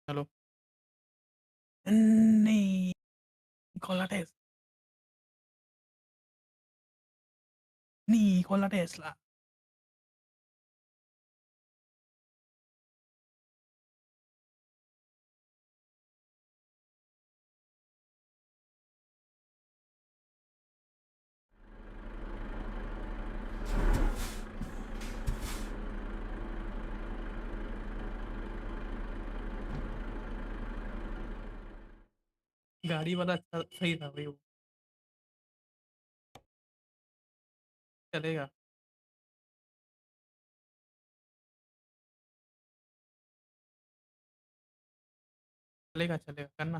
Halo. Nih, Nikola Tesla. Nikola Tesla. गाड़ी वाला अच्छा सही था भाई वो। चलेगा, चलेगा, चलेगा करना।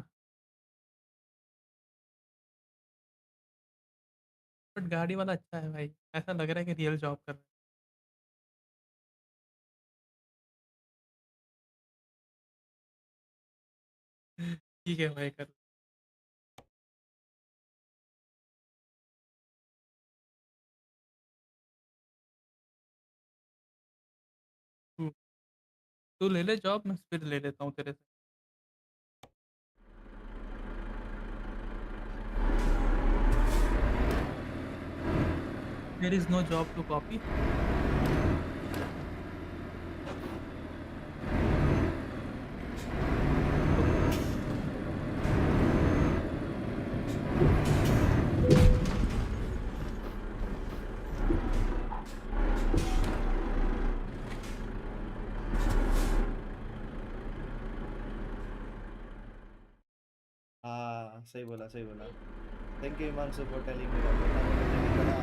बट गाड़ी वाला अच्छा है भाई, ऐसा लग रहा है कि रियल जॉब कर रहा है। ठीक है भाई, कर। तू तू ले ले जॉब, मैं फिर ले लेता हूँ तेरे से। There is no job to copy. हाँ, सही बोला, सही बोला। Thank you Himanshu for telling me that, वरना मैं पहले की तरह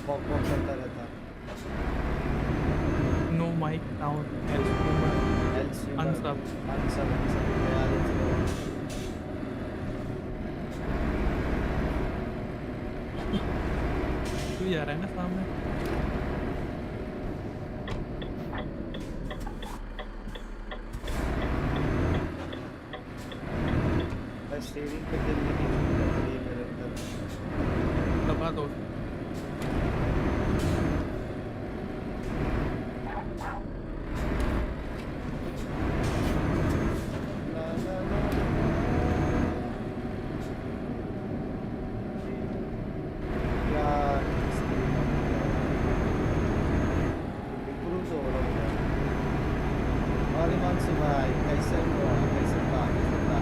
बॉक बॉक करता रहता। No mic down, L streamer, L streamer unsub. Answer answer यार, तू ही आ रहा है ना सामने। मैं स्टीयरिंग पे दिल नहीं छूट रही है मेरे अंदर। दबा दो उसे। ला ला ला यार, इम्प्रूव तो हो रहा है। और हिमांशु भाई कैसे हो, कैसे था, कैसे था?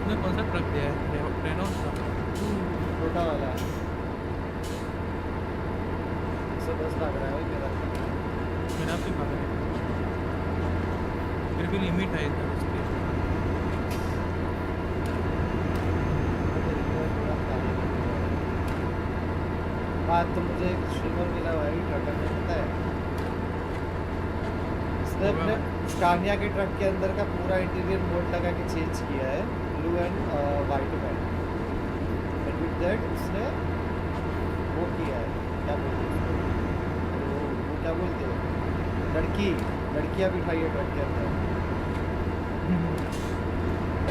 तूने कौन सा ट्रक दिया है, रेनॉल्ट का? छोटा वाला 110 लग रहा है भाई मेरा। मेरा भी भाग है, फिर भी लिमिट है इधर उसकी। बात तो मुझे एक स्ट्रीमर मिला भाई ट्रकर में, पता है इसने होगा अपने भाई। स्कानिया के ट्रक के अंदर का पूरा इंटीरियर मोड लगा के चेंज किया है, ब्लू एंड वाइट में। एंड विद दैट उसने वो किया है, क्या बोलते हैं उसको, वो क्या बोलते हैं, लड़कियां बिठाई है ट्रक के अंदर।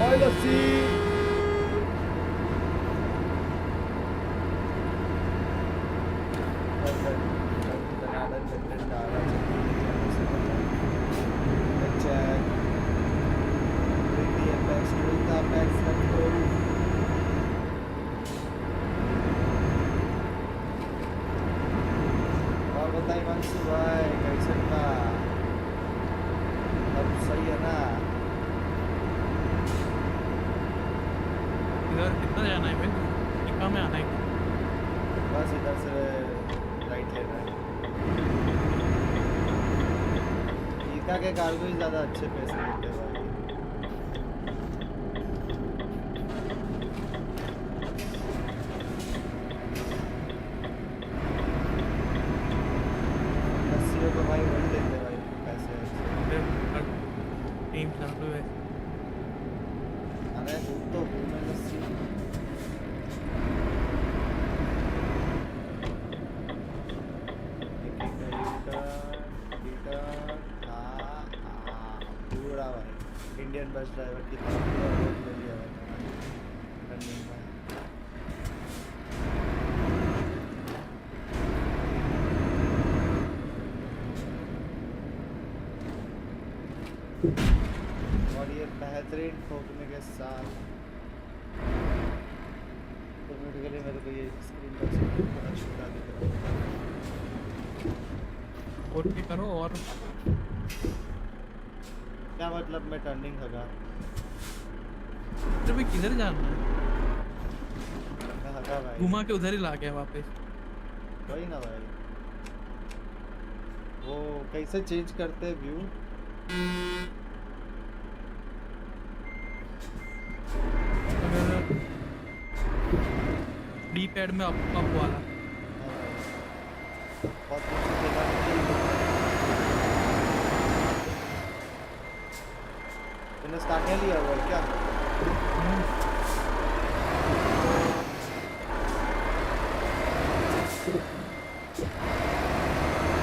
ओए लस्सी और बताइए मंसू भाई कैसे था, अब सही है ना? इधर कितना जाना है भाई? टीका में आना है क्या? बस इधर से राइट लेना है। ईका के कार्गो ही ज़्यादा अच्छे पैसे मिलते हैं भाई। लस्सियों को भाई वही देते हैं भाई पैसे। टीम चालू है। अरे दूध तो हूँ मैं लस्सी। एक एक लीटर लीटर, हाँ हाँ पूरा भाई। बस ड्राइवर की तरफ पूरा रोड ले लिया मैंने रनिंग में। और ये बेहतरीन ठोकने के साथ ऑटोमेटिकली मेरे को ये स्क्रीन पर थोड़ा छोटा दिख रहा है। और भी करो और क्या मतलब मैं टर्निंग हगा? अरे भाई किधर जाना है? मैं हगा भाई। घुमा के उधर ही ला गया वापस। वही ना भाई, वो कैसे चेंज करते व्यू? अगर डी पैड में अप वाला बहुत कुछ सीखेगा नहीं। तूने स्टार्ट नहीं लिया हुआ है क्या?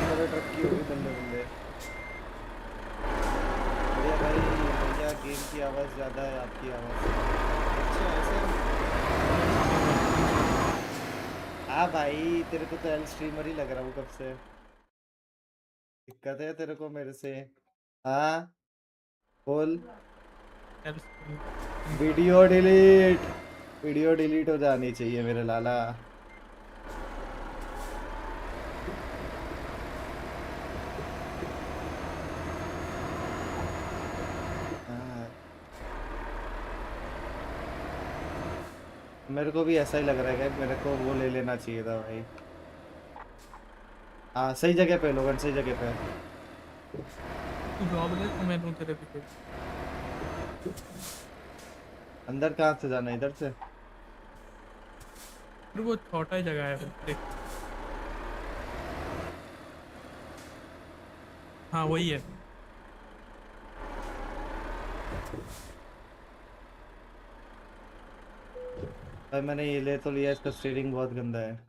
मेरे ट्रक की होगी बंदे बंदे। बढ़िया भाई भैया, गेम की आवाज़ ज़्यादा है आपकी आवाज़ से। अच्छा ऐसे? हाँ भाई, तेरे को तो एल स्ट्रीमर ही लग रहा हूँ कब से। दिक्कत है तेरे को मेरे से? हाँ बोल। वीडियो डिलीट, वीडियो डिलीट हो जानी चाहिए मेरे लाला। हाँ, मेरे को भी ऐसा ही लग रहा है कि मेरे को वो ले लेना चाहिए था भाई। हाँ सही जगह पे लोगन, सही जगह पे। तू जॉब ले तो मैं दूं तेरे पीछे। अंदर कहाँ से जाना है? इधर से? फिर वो छोटा ही जगह है देख। हाँ वही है। भाई मैंने ये ले तो लिया, इसका स्टीयरिंग बहुत गंदा है।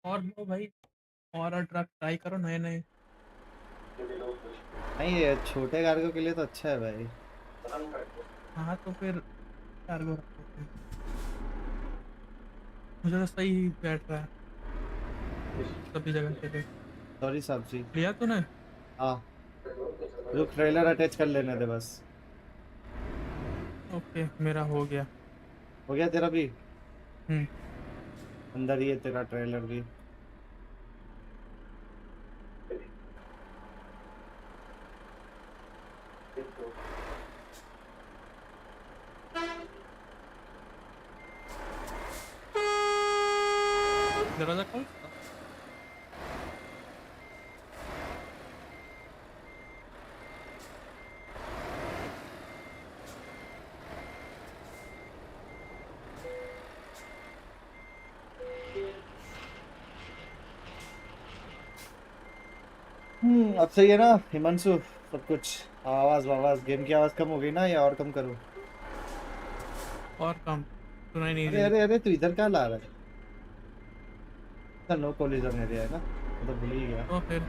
और लो भाई, और ट्रक ट्राई करो नए नए। नहीं ये छोटे कार्गो के लिए तो अच्छा है भाई। हाँ तो फिर कार्गो रखो फिर। मुझे तो सही बैठ रहा है सभी जगह के लिए। सॉरी सब्जी। लिया तूने? हाँ रुक, ट्रेलर अटैच कर लेने दे बस। ओके मेरा हो गया। हो गया तेरा भी? हम्म। अंदर ही है तेरा ट्रेलर भी। दरवाजा खोल सकता? अब सही है ना हिमांशु सब कुछ? आवाज आवाज गेम की आवाज कम हो गई ना, या और कम करूँ? और कम सुनाई नहीं अरे दी। अरे अरे, तू इधर कहाँ ला रहा है? नो कोलिजन एरिया है ना, मैं तो भूल ही गया। तो फिर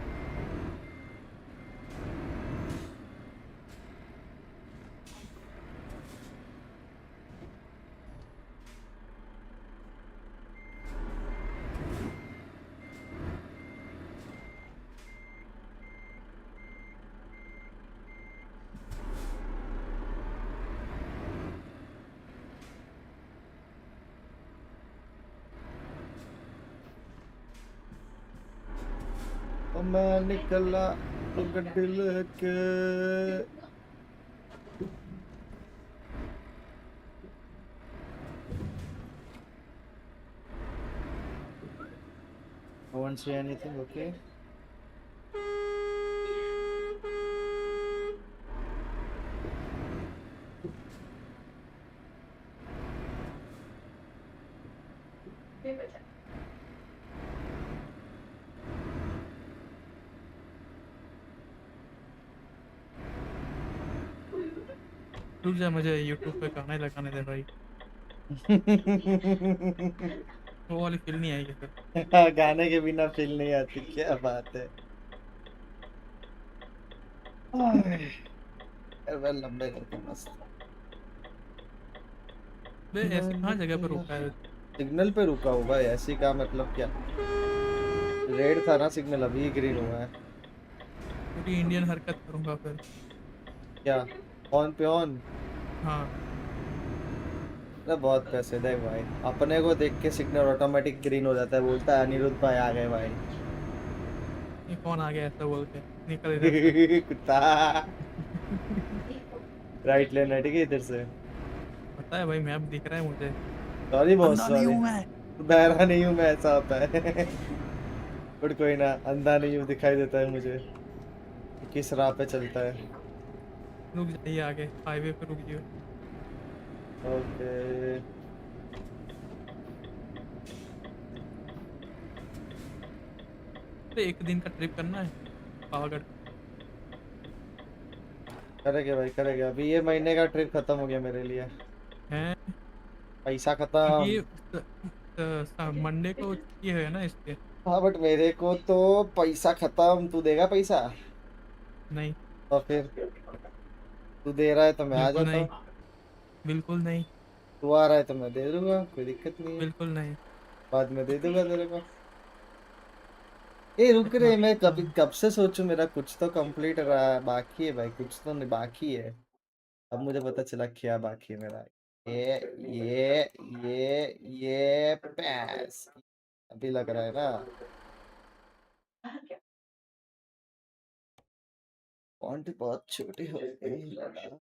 तो मैं निकला तो गड्डी लेके। I won't say anything, okay? रुक जा, मुझे यूट्यूब पे गाने लगाने दे भाई। वो वाली फील नहीं आएगी फिर। गाने के बिना फील नहीं आती, क्या बात है। यार लंबे करके मस्त। बे ऐसे कहाँ जगह पे रुका है? सिग्नल पे रुका हूँ भाई, ऐसी का मतलब क्या? रेड था ना सिग्नल, अभी ग्रीन हुआ है। पूरी इंडियन हरकत करूंगा फिर। क्या? ऑन पे ऑन। हाँ। अरे बहुत पैसे देख भाई, अपने को देख के सिग्नल ऑटोमेटिक ग्रीन हो जाता है, बोलता है अनिरुद्ध भाई आ गए भाई। ये कौन आ गया ऐसा बोल के? निकल इधर से। कुत्ता। राइट लेना ठीक है इधर से। पता है भाई, मैप दिख रहा है मुझे। सॉरी बहुत अंधा नहीं सॉरी। हूं मैं। बहरा नहीं हूँ मैं, ऐसा होता है। बट कोई ना, अंधा नहीं हूँ, दिखाई देता है मुझे किस राह पे चलता है। रुक जाइए, आगे हाईवे पे रुक जाइए। ओके। अरे एक दिन का ट्रिप करना है पावागढ़ का। करेंगे भाई करेंगे, अभी ये महीने का ट्रिप खत्म हो गया मेरे लिए। है पैसा खत्म। ये मंडे को छुट्टी है ना इसके। हाँ बट मेरे को तो पैसा खत्म, तू देगा पैसा? नहीं। तो फिर तू दे रहा है तो मैं आ बिल्कुल जाता नहीं। हूँ। बिल्कुल नहीं। तू आ रहा है तो मैं दे दूंगा, कोई दिक्कत नहीं है। बिल्कुल नहीं। बाद में दे दूंगा तेरे को। ए रुक रे, मैं कभी कब से सोचूं, मेरा कुछ तो कंप्लीट रहा बाकी है भाई, कुछ तो नहीं बाकी है। अब मुझे पता चला क्या बाकी है मेरा। ये ये ये पैस अभी लग रहा है ना। फॉन्ट बहुत छोटी हो गई लगा।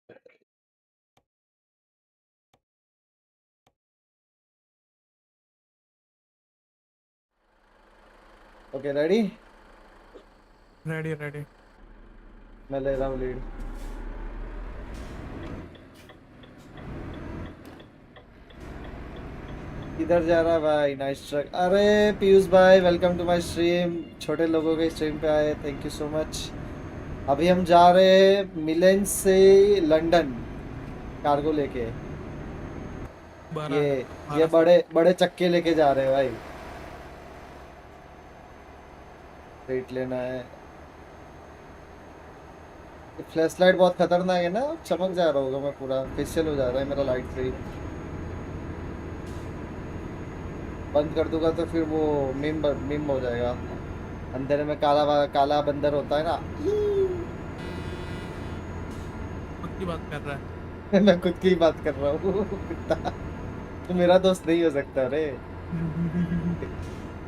Okay ready. Ready ready. मैं ले रहा हूँ लीड। किधर जा रहा है भाई? Nice truck. अरे पीयूष भाई वेलकम टू माय स्ट्रीम। छोटे लोगों के स्ट्रीम पे आए, थैंक यू सो मच। अभी हम जा रहे हैं मिलेन से लंदन कार्गो लेके। ये 12 ये 1200। बड़े बड़े चक्के लेके जा रहे हैं भाई। वेट लेना है। फ्लैश लाइट बहुत खतरनाक है ना, चमक जा रहा होगा, मैं पूरा फेशियल हो जा रहा है मेरा लाइट से। बंद कर दूंगा तो फिर वो मिम मिम हो जाएगा। अंधेरे में काला काला बंदर होता है ना। खुद की बात कर रहा है। मैं खुद की ही बात कर रहा हूँ। कुत्ता, तू मेरा दोस्त नहीं हो सकता रे।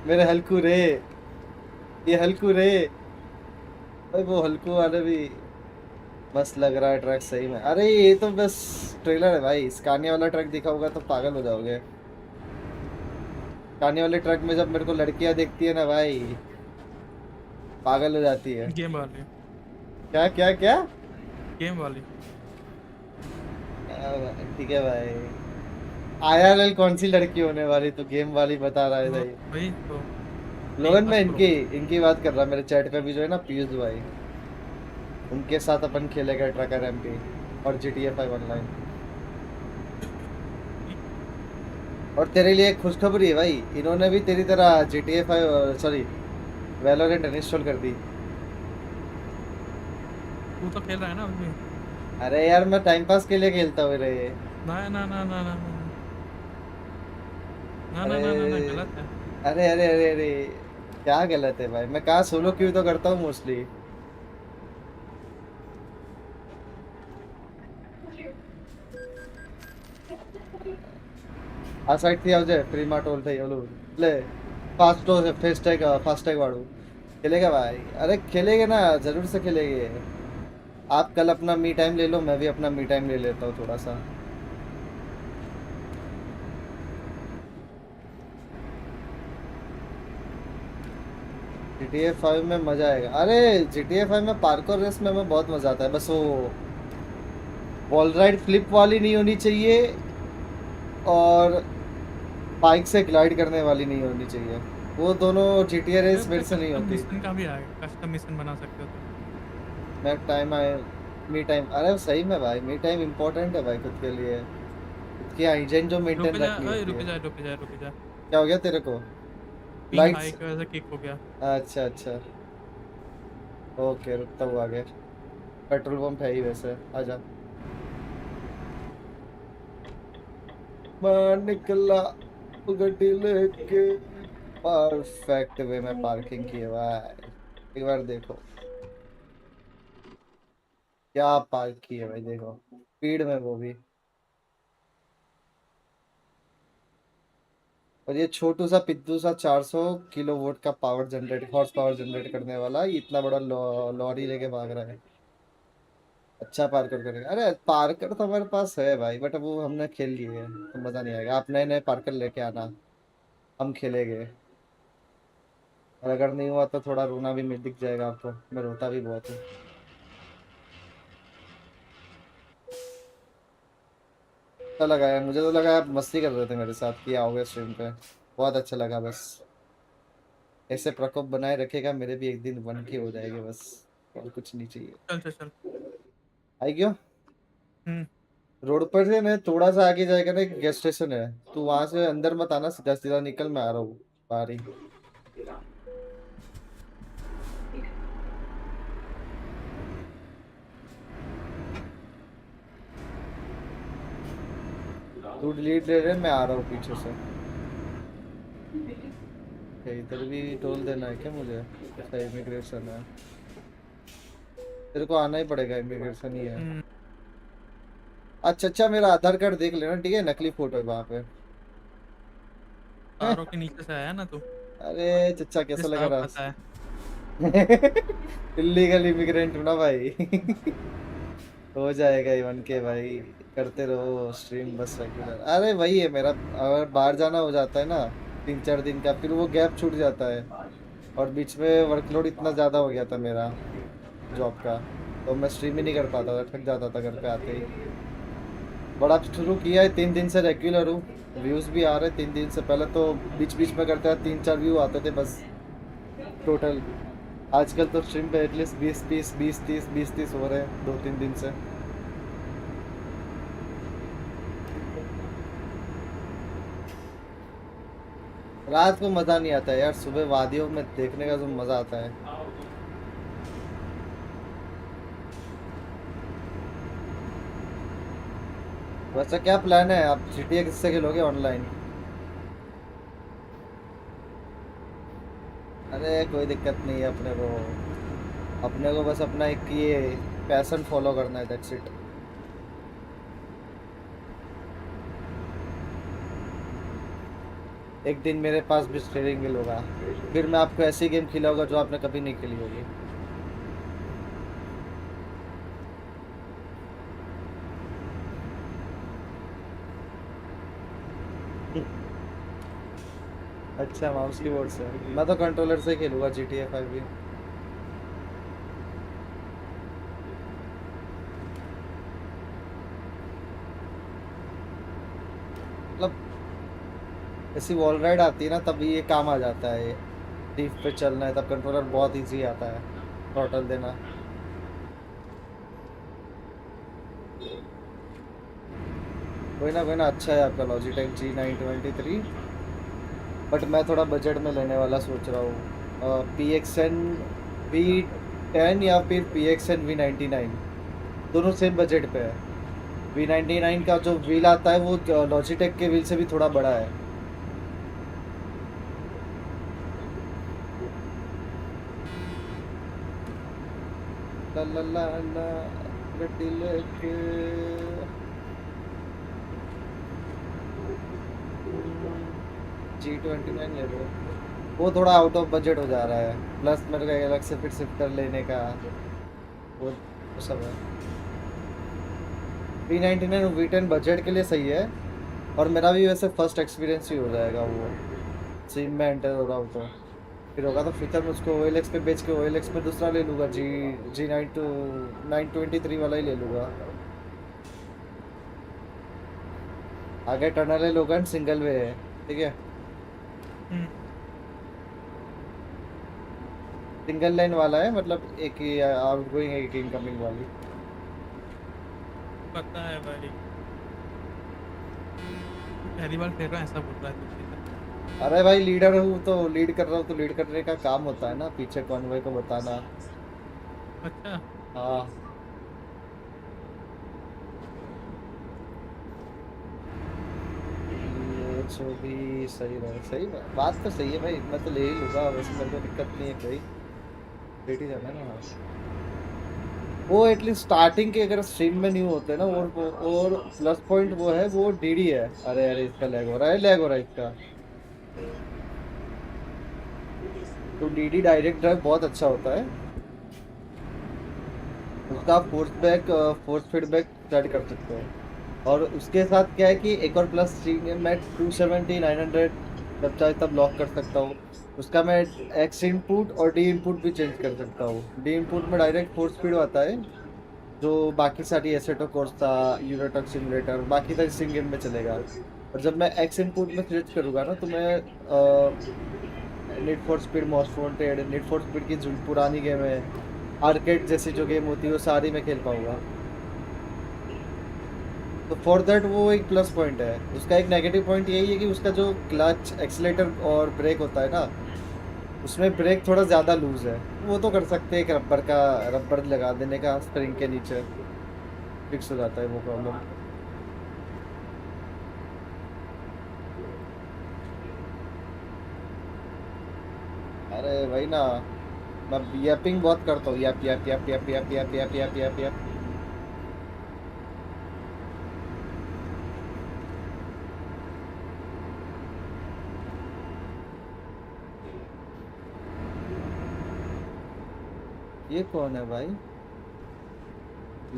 मेरे हल्कू रे, ये हल्कू रे। भाई वो हल्कू वाले भी मस्त लग रहा है ट्रैक सही में। अरे ये तो बस ट्रेलर है भाई, स्कानिया वाला ट्रैक दिखा होगा तो पागल हो जाओगे। स्कानिया वाले ट्रैक में जब मेरे को लड़कियां देखती है ना भाई, पागल हो जाती है। गेम वाली। क्या क्या क्या? गेम वाली। ठीक है भाई। आईआरएल कौन सी लड़की होने वाली, तो गेम वाली बता रहा है तो भाई। वही तो। लोगन मैं बस इनकी प्रो। इनकी बात कर रहा, मेरे चैट पे भी जो है ना पीयूष भाई, उनके साथ अपन खेलेगा ट्रकर एमपी और GTA 5 ऑनलाइन। और तेरे लिए एक खुशखबरी है भाई, इन्होंने भी तेरी तरह GTA 5 सॉरी वैलोरेंट अनइंस्टॉल कर दी। तू तो खेल रहा है ना अभी? अरे यार मैं टाइम पास के लिए खेलता हूँ रे। ना ना ना ना ना ना ना ना अरे ना ना ना, गलत है। अरे अरे अरे अरे, क्या गलत है भाई? मैं कहा सोलो क्यों तो करता हूँ मोस्टली। આ સાઈડ થી આવજે, ફ્રીમાં ટોલ થઈ ઓલું એટલે फास्टैग वाड़ू खेलेगा भाई। अरे खेलेंगे ना, जरूर से खेलेंगे। आप कल अपना मी टाइम ले लो, मैं भी अपना मी टाइम ले लेता हूँ थोड़ा सा। GTA 5 में मजा आएगा। अरे GTA 5 में पार्कोर रेस में बहुत मजा आता है, बस वो वॉल राइड फ्लिप वाली नहीं होनी चाहिए और बाइक से ग्लाइड करने वाली नहीं होनी चाहिए। वो दोनों GTA अरे रेस अब मेरे तो से नहीं कस्टम होती। मिशन का भी आएगा, कस्टम मिशन बना सकते हो तुम। मैं टाइम आए मी टाइम, अरे सही में भाई मी टाइम इम्पोर्टेंट है भाई खुद के लिए। खुद की हाइजीन जो रुक मेंटेन जा, रखनी अरे होती रुक है। जा रुक जा रुक जा। क्या हो गया तेरे को? Ping high lights. की वजह से किक हो गया। अच्छा अच्छा। ओके रुकता हूँ आगे। पेट्रोल पंप है ही वैसे, आजा। मैं निकला गड्डी लेके, परफेक्ट वे में पार्किंग की है भाई। एक बार देखो क्या पार्क की है भाई, देखो स्पीड में, वो भी। और ये छोटू सा पिद्दू सा 400 किलो वोट का power generate, horse power generate करने वाला ये इतना बड़ा लॉरी लेके भाग रहा है। अच्छा पार्कर करेगा, अरे पार्कर तो हमारे पास है भाई, बट वो हमने खेल लिए है तो मजा नहीं आएगा। आप नए नए पार्कर लेके आना, हम खेलेंगे। और अगर नहीं हुआ तो थोड़ा रोना भी मिल दिख जाएगा आपको, मैं रोता भी बहुत हूँ। अच्छा लगा है, मुझे तो लगा आप मस्ती कर रहे थे मेरे साथ कि आओगे स्ट्रीम पे। बहुत अच्छा लगा, बस ऐसे प्रकोप बनाए रखेगा, मेरे भी एक दिन 1K हो जाएंगे बस, और कुछ नहीं चाहिए। चल चल चल। आई क्यों? हम्म। रोड पर से मैं थोड़ा सा आगे जाएगा ना, एक गैस स्टेशन है, तू वहां से अंदर मत आना, सीधा सीधा निकल, मैं आ रहा हूँ बाहर ही। तू डिलीट ले रहे, मैं आ रहा हूँ पीछे से। क्या इधर भी टोल देना है क्या मुझे? अच्छा इमिग्रेशन है, तेरे को आना ही पड़ेगा, इमिग्रेशन ही है। हम्म। अच्छा अच्छा, मेरा आधार कार्ड देख लेना, ठीक है? नकली फोटो है वहाँ पे। तारों के नीचे से आया ना तू। अरे चचा मुझे कैसा लगा सब रहा? पता है। इलीगल इमिग्रेंट हूँ ना भाई। हो जाएगा इवन के भाई, करते रहो स्ट्रीम बस रेगुलर। अरे वही है मेरा, अगर बाहर जाना हो जाता है ना 3-4 दिन का, फिर वो गैप छूट जाता है। और बीच में वर्कलोड इतना ज़्यादा हो गया था मेरा जॉब का, तो मैं स्ट्रीम ही नहीं कर पाता था, थक जाता था घर पे आते ही। बड़ा शुरू किया है, 3 दिन से रेगुलर हूँ, व्यूज़ भी आ रहे 3 दिन से। पहले तो बीच बीच में करते हैं, 3-4 व्यू आते थे बस टोटल। आजकल तो स्ट्रीम पे एटलीस्ट 20-30 20-30 20-30 हो रहे हैं 2-3 दिन से। रात को मज़ा नहीं आता है यार, सुबह वादियों में देखने का जो मज़ा आता है। वैसे क्या प्लान है, आप GTA किससे खेलोगे ऑनलाइन? अरे कोई दिक्कत नहीं है अपने को, अपने को बस अपना एक ये पैशन फॉलो करना है, दैट्स इट। एक दिन मेरे पास भी स्टीयरिंग व्हील होगा, फिर मैं आपको ऐसी गेम खिलाऊंगा जो आपने कभी नहीं खेली होगी। अच्छा माउस कीबोर्ड से, मैं तो कंट्रोलर से खेलूंगा GTA 5 भी। मतलब ऐसी वॉल राइड आती है ना, तभी ये काम आ जाता है। लीफ पे चलना है तब कंट्रोलर बहुत इजी आता है, थ्रॉटल देना। कोई ना, अच्छा है आपका लॉजिटेक G923। बट मैं थोड़ा बजट में लेने वाला सोच रहा हूँ, PXN V10 या फिर PXN V99, दोनों सेम बजट पे है। V99 का जो व्हील आता है वो लॉजिटेक के व्हील से भी थोड़ा बड़ा है। ला ला ला ला, गड्डी लेके G29 ले लो, वो थोड़ा आउट ऑफ बजट हो जा रहा है, प्लस मेरे को अलग से फिर शिफ्टर लेने का वो सब है। V99 और V10 बजट के लिए सही है, और मेरा भी वैसे फर्स्ट एक्सपीरियंस ही हो जाएगा वो, सिम में एंटर हो रहा हूँ तो। फिर होगा तो फ्यूचर में उसको OLX पे बेच के OLX में दूसरा ले लूँगा, G923 वाला ही ले लूँगा। आगे टनल है लोगन, सिंगल वे है, ठीक है? हम्म। सिंगल लाइन वाला है, मतलब एक ही आउट गोइंग एक इनकमिंग वाली। पता है भाई। पहली बार खेल रहा है ऐसा बोल रहा है तू सीधा। अरे भाई लीडर हूँ तो लीड कर रहा हूँ, तो लीड करने का काम होता है ना, पीछे कॉन्वॉय को बताना। अच्छा। हाँ, जो भी सही रहे, सही बात तो सही है भाई, मैं तो ले ही लूँगा वैसे, मेरे को दिक्कत नहीं है कोई, लेट ही जाना है ना। हाँ, वो एटलीस्ट स्टार्टिंग के अगर स्ट्रीम में न्यू होते हैं ना, और प्लस पॉइंट वो है, वो डीडी है। अरे अरे इसका लैग हो रहा है, लैग हो रहा है इसका। तो डीडी डायरेक्ट ड्राइव बहुत अच्छा होता है, उसका फोर्स फीडबैक स्टार्ट कर सकते हो। और उसके साथ क्या है कि एक और प्लस स्ट्रीम है, मैं 270 900 जब चाहे तब लॉक कर सकता हूँ। उसका मैं एक्स इनपुट और डी इनपुट भी चेंज कर सकता हूँ। डी इनपुट में डायरेक्ट फोर्स फीड आता है, जो बाकी सारी एसेटो कोर्सा, यूरोट्रक सिमुलेटर, बाकी सारी स्ट्रीम गेम में चलेगा। और जब मैं एक्स इनपुट में स्विच करूँगा ना, तो मैं need for speed most wanted, need for speed की जो पुरानी गेम है, आर्केड जैसी जो गेम होती है, वो सारी मैं खेल पाऊंगा। तो फॉर दैट वो एक प्लस पॉइंट है। उसका एक नेगेटिव पॉइंट यही है कि उसका जो क्लच, एक्सीलेटर और ब्रेक होता है ना, उसमें ब्रेक थोड़ा ज़्यादा लूज है। वो तो कर सकते हैं, एक रबर लगा देने का स्प्रिंग के नीचे, फिक्स हो जाता है वो प्रॉब्लम। अरे वही ना, मैं यैपिंग बहुत करता हूँ, yap yap yap yap yap yap yap yap yap yap. ये कौन है भाई?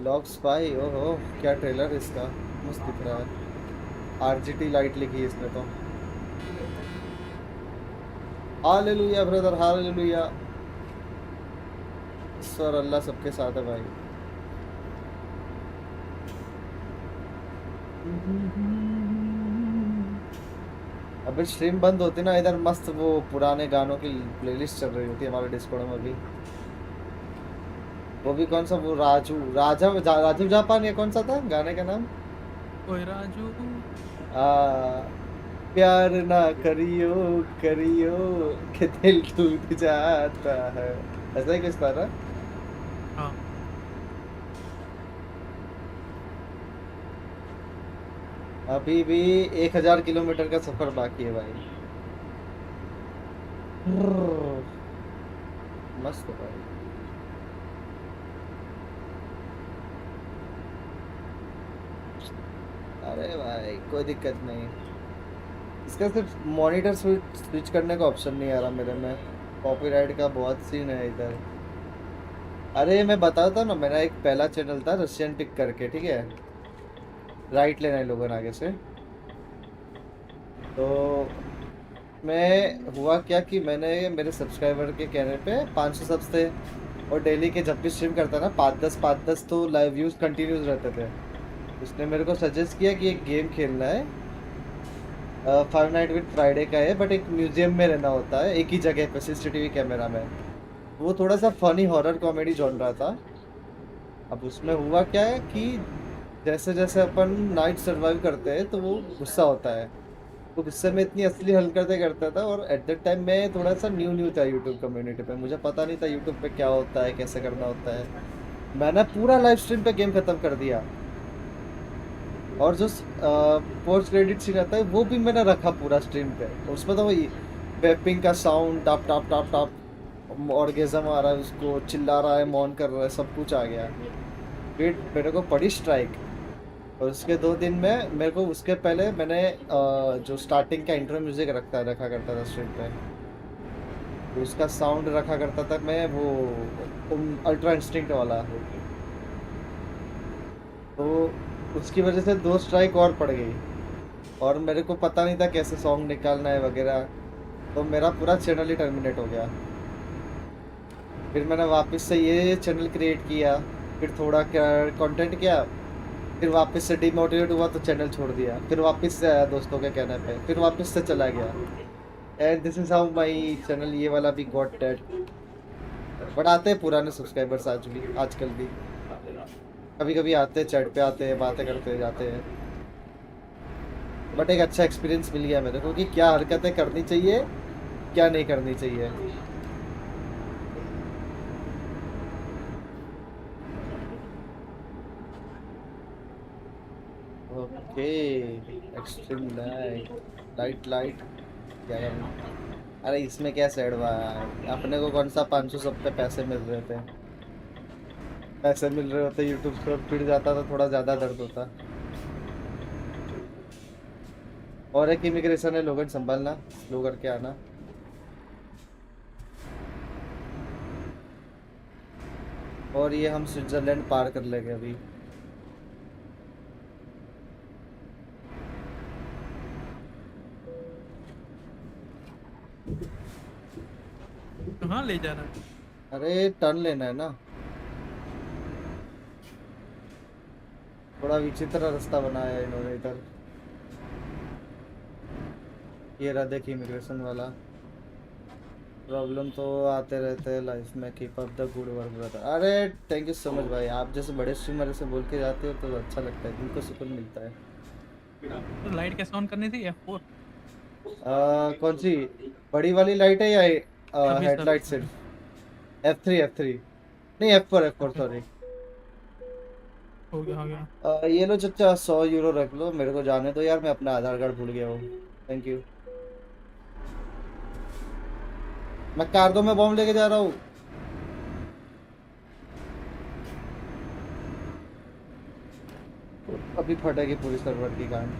लॉक स्पाई, ओहो क्या ट्रेलर है इसका, मस्त दिख रहा है। आरजीटी लाइट लिखी है इसमें तो। Hallelujah brother, hallelujah. ईश्वर अल्लाह सबके साथ है भाई। अभी स्ट्रीम बंद होती ना, इधर मस्त वो पुराने गानों की प्लेलिस्ट चल रही होती है हमारे डिस्कॉर्ड में भी। वो भी कौन सा, वो राजू जापान, या कौन सा था गाने का नाम? ओए राजू। आ, प्यार ना करियो करियो कि दिल टूट जाता है, ऐसा ही कुछ था ना। हाँ। अभी भी 1000 किलोमीटर का सफर बाकी है भाई। मस्त है भाई। अरे भाई कोई दिक्कत नहीं, इसका सिर्फ मॉनिटर स्विच करने का ऑप्शन नहीं आ रहा मेरे में, कॉपीराइट का बहुत सीन है इधर। अरे मैं बताता हूँ ना, मेरा एक पहला चैनल था रशियन टिक करके, ठीक है, राइट लेना है लोगों ने आगे से। तो मैं हुआ क्या कि मैंने मेरे सब्सक्राइबर के कहने पे 500 सब्स थे, और डेली के जब भी स्ट्रीम करता ना, 5-10 तो लाइव व्यूज कंटिन्यूस रहते थे। उसने मेरे को सजेस्ट किया कि एक गेम खेलना है, फाइव नाइट विद फ्राइडे का है, बट एक म्यूजियम में रहना होता है, एक ही जगह पे सीसीटीवी कैमरा में। वो थोड़ा सा फनी हॉरर कॉमेडी जॉन रहा था। अब उसमें हुआ क्या है कि जैसे जैसे अपन नाइट सर्वाइव करते हैं, तो वो गुस्सा होता है। तो गुस्से में इतनी असली हरकतें करता था, और एट दैट टाइम मैं थोड़ा सा न्यू था यूट्यूब कम्युनिटी पे, मुझे पता नहीं था यूट्यूब पे क्या होता है, कैसे करना होता है। मैंने पूरा लाइव स्ट्रीम पे गेम खत्म कर दिया, और जो पोस्ट क्रेडिट सीन आता है वो भी मैंने रखा पूरा स्ट्रीम पे। उसमें तो वही वेपिंग का साउंड, टाप टाप टाप टाप, ऑर्गेजम आ रहा है, उसको चिल्ला रहा है, मौन कर रहा है, सब कुछ आ गया। फिर मेरे को पड़ी स्ट्राइक, और उसके 2 दिन में मेरे को, उसके पहले मैंने जो स्टार्टिंग का इंट्रो म्यूजिक रखा करता था स्ट्रीम पे, तो उसका साउंड रखा करता था मैं, वो अल्ट्रा इंस्टिंक्ट वाला। तो उसकी वजह से 2 स्ट्राइक और पड़ गई, और मेरे को पता नहीं था कैसे सॉन्ग निकालना है वगैरह, तो मेरा पूरा चैनल ही टर्मिनेट हो गया। फिर मैंने वापस से ये चैनल क्रिएट किया, फिर थोड़ा कंटेंट किया, फिर वापस से डिमोटिवेट हुआ तो चैनल छोड़ दिया, फिर वापस से आया दोस्तों के कहने पे, फिर वापस से चला गया। And this is how my channel ये वाला भी गॉट डेड। बट आते हैं पुराने सब्सक्राइबर्स आज भी, आजकल भी कभी कभी आते हैं, चैट पे आते हैं, बातें करते जाते हैं। बट एक अच्छा एक्सपीरियंस मिल गया मेरे को कि क्या हरकतें करनी चाहिए, क्या नहीं करनी चाहिए। ओके। एक्सट्रीम लाइट, लाइट क्या करना। अरे इसमें क्या सैड भाई, अपने को कौन सा 500 सब पे पैसे मिल रहे थे। पैसे मिल रहे होते यूट्यूब पर पिट जाता तो थोड़ा ज्यादा दर्द होता। और एक इमिग्रेशन है, लोगन संभालना, स्लो करके आना। और ये हम स्विट्जरलैंड पार कर लेंगे अभी। कहाँ ले जा रहा है? अरे टर्न लेना है ना। थोड़ा विचित्र रास्ता बनाया है इन्होंने इधर। ये रहा देखिए इमिग्रेशन वाला। प्रॉब्लम तो आते रहते हैं लाइफ में, keep up the good work brother. अरे थैंक यू सो मच भाई, आप जैसे बड़े स्ट्रीमर से बोल के जाते हो तो अच्छा लगता है, दिल को सुकून मिलता है। तो लाइट कैसे ऑन करनी थी? F4। कौन सी बड़ी वाली लाइट है या अभी हेडलाइट सर्विस में। सिर्फ? F3 नहीं, F4 ओके, सॉरी। हो गया हो गया। ये लो चचा, 100 यूरो रख लो, मेरे को जाने दो यार, मैं अपना आधार कार्ड भूल गया हूँ। Thank you. मैं कार में बॉम्ब लेके जा रहा हूँ। अभी फटेगी पूरी सर्वर की कांड।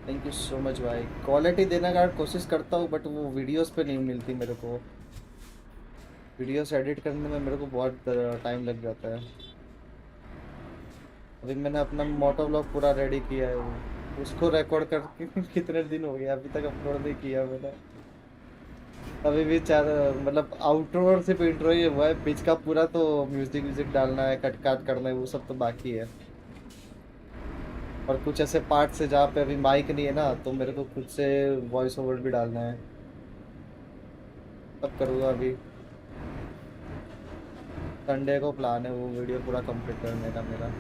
थैंक यू सो मच भाई, क्वालिटी देने का कोशिश करता हूँ बट वो वीडियोस पे नहीं मिलती मेरे को। वीडियोस एडिट करने में मेरे को बहुत टाइम लग जाता है। अभी मैंने अपना मोटो ब्लॉग पूरा रेडी किया है, वो उसको रिकॉर्ड करके कितने दिन हो गए अभी तक अपलोड नहीं किया मैंने। अभी भी चार, मतलब आउटरो और सिर्फ इंट्रो ही हुआ है, बीच का पूरा तो म्यूजिक व्यूजिक डालना है, कट काट करना है, वो सब तो बाकी है। और कुछ ऐसे पार्ट है जहाँ पे अभी माइक नहीं है ना, तो मेरे को खुद से वॉइस ओवर भी डालना है। तब करूँगा अभी। संडे को प्लान है वो वीडियो पूरा कंप्लीट करने का मेरा।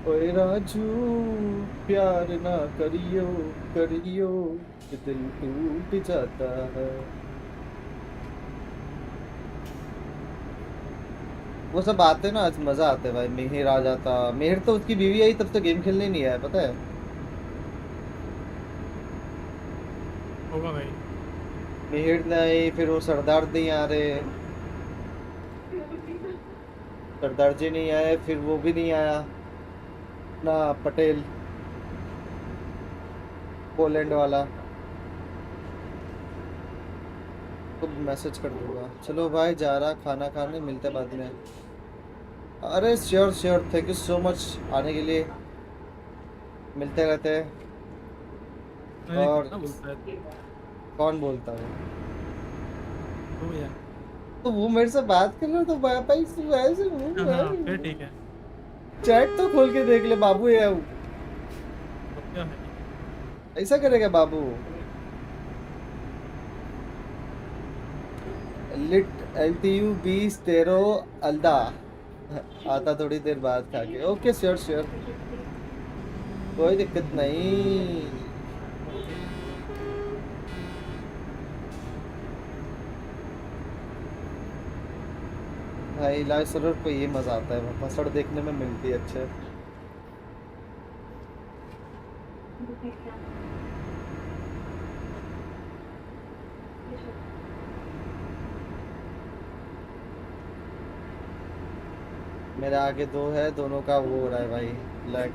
ओए राजू, प्यार ना करियो, करियो कि दिल टूट जाता है। वो सब आते ना, आज मजा आता है भाई। मिहिर आ जाता, मिहिर तो उसकी बीवी आई तब तो गेम खेलने नहीं आया पता है। होगा भाई। मिहिर नहीं, फिर वो सरदार नहीं आ रहे। सरदार जी नहीं आए, फिर वो भी नहीं आया ना, पटेल, पोलैंड वाला। तो मैसेज कर दूंगा। चलो भाई जा रहा खाना खाने, मिलते बाद में। अरे sure sure, thank you so much आने के लिए। मिलते रहते हैं। अरे और कितना बोलता है कौन बोलता है? तू यार? तो वो मेरे से बात कर रहा तो भाई वैसे हाँ हाँ, फिर ठीक है। चैट तो खोल के देख ले बाबू, ये तो क्या है? ऐसा करेगा बाबू। लिट LTU 20 तेरो अल्दा आता थोड़ी देर बाद खा के। ओके श्योर श्योर, कोई दिक्कत नहीं। भाई लाइव सर्वर पे ये मजा आता है, फसड़ देखने में मिलती है अच्छे। मेरे आगे दो है, दोनों का वो हो रहा है भाई, लैग।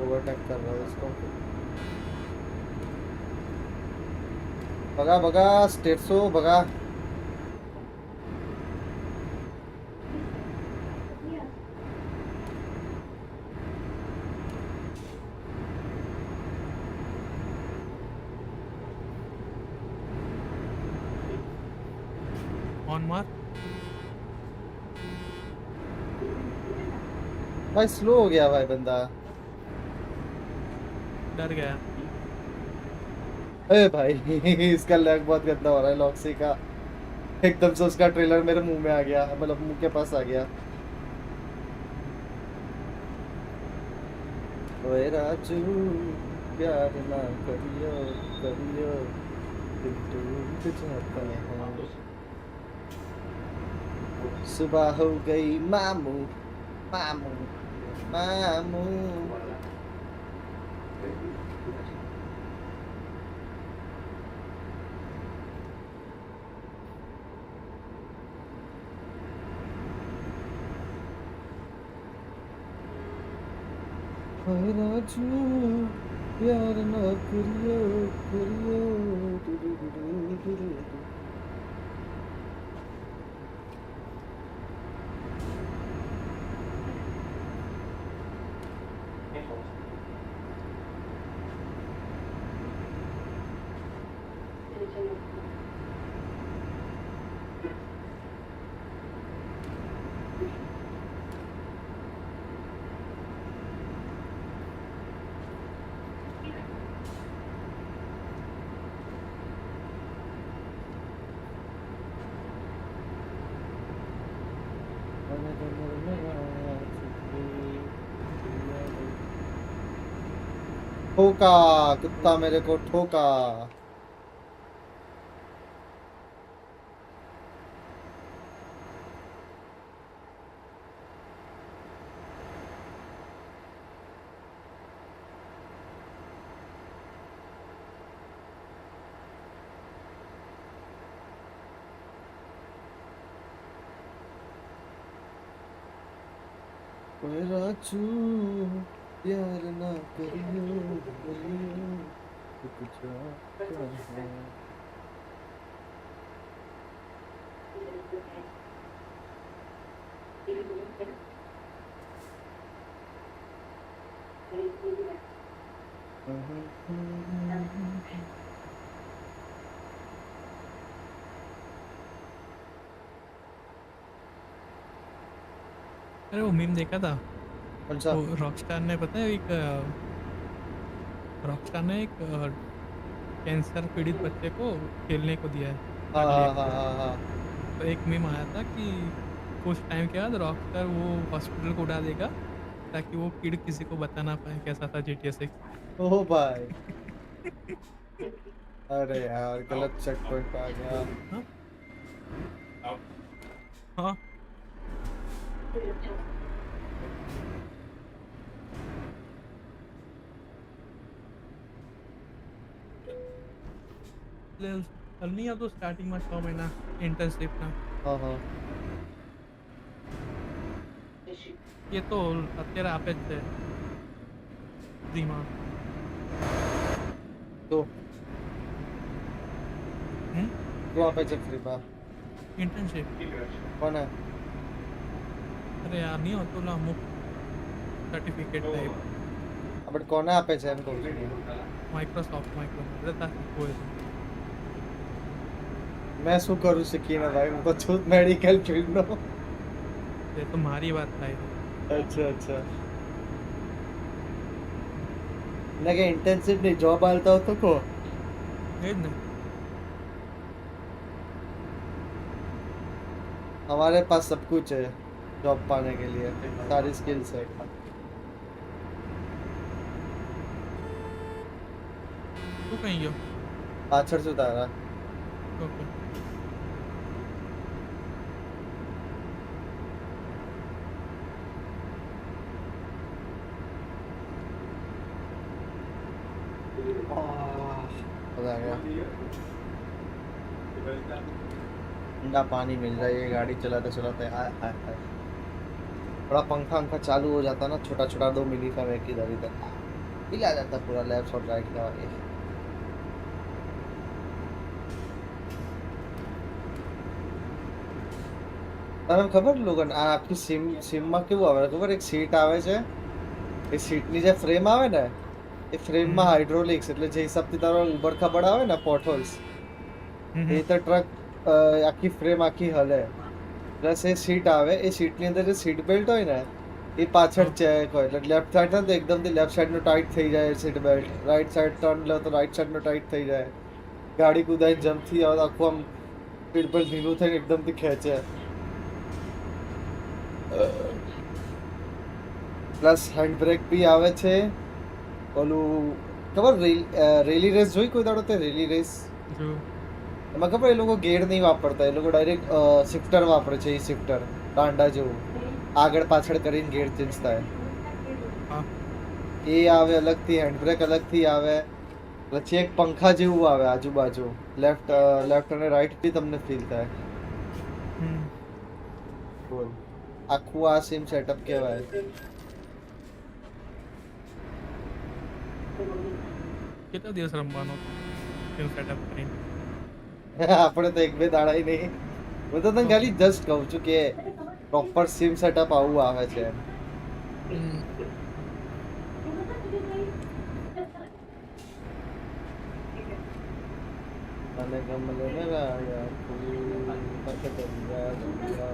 ओवरटेक कर रहा है उसको। भगा भगा स्टेट्सो भगा। ऑन मार। भाई स्लो हो गया भाई बंदा। डर गया। अरे भाई इसका लैग बहुत गंदा हो रहा है लॉक्सी का। एकदम से उसका ट्रेलर मेरे मुंह में आ गया, मतलब मुंह के पास आ गया। ओए राजू प्यार ना करियो करियो दिल टूट जाता है। सुबह हो गई मामू मामू मामू। ओए राजू प्यार ना करियो करियो दुरुरुरुरुरु। ठोका कुत्ता मेरे को ठोका। ओए राजू प्यार ना करियो करियो रुक जाता है। अरे वो मीम देखा था? कौन सा? वो रॉकस्टार ने, पता है, एक रॉकस्टार ने एक कैंसर पीड़ित बच्चे को खेलने को दिया है, हाँ कार्डियक। हाँ हाँ हाँ। तो एक मीम आया था कि कुछ टाइम के बाद रॉकस्टार वो हॉस्पिटल को उड़ा देगा ताकि वो किड किसी को बता ना पाए कैसा था GTA 6। ओह भाई। अरे यार गलत चेक पॉइंट पे आ गया। हाँ हाँ। नहीं, अब तो स्टार्टिंग में 6 महीना इंटर्नशिप ना। हाँ हाँ। ये तो અત્યારે આપે જ છે ફ્રીમાં। तो હમ वहाँ पे चेक फ्री बा। इंटर्नशिप। कौन है? अरे यार नहीं होतो ना अमुक सर्टिफिकेट टाइप। बट कौन है आपे चैन को? માઇક્રોસોફ્ટ રહેતા હોય છે। मैं શું કરું શીખીને ભાઈ, હું તો છું મેડિકલ ફિલ્ડનો। એ તો મારી વાત થાય છે। अच्छा अच्छा। ना કે इंटर्नशिप नहीं जॉब आलता हो तो को। એ જ ને। हमारे पास सब कुछ है जॉब पाने के लिए, सारी स्किल्स है। તું કहीं ગયો? पाछड़ से उतारा। ઓકે। मजा आ गया। ठंडा पानी मिल रहा है ये गाड़ी चलाते चलाते। हाय हाय हाय। थोड़ा पंखा पंखा चालू हो जाता ना, छोटा छोटा 2 मिली का एक इधर इधर हिला जाता पूरा लेफ्ट और राइट का। ये તમને ખબર લોગન આ આખી સિમમાં કેવું આવે ખબર? એક સીટ આવે છે, એ સીટની જે ફ્રેમ આવે ને, એ ફ્રેમમાં હાઇડ્રોલિક્સ, એટલે જે હિસાબથી તારો ઉબડ ખાબડ આવે ને પોટહોલ્સ, એ તો ટ્રક આખી ફ્રેમ આખી હલે પ્લસ એ સીટ આવે, એ સીટની અંદર જે સીટ બેલ્ટ હોય ને એ પાછળ ચેક હોય, એટલે લેફ્ટ સાઈડ ને તો એકદમથી લેફ્ટ સાઈડનું ટાઈટ થઈ જાય seat belt, right side turn લો તો રાઈટ સાઈડનું ટાઈટ થઈ જાય, ગાડી કુદાઈને જમ્પથી આવે તો આખું આમ સીટ બેલ્ટ ઢીલું થઈને એકદમથી ખેંચે। પ્લસ હેન્ડ બ્રેક બી આવે છે, ઓલું ખબર રેલી રેસ જોઈ કોઈ દાડો તે રેલી રેસ જો એમાં ખબર એ લોકો ગેર નહીં વાપરતા એ લોકો ડાયરેક્ટ શિફ્ટર વાપરે છે એ શિફ્ટર દાંડા જેવું આગળ પાછળ કરીને ગેર ચેન્જ થાય હા એ આવે અલગથી હેન્ડબ્રેક અલગથી આવે પછી એક પંખા જેવું આવે આજુબાજુ લેફ્ટ અને રાઈટ થી તમને ફીલ થાય બોલ આખું આ સેમ સેટઅપ કહેવાય કેટલા દિવસ રમવાનો કેમ સેટઅપ કરીને આપણે તો એક બે દાડા ય નહીં હું તો તને ખાલી જસ્ટ કહું છું કે પ્રોપર સિમ સેટઅપ આવું આવે છે અને ગમલે ને રાયા ફૂલ પકડંગા દંગા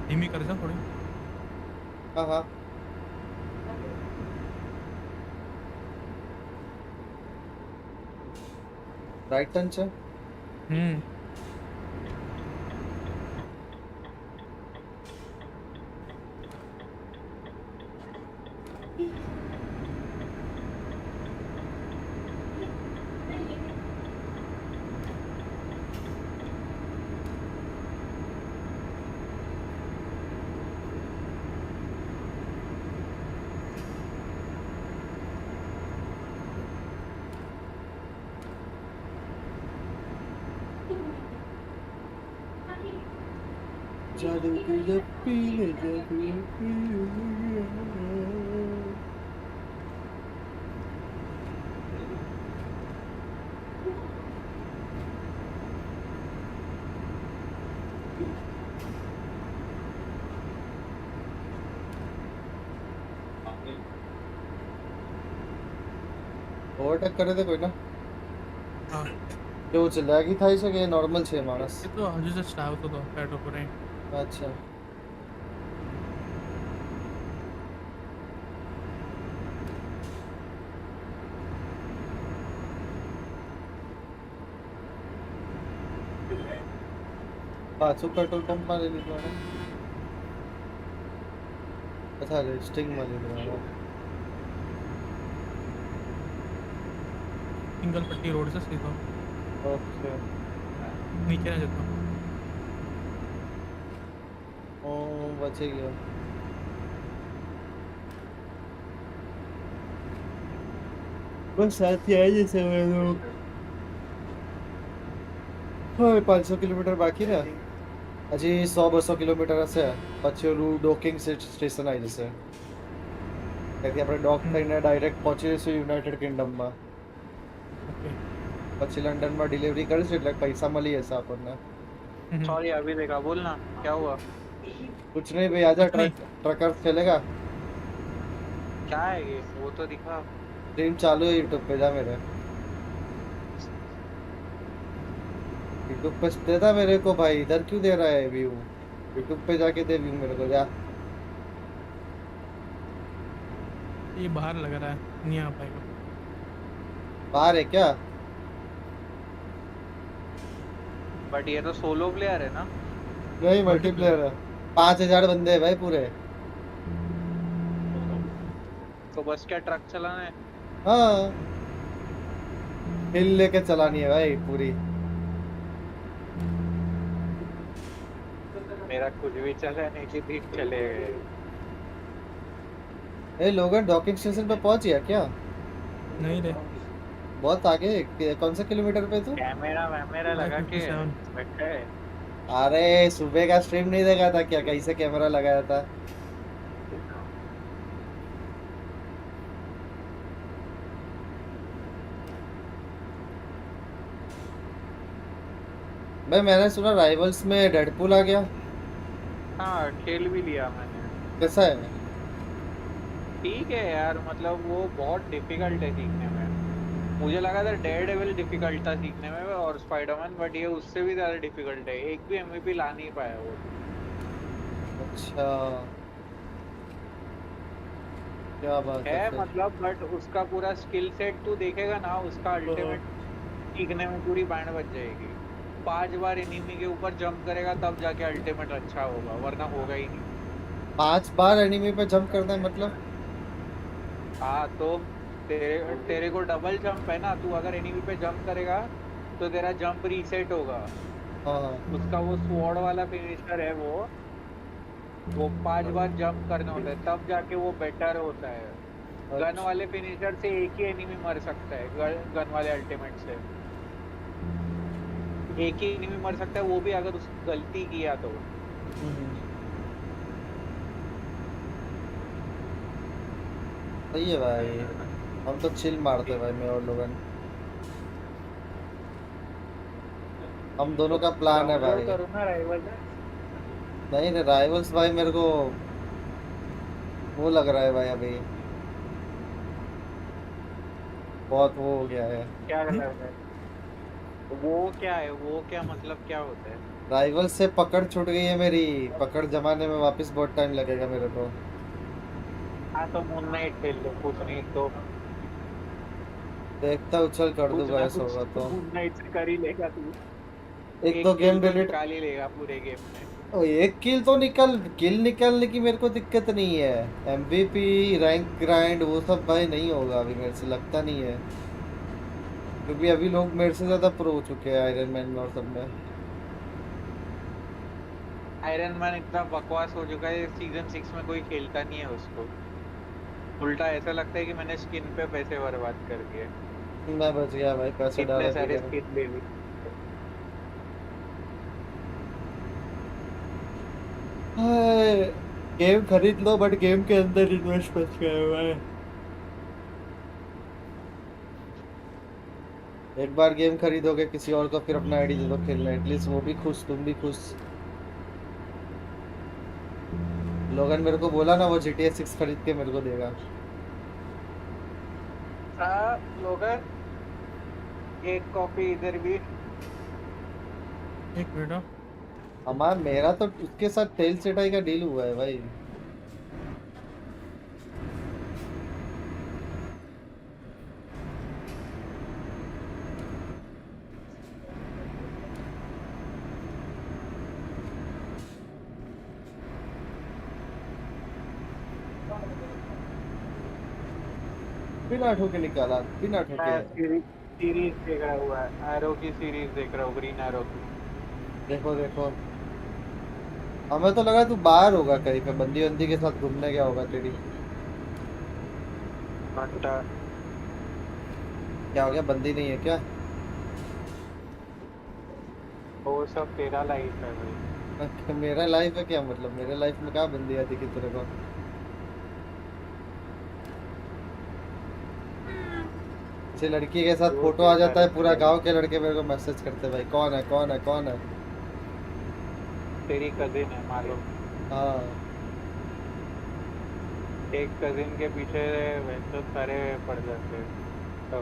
ધીમી કરજો થોડી હા હા રાઈટ ટર્ન છે જાદુ કી લપી લે જાદુ ઓવરટેક કરે તે કોઈના હા કેવું છે લેગી થાય છે કે નોર્મલ છે માણસ એ તો હજુ જસ્ટ આવતો હતો પેટ્રોલ પર અચ્છા પાછું પેટ્રોલ પંપમાં લઈ લીધું અને અચ્છા રેસ્ટિંગમાં લીધું અને સિંગલ પટ્ટી રોડ છે સીધો ઓકે નીચે ના જતો હું બચી ગયો બસ સાથે આવી જશે હવે તો હવે 500 કિલોમીટર બાકી ને હજી 100-200 કિલોમીટર હશે પછી ઓલું ડોકિંગ સ્ટેશન આવી જશે ત્યાંથી આપણે ડોક થઈને ડાયરેક્ટ પહોંચી જઈશું યુનાઇટેડ કિંગડમમાં પછી લંડનમાં ડિલિવરી કરીશું એટલે પૈસા મળી જશે આપણને सॉरी अभी देखा बोलना क्या हुआ कुछ नहीं भाई आजा ट्रकर चलेगा क्या है ये वो तो दिखा स्ट्रीम चालू है यूट्यूब पे जा मेरे यूट्यूब पे देता मेरे को भाई इधर क्यों दे रहा है व्यू यूट्यूब पे जाके दे व्यू मेरे को जा ये बाहर लग रहा है नहीं आ पाएगा बाहर है क्या बट ये तो सोलो प्लेयर है ना नहीं मल्टीप्लेयर है 5000 बंदे हैं भाई पूरे तो बस क्या ट्रक चलाना है हाँ हिल लेके चलानी है भाई पूरी मेरा कुछ भी चलाने की भी चले गए ए लोगन डॉकिंग स्टेशन पे पहुंच गया क्या नहीं रे बहुत आगे कौन सा किलोमीटर पे तू कैमरा लगा के बैठा है अरे सुबह का स्ट्रीम नहीं देखा था क्या कैसे कैमरा लगाया था भाई मैंने सुना राइवल्स में डेडपूल आ गया हाँ खेल भी लिया मैंने कैसा है ठीक है यार मतलब वो बहुत डिफिकल्ट है सीखने में मुझे लगा था डेयरडेविल डिफिकल्ट था सीखने में और स्पाइडरमैन बट ये उससे भी ज्यादा डिफिकल्ट है एक भी एमवीपी ला नहीं पाया वो अच्छा क्या बात है है फिर। मतलब, बट उसका पूरा स्किल सेट तू देखेगा ना, उसका हाँ। अल्टीमेट सीखने में पूरी बैंड बज जाएगी। 5 बार एनिमी के ऊपर जंप करेगा तब जाके अल्टीमेट अच्छा होगा, वरना होगा ही नहीं। 5 बार एनिमी पे जंप करना है मतलब? हाँ तो तेरे तेरे को डबल जंप है ना, तू अगर एनिमी पे जंप करेगा तो तेरा जंप रीसेट होगा। हाँ। उसका वो स्वॉर्ड वाला फिनिशर है वो 5 बार जंप करना होता है, तब जाके वो बेटर होता है। गन अच्छा। वाले फिनिशर से एक ही एनिमी मर सकता है, गन वाले अल्टीमेट से एक ही एनिमी मर सकता है, वो भी अगर उसने गलती किया तो। हम्म, सही है भाई। हम तो चिल मारते हैं भाई, मैं और लोगन। हम दोनों तो का प्लान है डाउनलोड भाई। करो ना राइवल। नहीं नहीं, राइवल्स भाई मेरे को वो लग रहा है भाई अभी। बहुत वो हो गया है। क्या लग रहा है? वो क्या है, वो क्या मतलब क्या होता है? राइवल से पकड़ छूट गई है मेरी। पकड़ जमाने में वापस बहुत टाइम लगेगा मेरे को। हाँ तो मून नाइट खेल लो, कुछ नहीं तो देखता उछल कर कुछ दूंगा ना ऐसा कुछ होगा तो तो। मून नाइट से कर ही लेगा तू। एक एक दो किल गेम तो डिलीट। निकाल ही लेगा पूरे गेम में। ओ, एक किल तो निकल, किल निकालने की मेरे को दिक्कत नहीं है। एमवीपी, रैंक ग्राइंड वो सब भाई नहीं होगा अभी, मेरे से लगता नहीं है। क्योंकि अभी लोग मेरे से ज्यादा प्रो हो चुके हैं आयरन मैन में और सब में। आयरन मैन इतना बकवास हो चुका है, सीजन 6 में कोई खेलता नहीं है उसको। उल्टा ऐसा लगता है कि मैंने स्किन पे पैसे बर्बाद कर दिए। मैं बच गया भाई, पैसे इतने डाला भी सारे क्या। स्किन ले ली। गेम खरीद लो बट गेम के अंदर इन्वेस्ट मत करो भाई। एक बार गेम खरीदोगे किसी और को, फिर अपना आईडी दे दो खेलने, एटलीस्ट वो भी खुश, तुम भी खुश। लोगन मेरे को बोला ना वो GTA 6 खरीद के मेरे को देगा। लोगन, एक कॉपी इधर भी। एक मिनट हाँ। हमारा मेरा तो उसके साथ तेल चटाई का डील हुआ है भाई। बिना ठोके निकाला, बिना ठोके। मैं सीरीज देख रहा हुआ है, एरो की सीरीज देख रहा हूँ, ग्रीन एरो की। देखो देखो। हमें तो लगा तू बाहर होगा कहीं पे, बंदी बंदी के साथ घूमने गया होगा तेरी। घंटा। क्या हो गया, बंदी नहीं है क्या? वो सब तेरा लाइफ है भाई। मेरा लाइफ है क्या मतलब, मेरे लाइफ में क्या बंदी आती कि तेरे को? किसी लड़की के साथ जो फोटो आ कहता जाता है, पूरा रहता है। गांव के लड़के मेरे को मैसेज करते हैं भाई, कौन है कौन है कौन है। तेरी कजिन है मालूम। हाँ। एक कजिन के पीछे वैसे सारे पड़ जाते हैं तो।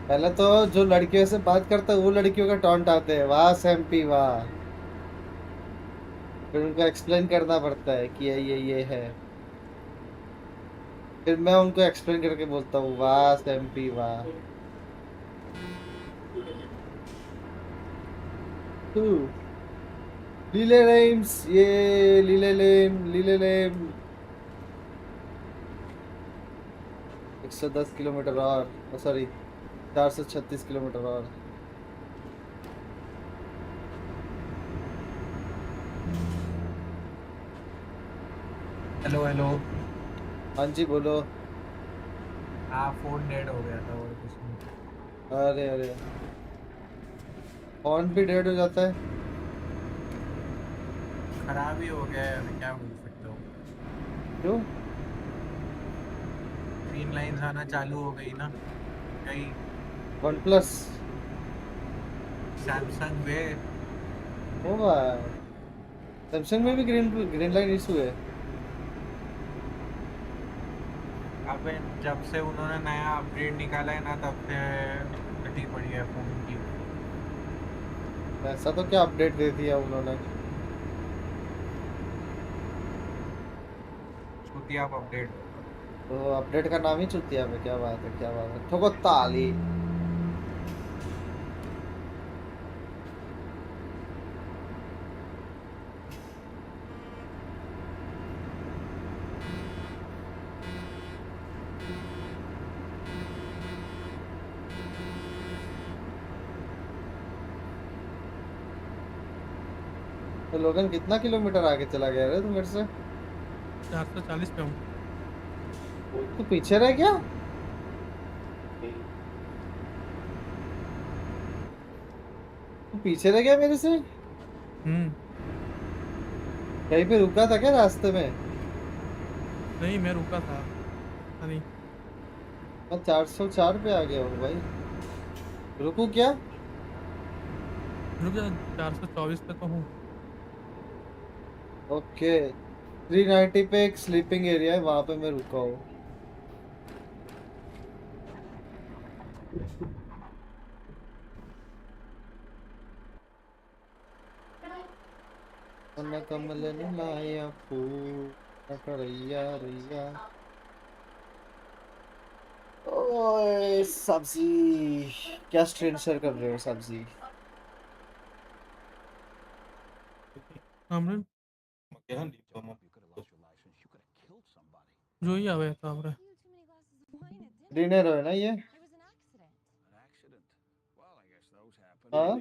पहले तो जो लड़कियों से बात करता है वो लड़कियों का टॉन्ट आते हैं, वाह सैम्पी वाह। फिर उनको एक्सप्लेन करना पड़ता है कि ये है। फिर मैं उनको एक्सप्लेन करके बोलता हूँ, वाह सैम्पी वाह। तू लीले लेम्स, ये लीले लेम। 110 किलोमीटर और सॉरी, 436 किलोमीटर और। Hello hello. हाँ जी बोलो। हाँ फोन डेड हो गया था और कुछ नहीं। अरे अरे, फोन भी डेड हो जाता है? खराब ही हो गया है, अभी क्या बोल सकता हूँ। क्यों? ग्रीन लाइन्स आना चालू हो गई ना कई। वन प्लस सैमसंग वे। होगा। सैमसंग में भी ग्रीन ग्रीन लाइन इशू है? अब जब से उन्होंने नया अपग्रेड निकाला है ना, तब से कटी पड़ी है फोन की। ऐसा तो क्या अपडेट दे दिया उन्होंने? चुतिया अपडेट। तो अपडेट का नाम ही चुतिया पे, क्या बात है, क्या बात है, ठोको ताली। तो लोगन कितना किलोमीटर आगे चला गया रे तू मेरे से? 440 पे हूँ। तू पीछे रह गया? तू पीछे रह गया मेरे से? कहीं पे रुका था क्या रास्ते में? नहीं, मैं रुका था, पता नहीं। मैं 404 पे आ गया हूँ भाई। रुकू क्या? रुक जा, 424 पे तो हूँ। ओके। 390 पे एक स्लीपिंग एरिया है, वहां पे मैं रुका हूँ। कमल कमल लाया फूल रैया रैया। ओए सब्जी, क्या स्ट्रेन शेयर कर रहे हो सब्जी? हमने जो ही आवे था हमरे। डिनर है ना ये? हाँ।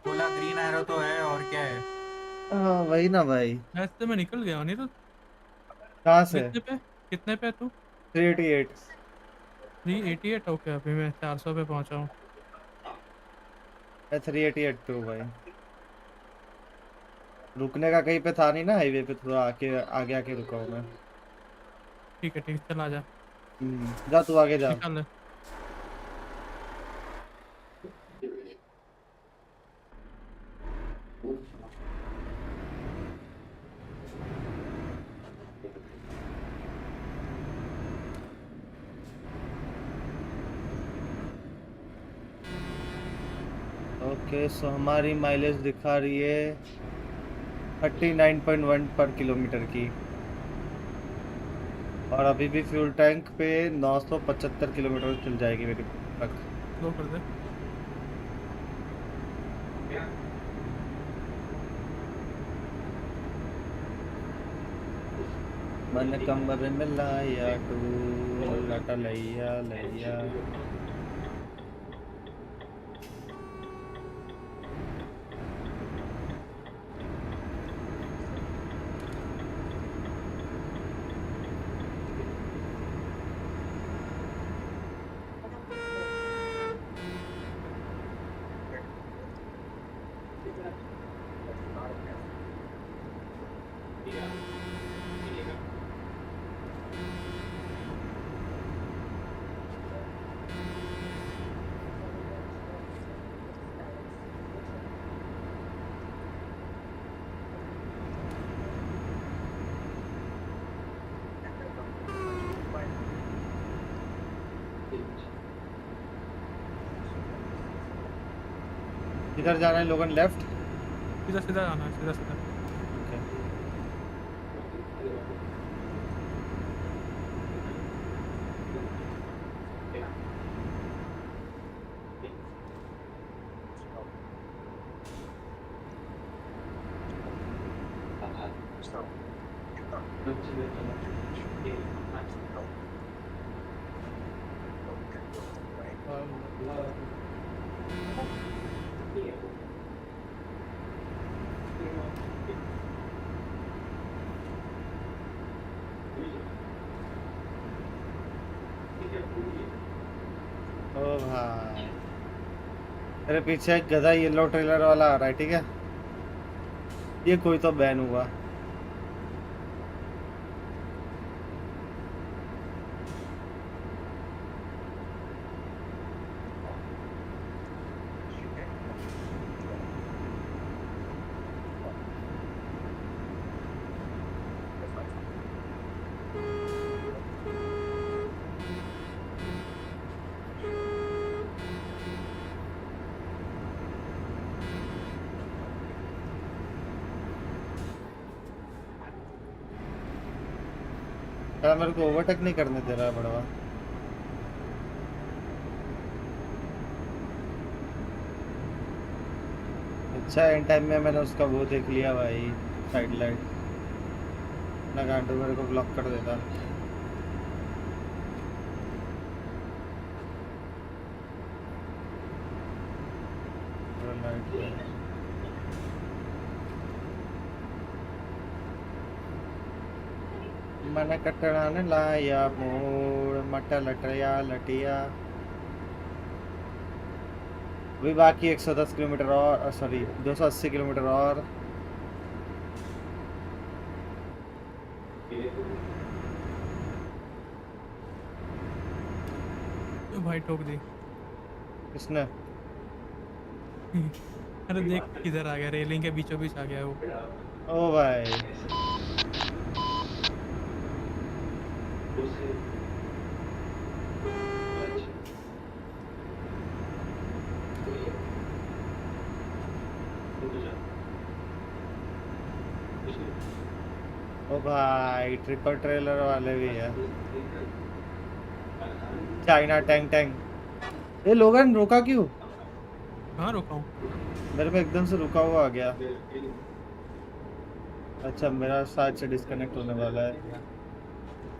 बोला ग्रीन एरो तो है और क्या है। हाँ वही ना भाई। ऐसे मैं निकल गया नहीं तो। कहाँ से? कितने पे तू? 388। 388। ओके, अभी मैं 400 पे पहुंचा हूँ। मैं 388 पे हूँ भाई। रुकने का कहीं पे था नहीं ना हाईवे पे, थोड़ा आके आगे आके रुका हूँ मैं। ठीक है, ठीक है, चल आ जा। जा तू आगे जा। निकाल ले। ओके सो हमारी माइलेज दिखा रही है 39.1 पर किलोमीटर की। और अभी भी फ्यूल टैंक पे 975 किलोमीटर चल जाएगी मेरी तक। स्लो कर दे। मन कमर में लाया टू लटा लैया लैया। किधर जाना है लोगन? लेफ्ट? सीधा सीधा आना है, सीधा सीधा। ओ भाई, तेरे पीछे एक गधा येलो ट्रेलर वाला आ रहा है, ठीक है? ये कोई तो बैन हुआ। यार मेरे को ओवरटेक नहीं करने दे रहा बड़वा। अच्छा एंड टाइम में मैंने उसका वो देख लिया भाई, साइड लाइट ना, गांडू मेरे को ब्लॉक कर देता। लाइट मन कटड़ा ने लाया मोड़, मटा लटया लटिया। अभी बाकी 110 किलोमीटर और, सॉरी 280 किलोमीटर और। तो भाई ठोक दी। किसने? अरे देख किधर आ गया, रेलिंग के बीचों बीच आ गया वो। ओ भाई ओ भाई ट्रिपल ट्रेलर वाले भी है। China tank tank. ये लोगन रोका क्यों? कहाँ रुका हूँ? मेरे में एकदम से रुका हुआ आ गया। अच्छा मेरा शायद से डिस्कनेक्ट होने वाला है।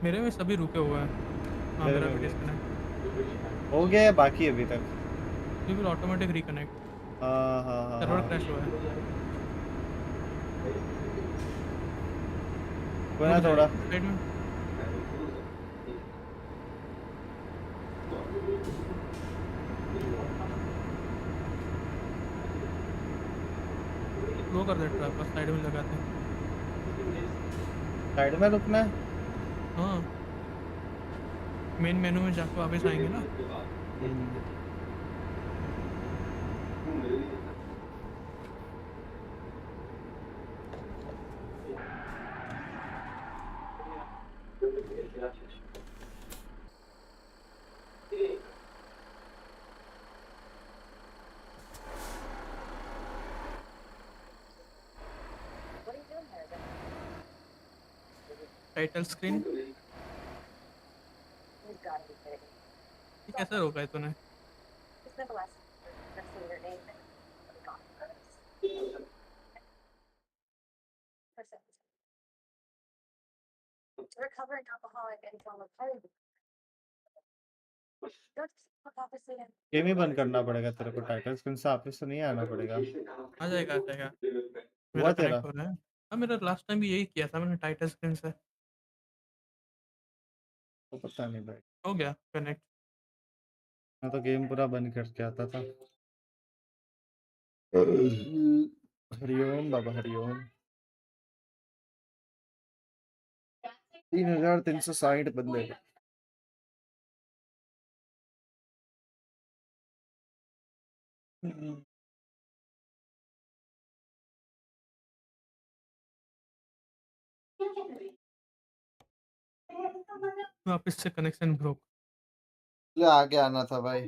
मेरे में सभी रुके हुए हैं। हाँ मेरे मेरा में भी भी डिस्कनेक्ट। हो गया है, बाकी अभी तक। ये भी ऑटोमेटिक रिकनेक्ट। हाँ हाँ हाँ सर्वर हाँ। क्रैश हुआ है। कोई ना रुक थोड़ा। जाए साइड में। लो कर दे ट्रैप, साइड में लगाते हैं। साइड में रुकना है। हाँ मेन मेनू में जाकर वापस आएंगे ना। हम्म। टाइटल स्क्रीन ये कैसे रोका है तूने? गेम ही बंद करना पड़ेगा तेरे को, टाइटल स्क्रीन से ऑफिस से नहीं आना पड़ेगा। आ जाएगा आ जाएगा। मेरा हुआ तेरा? कनेक्ट हो रहा है। हाँ मेरा लास्ट टाइम भी यही किया था मैंने, टाइटल स्क्रीन से तो पता नहीं भाई, हो गया कनेक्ट। मैं तो गेम पूरा बंद करके आता था। हरिओम बाबा हरिओम। 3360 बंदे। वापस से कनेक्शन ब्रोक। आगे आना था भाई।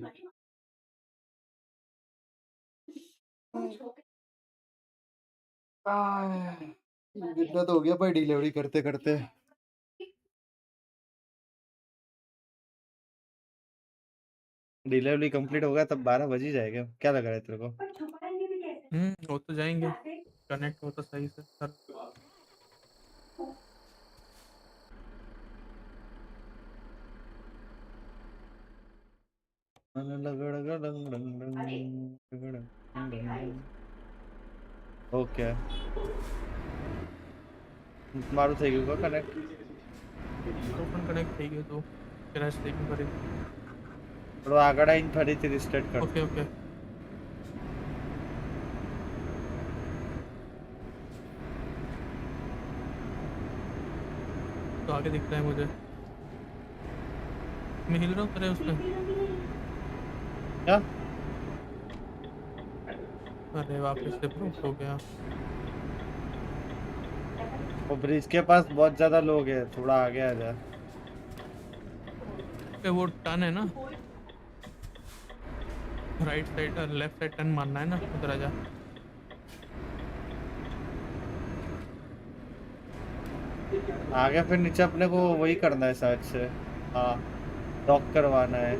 इतना तो हो गया भाई डिलीवरी करते करते। डिलीवरी कंप्लीट होगा तब 12 बज ही जाएगा, क्या लग रहा है तेरे को? हो तो जाएंगे, कनेक्ट हो तो सही से सर। ओके મારું થઈ ગયું કનેક્ટ. तो પણ કનેક્ટ થઈ ગયું તો ક્રેશ થઈ ગયું ફરીથી. થોડું આગળ આવીને ફરીથી રિસ્ટાર્ટ કર. ओके ओके तो आगे दिख रहा है मुझे, मैं हिल रहा हूँ तेरे उसमें। क्या? अरे वापस से ब्रोक हो गया। वो ब्रिज के पास बहुत ज्यादा लोग हैं, थोड़ा आगे आ जा। वो टर्न है ना, right side left side turn मारना है ना, उधर आ जा। आगे फिर नीचे अपने को वही करना है शायद से। हाँ, डॉक करवाना है।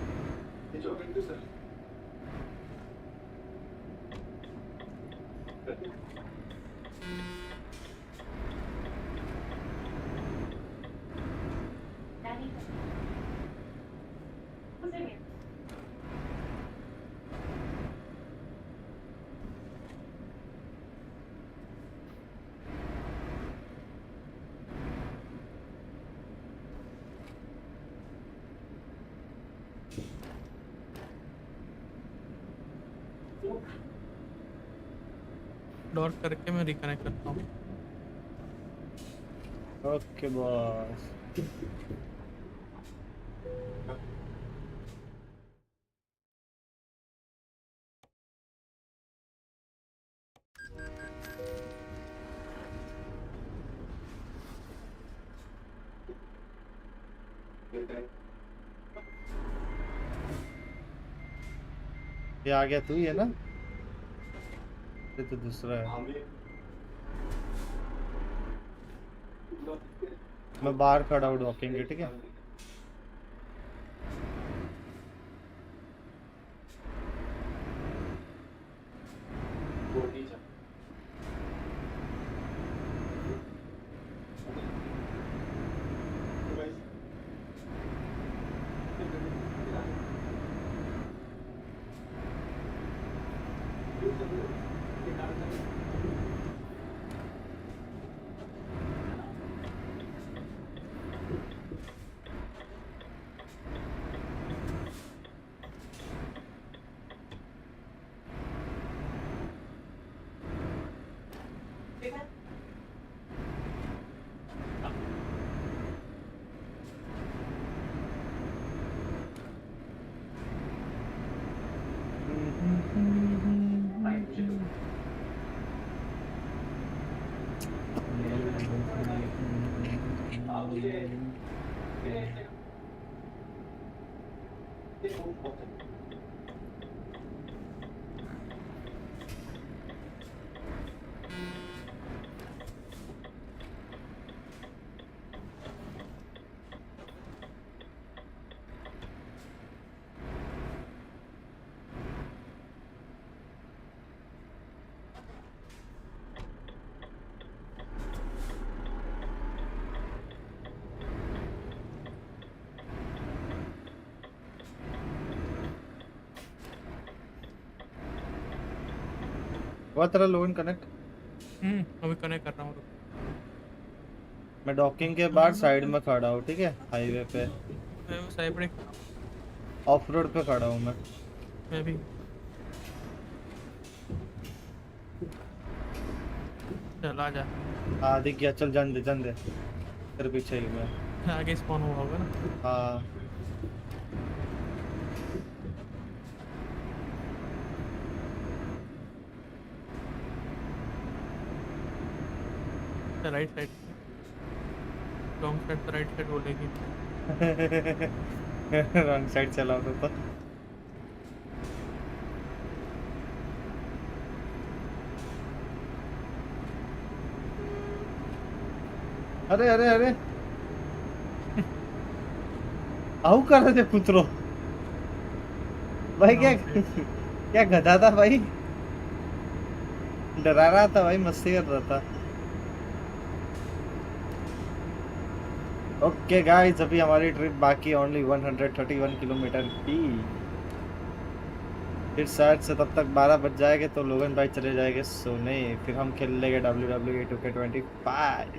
डॉट करके मैं रिकनेक्ट करता हूँ। Okay boss. ये आ गया तू ही है ना? ये तो दूसरा है। मैं बाहर खड़ा हूँ डॉकिंग के, ठीक है? हुआ तेरा लोन कनेक्ट? अभी कनेक्ट कर रहा हूँ। मैं डॉकिंग के बाद साइड में खड़ा हूँ, ठीक है? हाईवे पे मैं साइड पे ऑफ रोड पे खड़ा हूँ मैं। मैं भी। चल आ जा। हाँ दिख गया, चल जान दे तेरे पीछे ही मैं। आगे स्पॉन हुआ होगा ना। हाँ राइट साइड, लॉन्ग साइड तो राइट साइड बोलेगी। रॉन्ग साइड चला तो। अरे अरे अरे आओ कर रहे थे कुतरो भाई। क्या क्या गधा था भाई, डरा रहा था भाई, मस्ती कर रहा था। ओके गाइस, अभी हमारी ट्रिप बाकी ओनली 131 किलोमीटर की। फिर शायद से तब तक 12 बज जाएंगे तो लोगन भाई चले जाएंगे सोने। फिर हम खेल लेंगे WWE 2K25।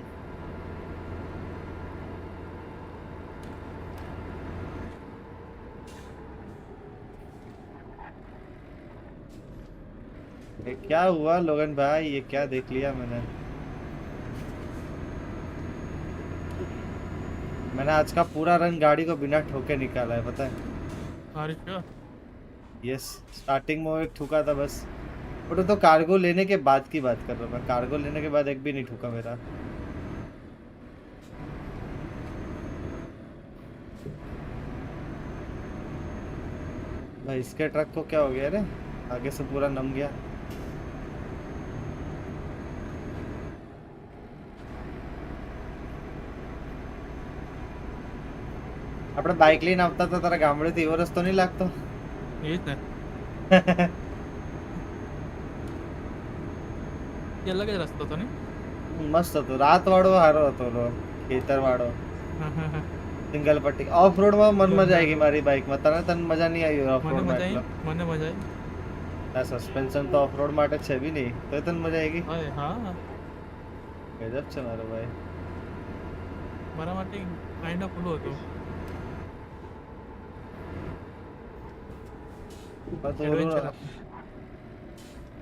ये क्या हुआ लोगन भाई, ये क्या देख लिया मैंने आज का पूरा रन गाड़ी को बिना ठोके निकाला है, पता है? बारिश का यस, स्टार्टिंग में वो एक ठुका था बस। वो तो कार्गो लेने के बाद की बात कर रहा हूँ मैं। कार्गो लेने के बाद एक भी नहीं ठुका मेरा। भाई इसके ट्रक को क्या हो गया रे, आगे से पूरा नम गया। આપણે બાઇક લઈને આવતા તો તારા ગામડેથી એવો રસ્તો નહીં લાગતો? એ જ ને, એ અલગ જ રસ્તો હતો ને. મસ્ત હતું. રાત વાળો સારો હતો લો, ખેતર વાળો હા હા હા, સિંગલ પટ્ટી. ઓફ રોડ માં મન મજા આવી ગઈ મારી બાઇકમાં. તને મજા નહીં આવી ઓફ મને રોડ માં મજા એટલો? આવી, મને મજા આવી. આ સસ્પેન્શન તો ઓફ રોડ માટે છે બી નહીં, તો તને મજા આવી ગઈ? અરે હા, ગજબ છે મારો ભાઈ. મારા માટે કાઇન્ડ ઓફ ઓલું હતું, પણ તો એડવેન્ચર ઓલું હતું.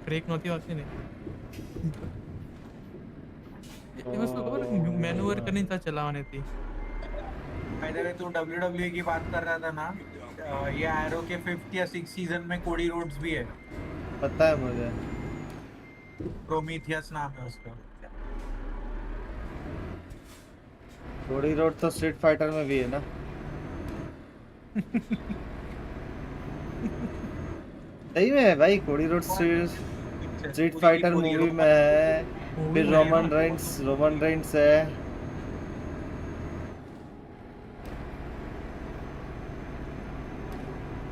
બ્રેક નહોતી વાગતી ને. એમાં શું ખબર, મેન્યુઅર કરીને ત્યાં ચલાવવાની હતી. बाय द वे तू WWE की बात कर रहा था ना, ये एरो के 5th या 6th सीजन में कोडी रोड्स भी है। पता है मुझे, प्रोमीथियस नाम है उसका। कोडी रोड तो स्ट्रीट फाइटर में भी है ना? सही में है भाई, कोडी रोड स्ट्रीट फाइटर मूवी में है। फिर रोमन रेंस है।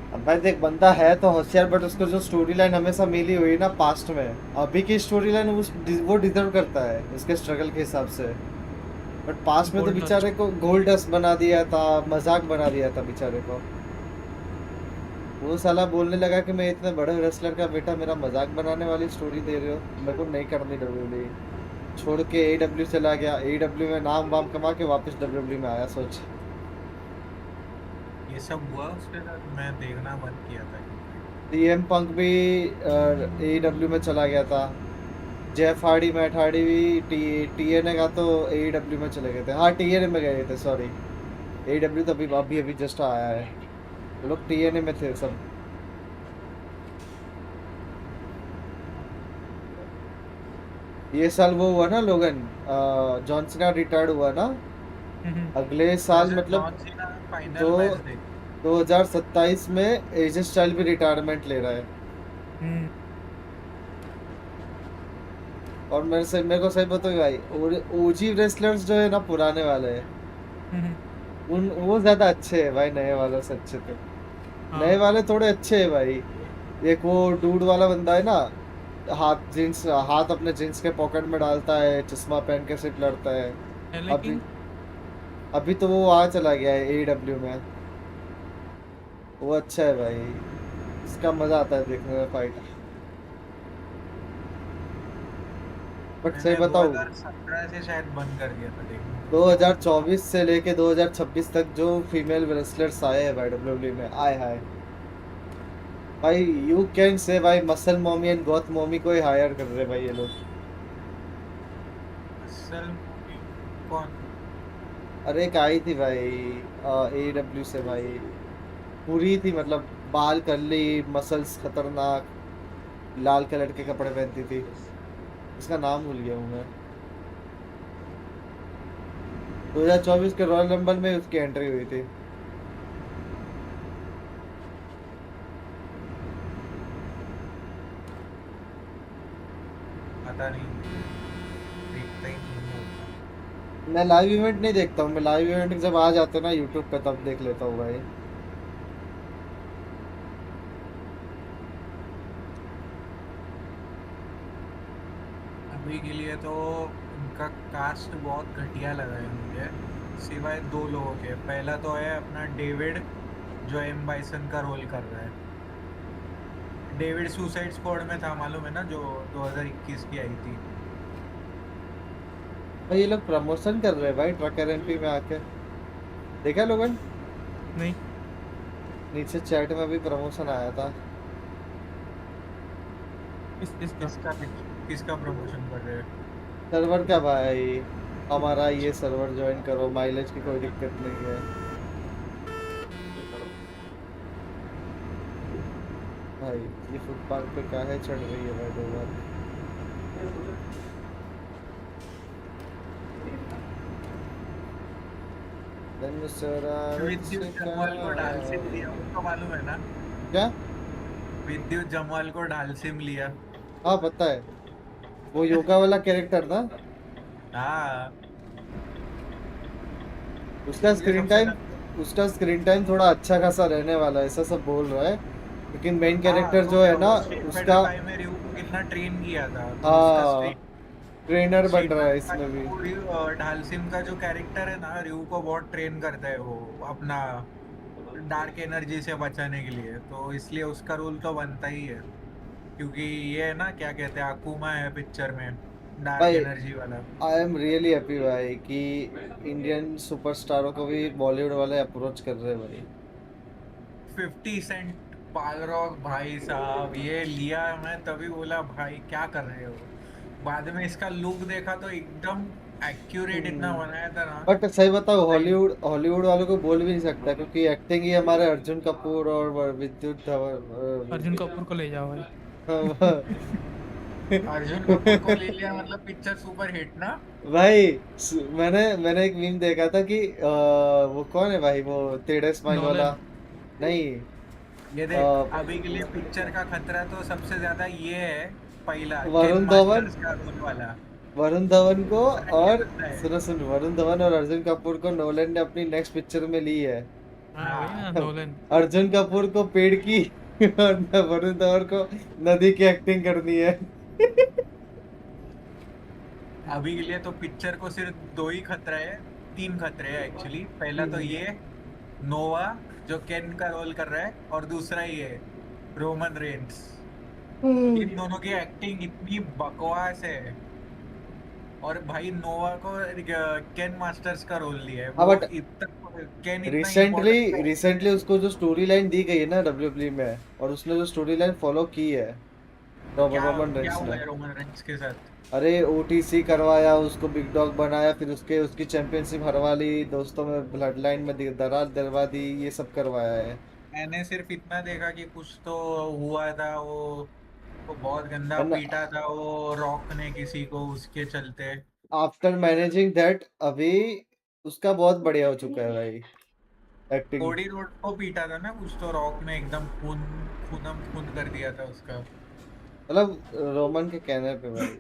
अब भाई देख, बंदा है तो होशियार, बट उसको जो स्टोरी लाइन हमेशा मिली हुई है ना पास्ट में, अभी की स्टोरी लाइन वो डिजर्व करता है उसके स्ट्रगल के हिसाब से। बट पास्ट में तो बेचारे को गोल्ड डस्ट बना दिया था, मजाक बना दिया था बेचारे को। वो साला बोलने लगा कि मैं इतने बड़े रेसलर का बेटा, मेरा मजाक बनाने वाली स्टोरी दे रहे हो, मेरे को नहीं करनी डब्ल्यूडब्ल्यूई। छोड़ के एडब्ल्यू चला गया, एडब्ल्यू में नाम वाम कमा के वापस डब्ल्यूडब्ल्यू में आया। सोच, ये सब हुआ उसके साथ, मैं देखना बंद किया था। सीएम पंक भी एडब्ल्यू में चला गया था। जेफ हार्डी मैट हार्डी भी टीएनए का तो एडब्ल्यू में चले गए थे। हाँ, टीएनए में गए थे, सॉरी। एडब्ल्यू तो अभी जस्ट आया है, वो लोग टीएनए में थे सब। ये साल वो हुआ ना लोगन, जॉन सीना रिटायर्ड हुआ ना, अगले साल मतलब 2027 में एजे स्टाइल भी रिटायरमेंट ले रहा है। और मेरे को सही बताओ भाई, ओजी रेसलर्स जो है ना पुराने वाले उन वो ज्यादा अच्छे है भाई, नए वालों से अच्छे थे। नए वाले थोड़े अच्छे है भाई। एक वो डूड वाला बंदा है ना, हाथ अपने जींस के पॉकेट में डालता है, चश्मा पहन के सिर्फ लड़ता है। अभी तो वो वहाँ चला गया है एडब्ल्यू में। वो अच्छा है भाई, इसका मजा आता है देखने में फाइट। बट सही बताऊं, 2017 से शायद बंद कर दिया था देखना। 2024 से लेके 2026 तक जो फीमेल रेसलर्स आए हैं भाई डब्ल्यूडब्ल्यू में, आए हाय भाई, यू कैन से भाई muscle mommy and goth mommy को ही हायर कर रहे भाई ये लोग। मसल मॉमी कौन? अरे एक आई थी भाई एडब्ल्यू से भाई, पूरी थी, मतलब बाल कर्ली, मसल्स खतरनाक, लाल कलर के कपड़े पहनती थी। इसका नाम भूल गया हूँ मैं। 2024 के रॉयल रंबल में उसकी एंट्री हुई थी। पता नहीं, देखता ही नहीं हूँ। मैं लाइव इवेंट नहीं देखता हूँ, मैं लाइव इवेंट जब आ जाते हैं ना यूट्यूब पे तब देख लेता हूँ भाई। अभी के लिए तो उनका कास्ट बहुत घटिया लगा है मुझे, सिवाय 2 लोगों के। पहला तो है अपना डेविड, जो एम बाइसन का रोल कर रहा है। डेविड सुसाइड स्क्वाड में था, मालूम है ना, जो 2021 की आई थी। भाई ये लोग प्रमोशन कर रहे हैं भाई ट्रकर एमपी में आके, देखा लोगन? नहीं, नीचे चैट में भी प्रमोशन आया था। किसका प्रमोशन कर रहे हैं? सर्वर का भाई, हमारा ये सर्वर ज्वाइन करो, माइलेज की कोई दिक्कत नहीं है भाई। ये फुटपाथ पे काहे चढ़ रही है भाई 2 बार? विद्युत जमवाल को ढाल सिम लिया, उसको मालूम है ना? क्या? विद्युत जमवाल को ढाल सिम लिया। हाँ पता है, वो योगा वाला कैरेक्टर था। हाँ, उसका स्क्रीन टाइम उसका स्क्रीन टाइम थोड़ा अच्छा खासा रहने वाला है, ऐसा सब बोल रहा है। लेकिन मेन हाँ कैरेक्टर तो जो है ना स्ट्रीट फाइटर उसका, 5 में रिव्यू को कितना ट्रेन किया था, तो उसका हाँ, ट्रेनर बन स्ट्रीट रहा है फाइटर इसमें 5 भी। में वो ढालसिम का जो कैरेक्टर है ना, रिव्यू को बहुत ट्रेन करता है वो अपना डार्क एनर्जी से बचाने के लिए, तो इसलिए उसका रोल तो बनता ही है। क्योंकि ये है ना, क्या कहते हैं, अकुमा है पिक्चर में, डार्क भाई एनर्जी वाला। आई एम रियली हैप्पी भाई कि इंडियन सुपरस्टारों को भी बॉलीवुड वाले अप्रोच कर रहे हैं भाई। 50 सेंट, पालरॉक भाई साहब, ये लिया मैं तभी बोला भाई क्या कर रहे हो। बाद में इसका लुक देखा तो एकदम एक्यूरेट इतना बनाया था ना। बट सही बताओ, भाई हॉलीवुड हॉलीवुड वालों को बोल भी नहीं सकता, क्योंकि एक्टिंग ही हमारे अर्जुन कपूर और विद्युत अर्जुन कपूर को ले जाओ भाई। अर्जुन कपूर को ले लिया मतलब पिक्चर सुपर हिट ना। भाई मैंने मैंने एक मीम देखा था कि वो कौन है भाई, वो टेढ़े स्माइल वाला, नॉलन। नहीं, ये देख, अभी के लिए पिक्चर का खतरा तो सबसे ज्यादा ये है, पहला केन वरुण धवन, मास्टर्स का रोल वाला। वरुण धवन को, दूसरा ये और बंदा है। सुनो सुनो, वरुण धवन और अर्जुन कपूर को नोलन ने अपनी नेक्स्ट पिक्चर में ली है। हाँ वही हाँ, ना नॉलन। अर्जुन कपूर को पेड़ की और वरुण धवन को नदी की एक्टिंग करनी है। अभी के लिए तो पिक्चर को सिर्फ दो ही खतरा है, तीन खतरे हैं एक्चुअली। पहला तो ये नोवा जो केन का रोल कर रहा है, और दूसरा ये रोमन रेंस। इन दोनों की एक्टिंग इतनी बकवास है। और भाई नोवा को केन मास्टर्स का रोल लिया है, हाँ वो बट इतना केन इतना रिसेंटली इम्पोर्टेंट है। रिसेंटली उसको जो स्टोरी लाइन दी गई है ना डब्ल्यूडब्ल्यू में, और उसने जो स्टोरी लाइन फॉलो की है क्या रोमन क्या रेंस हुआ ने, है रोमन रेंस के साथ? अरे ओटीसी करवाया, उसको बिग डॉग बनाया, फिर उसके उसकी चैंपियनशिप हरवा ली, दोस्तों में ब्लड लाइन में दरार डलवा दी, ये सब करवाया है। मैंने सिर्फ इतना देखा कि कुछ तो हुआ था, वो बहुत गंदा एंड पीटा था वो रॉक ने किसी को उसके चलते। आफ्टर मैनेजिंग दैट, अभी उसका बहुत बढ़िया हो चुका है भाई एक्टिंग। कोडी रोड को पीटा था ना कुछ तो, रॉक ने एकदम खून खूनम खून कर दिया था उसका। मतलब रोमन के कहने पे भाई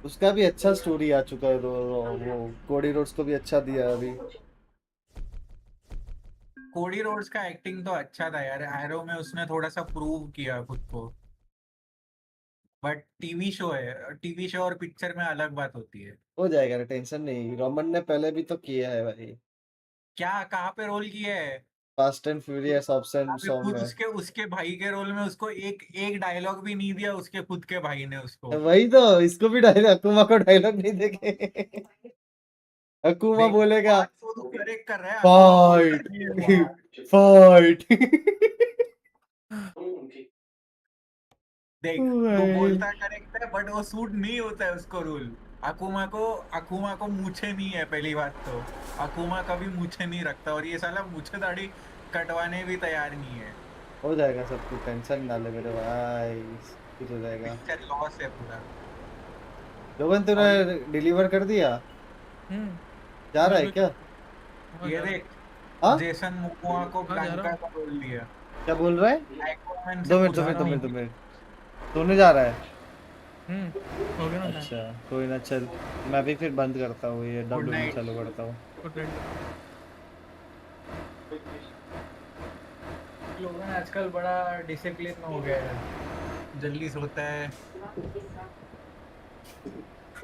उसका भी अच्छा स्टोरी आ चुका है, वो कोडी रोड्स को भी अच्छा दिया है अभी। कोडी रोड्स का एक्टिंग तो अच्छा था यार, एरो में उसने थोड़ा सा प्रूव किया खुद को। बट टीवी शो है, टीवी शो और पिक्चर में अलग बात होती है। हो जाएगा ना, टेंशन नहीं, रोमन ने पहले भी तो किया है भाई, क्या कहाँ पे रोल किया है? फास्ट एंड फ्यूरियस ऑप्शन अभी सॉन्ग खुद में। उसके उसके भाई के रोल में उसको एक एक डायलॉग भी नहीं दिया उसके खुद के भाई ने उसको। वही तो, इसको भी डायलॉग, अकुमा को डायलॉग नहीं देखे। अकुमा देख, बोलेगा बात तो तू करेक्ट कर रहा है, अकुमा बोलता फाइट, नहीं है वहाँ। फाइट। देख, वो भाई बोलता करेक्ट है बट वो सूट नहीं होता है उसको रूल। अकुमा को मूछे नहीं है पहली बात तो। अकुमा कभी मूछे नहीं रखता, और ये साला मूछे दाढ़ी कटवाने भी तैयार नहीं है। हो जाएगा सब कुछ, टेंशन ना ले मेरे भाई, कुछ हो जाएगा। पिक्चर लॉस है पूरा। लोगन तूने और डिलीवर कर दिया, जा रहा है डिलीवरी क्या? कर। हाँ ये जा रहा हूँ। देख, हाँ, जेसन मोमोआ को हाँ जा रहा ब्लैंका हूँ। का रोल दिया। क्या बोल रहा है? एक्वामैन से दो मिनट दो जा मिनट रहा दो पूछना हूँ। मिनट दो नहीं। मिनट, सोने जा रहा है? हो गया ना टाइम। अच्छा, कोई ना, चल मैं भी फिर बंद करता हूँ, ये गुड डब्ल्यू नाइट। चालू करता हूँ। Good night. लोगन आजकल बड़ा डिसिप्लिन में हो गया है, जल्दी सोता है।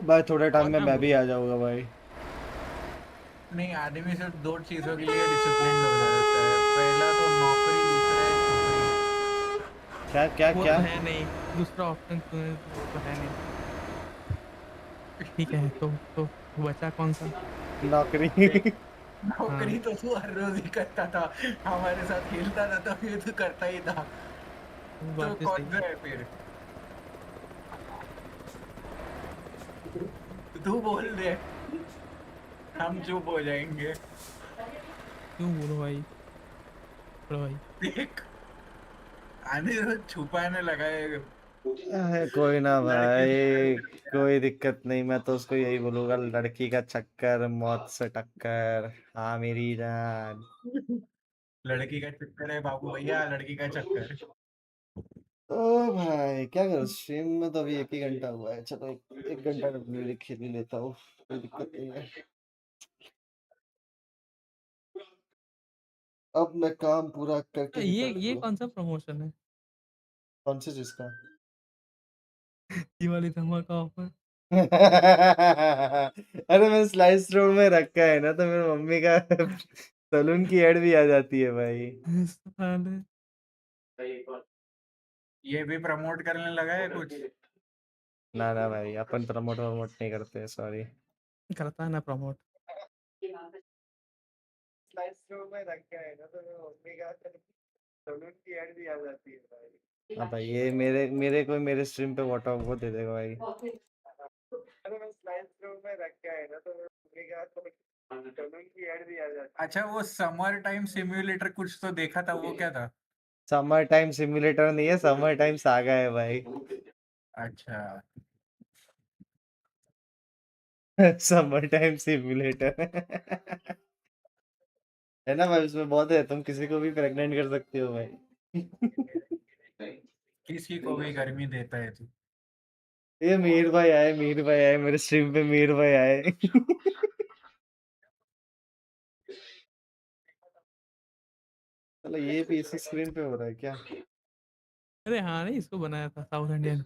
भाई थोड़े टाइम बहुत में टाइम मैं हो भी गया। आ जाऊंगा भाई। नहीं, आदमी सिर्फ दो चीजों के लिए डिसिप्लिन हो जाता है, पहला तो नौकरी, दूसरा है छोकरी। क्या क्या वो क्या? तो है नहीं। दूसरा ऑप्शन तो वो तो है नहीं। ठीक है तो बचा कौन सा? नौकरी। देख, हाँ नौकरी तो तू हर रोज ही करता था, हमारे साथ खेलता था तो ये तो करता ही था। वो तो बात भी कौन सही सा है। है फिर? तू बोल दे, हम चुप हो जाएंगे। क्यों बोलो भाई? बोलो भाई। देख, आने रोज छुपाने लगा है कोई ना लड़की से प्यार भाई, कर लिया। कोई दिक्कत नहीं, मैं तो उसको यही बोलूंगा, लड़की का चक्कर मौत से टक्कर, हाँ मेरी जान। लड़की का चक्कर है बाबू भैया, लड़की का चक्कर। ओ भाई क्या करूं, स्ट्रीम में तो अभी 1 ही घंटा हुआ है, चलो एक घंटा खेल ही लेता हूँ, कोई दिक्कत नहीं है। अब मैं काम पूरा करके ये निकलूंगा। कौन सा प्रमोशन है? कौन से चीज का? दिवाली धमाका ऑफर। अरे मैं स्लाइस रोड में रखा है ना, तो मेरी मम्मी का सलून की एड भी आ जाती है भाई। साले ये भी प्रमोट करने लगा है कुछ। ना ना भाई, अपन प्रमोट वमोट नहीं करते, सॉरी। करता है ना प्रमोट। स्लाइस रोड में रखा है ना, तो मेरी मम्मी का सलून की एड भी आ जाती है भाई। हाँ भाई, ये मेरे मेरे को मेरे स्ट्रीम पे वो दे देगा भाई। अरे मैं स्लाइस रोड में रखा है ना, तो मेरी मम्मी का सलून की एड भी आ जाती है। अच्छा वो समर टाइम सिम्युलेटर कुछ तो देखा था, वो क्या था? समर टाइम सिमुलेटर नहीं है, समर टाइम सागा है भाई। अच्छा समर टाइम सिमुलेटर है ना भाई, उसमें बहुत है, तुम किसी को भी प्रेग्नेंट कर सकते हो भाई। किसी को भी गर्मी देता है तू। ये मीर भाई आए मेरे स्ट्रीम पे, मीर भाई आए। चलो, ये भी इसी स्क्रीन पे हो रहा है क्या? अरे हाँ, नहीं इसको बनाया था south Indian.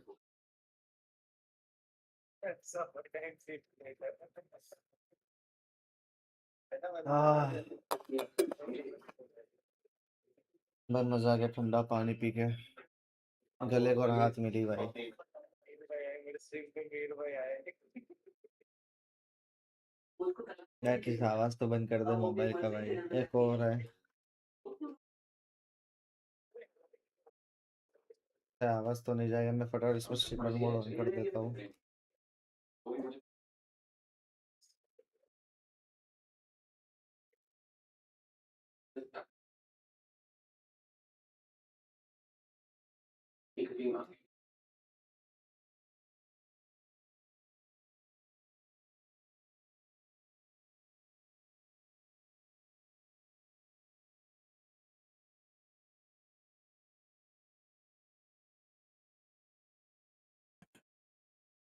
Summer time simulator. आह, बहुत मजा आ गया ठंडा पानी पी के, गले को राहत मिली भाई। मेरे स्ट्रीम पे मीर भाई आए। यार किसी आवाज तो बंद कर दे मोबाइल का भाई, एक और है। आवाज तो नहीं जाएगा, मैं फटाफट इसमें स्ट्रीमर मोड ऑन कर देता हूँ।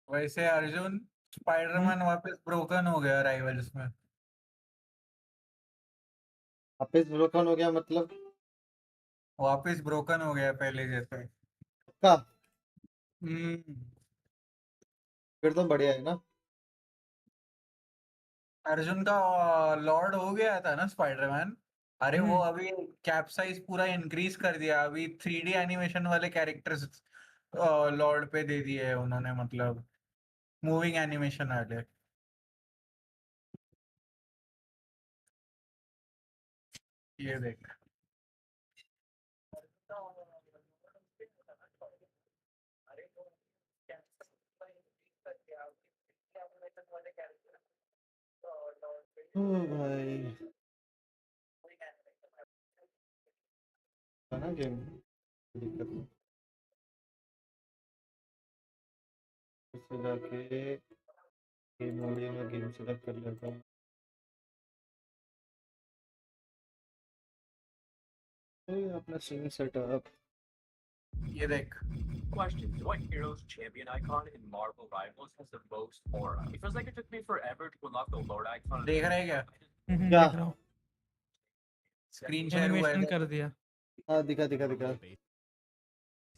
वैसे अर्जुन, स्पाइडरमैन वापस ब्रोकन हो गया राइवल्स में। वापस ब्रोकन हो गया मतलब? वापस ब्रोकन हो गया पहले जैसे। का हम्म। फिर तो बढ़िया है ना। अर्जुन का लॉर्ड हो गया था ना स्पाइडरमैन। अरे वो अभी कैप साइज पूरा इंक्रीज कर दिया, अभी 3D एनिमेशन वाले कैरेक्टर्स लॉर्ड पे दे दिए हैं उन्होंने, मतलब मूविंग एनिमेशन वाले। ये देख। ओ भाई, है ना गेम, दिक्कत नहीं। इससे जाके गेम ऑडियो में गेम सेलेक्ट कर लेता हूँ। अपना स्ट्रीम सेटअप। ये देख। Question: What hero's champion icon in Marvel Rivals has the most aura? It feels like it took me forever to unlock the Lord icon. देख रहे क्या? क्या? देख रहा हूँ। स्क्रीन शेयर हुआ है एनिमेशन देख। कर दिया। हाँ, दिखा दिखा दिखा।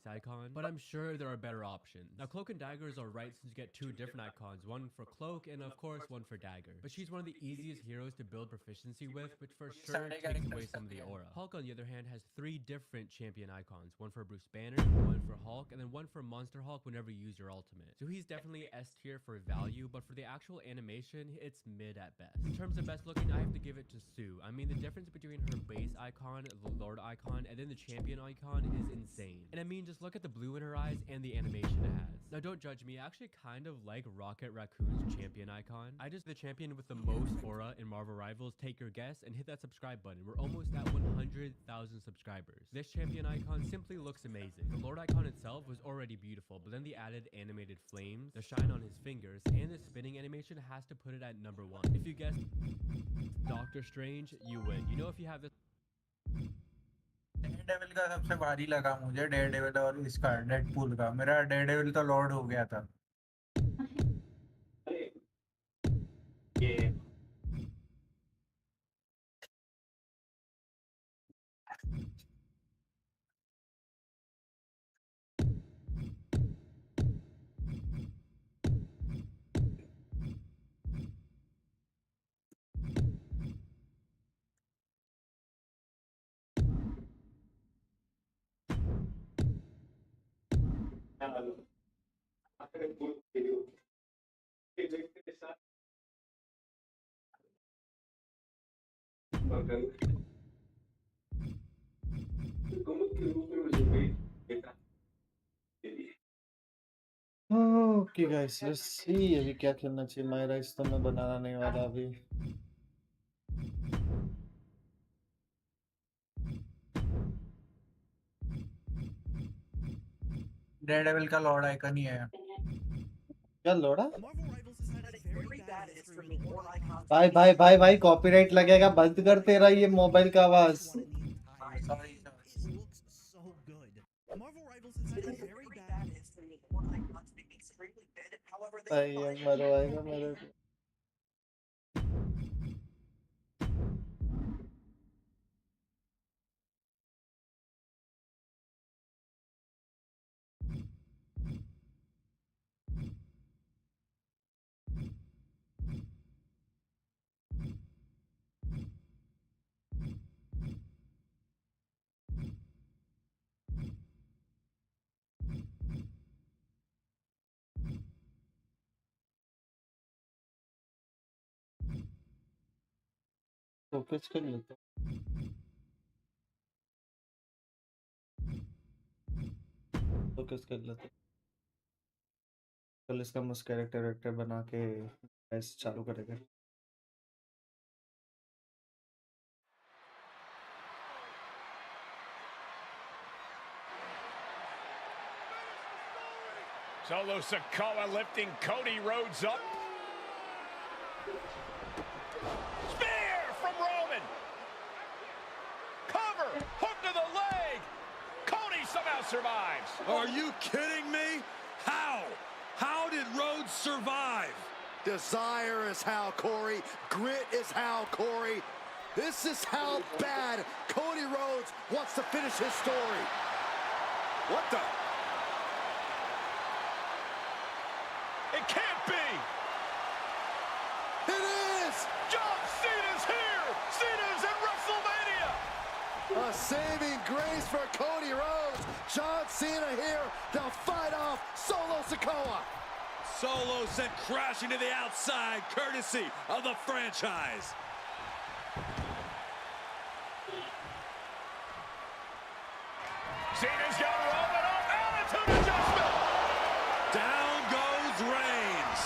icon, but I'm sure there are better options. Now, Cloak and Dagger is alright since you get two different icons, one for Cloak and of course one for Dagger. But she's one of the easiest heroes to build proficiency with, which for sure takes away some of the aura. Hulk, on the other hand, has three different champion icons, one for Bruce Banner, one for Hulk, and then one for Monster Hulk whenever you use your ultimate. So he's definitely S tier for value, but for the actual animation, it's mid at best. In terms of best looking, I have to give it to Sue. I mean, the difference between her base icon, the Lord icon, and then the champion icon is insane. And I mean, just look at the blue in her eyes and the animation it has. Now, don't judge me, I actually kind of like Rocket Raccoon's champion icon. I just the champion with the most aura in Marvel Rivals. Take your guess and hit that subscribe button. We're almost at 100,000 subscribers. This champion icon simply looks amazing. The Lord icon itself was already beautiful, but then the added animated flames, the shine on his fingers, and the spinning animation has to put it at number 1. If you guessed Doctor Strange, you win. You know, if you have this Daredevil का सबसे भारी लगा मुझे, Daredevil और इसका Deadpool का। मेरा Daredevil तो लॉर्ड हो गया था। ओके गाइस, लेट्स सी अभी क्या खेलना चाहिए। माय राइस तो मैं बनाना नहीं वाला अभी। डेयरडेविल का लॉर्ड आइकन ही है। क्या लोड़ा? भाई भाई भाई भाई कॉपीराइट लगेगा, बंद कर तेरा ये मोबाइल का आवाज। सॉरी ये मरवाएगा मेरे को। फोकस कर लेते फोकस कर लेते कल इसका मस्त कैरेक्टर बना के ऐसे चालू करेंगे। Solo Sikoa lifting Cody Rhodes up. Spear from Roman. Cover, hook to the leg. Cody somehow survives. Are you kidding me? How? How did Rhodes survive? Desire is how, Corey. Grit is how, Corey. This is how bad Cody Rhodes wants to finish his story. What the? It can't be. It is! John Cena's here. Cena's in WrestleMania. A saving grace for Cody Rhodes. John Cena here to fight off Solo Sikoa. Solo sent crashing to the outside, courtesy of the franchise. Cena's got Roman off. Attitude adjustment. Down goes Reigns.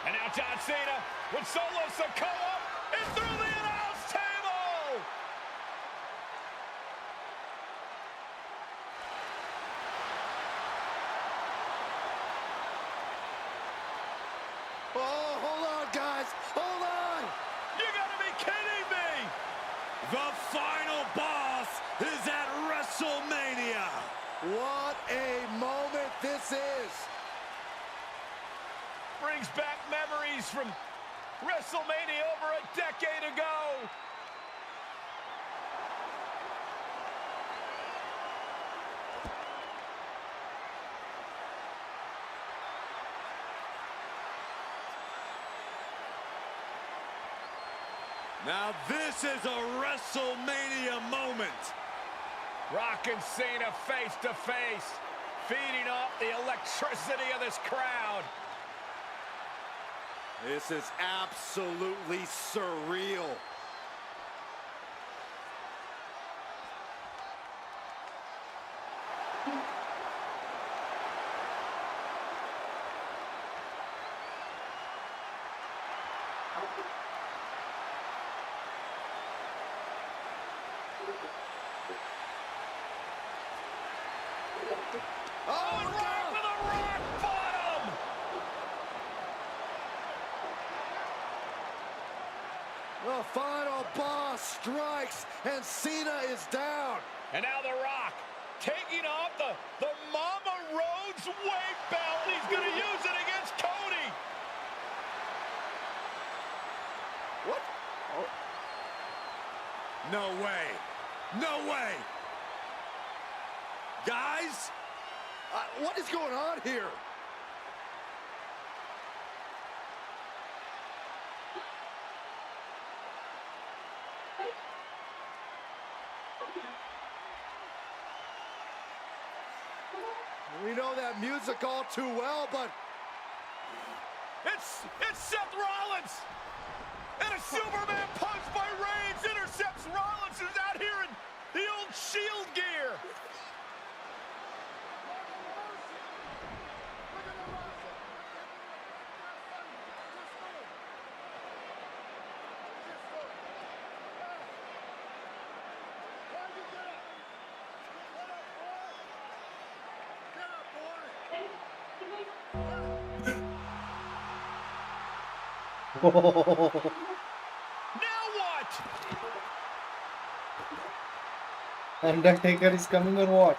And now John Cena with Solo Sikoa and through the announce table. Oh, hold on, guys. Hold on. You gotta be kidding me. The final boss is at WrestleMania. What a moment this is. Brings back memories from WrestleMania over a decade ago. Now this is a WrestleMania moment. Rock and Cena face to face, feeding off the electricity of this crowd. This is absolutely surreal. Oh, right with a rock bottom! The final boss strikes and Cena is down. And now The Rock taking off the Mama Rhodes weight belt. He's going to use it against Cody. What? Oh. No way. No way. Guys, what is going on here? We know that music all too well, but It's Seth Rollins! And a Superman punch by Reigns intercepts Rollins, who's out here in the old Shield gear. Now what? Undertaker is coming or what?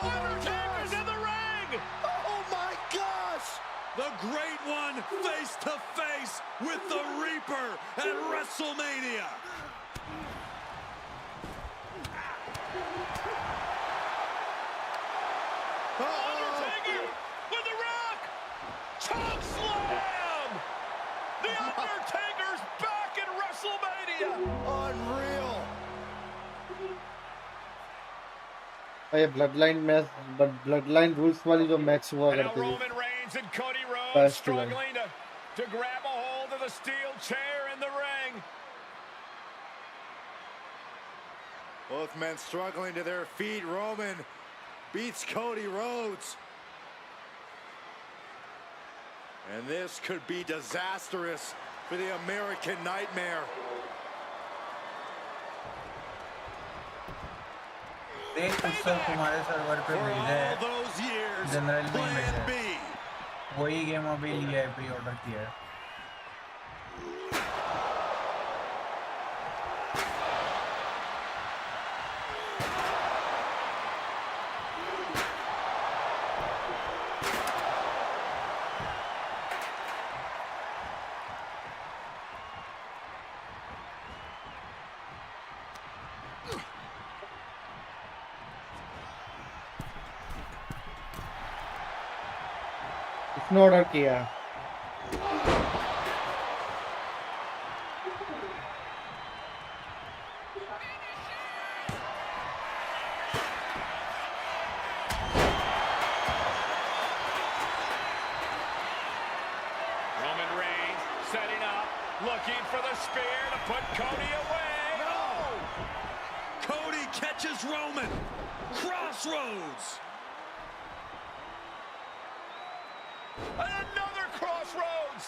Undertaker's in the ring! oh my gosh! The Great One face to face with the Reaper at WrestleMania. Undertaker with the Rock! Choke slam! The Undertaker's back in WrestleMania! Unreal. ये bloodline match bloodline rules वाली जो match हुआ And now करती थी Roman Reigns and Cody Rhodes First struggling to grab a hold of the steel chair in the ring. Both men struggling to their feet. Roman beats Cody Rhodes. And this could be disastrous for the American Nightmare. देख उत्सव तुम्हारे server पे For भेजा all है those years, general में Plan भेजा B. है वही गेम अभी लिया है प्री ऑर्डर किया है इसने ऑर्डर किया Roman Reigns setting up, looking for the spear to put Cody away. No! Cody catches Roman. Crossroads. Another crossroads.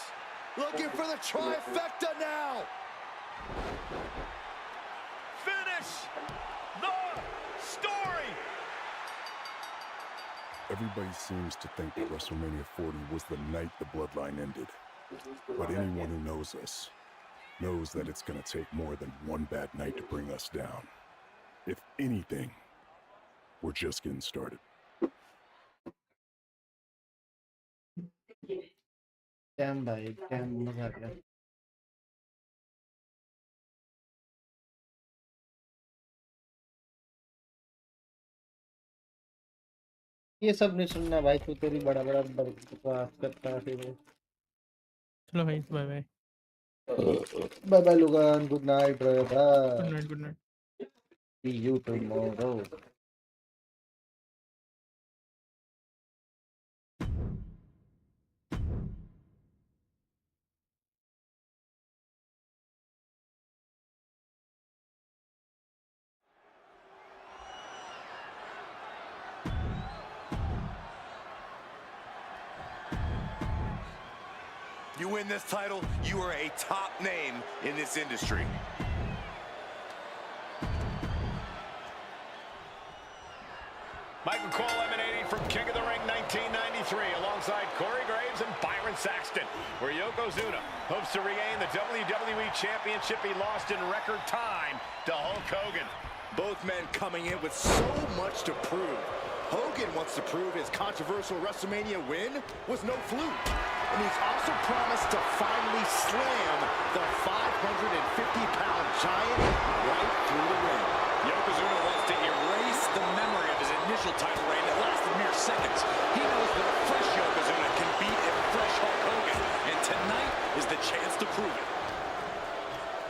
Looking for the trifecta now. Finish the story. Everybody seems to think that WrestleMania 40 was the night the bloodline ended. But anyone who knows us knows that it's going to take more than one bad night to bring us down. If anything, we're just getting started. Dam भाई dam मजा आ गया ये सब नहीं सुनना भाई तू तेरी बड़ा बड़ा बकवास करता है फिर चलो भाई बाय बाय बाय बाय लोगन good night brother good night see you tomorrow You win this title, you are a top name in this industry. Michael Cole emanating from King of the Ring 1993 alongside Corey Graves and Byron Saxton, where Yokozuna hopes to regain the WWE Championship he lost in record time to Hulk Hogan. Both men coming in with so much to prove. Hogan Hogan wants to prove his controversial WrestleMania win was no fluke. And he's also promised to finally slam the 550-pound giant right through the ring. Yokozuna wants to erase the memory of his initial title reign that lasted mere seconds. He knows that a fresh Yokozuna can beat a fresh Hulk Hogan, and tonight is the chance to prove it.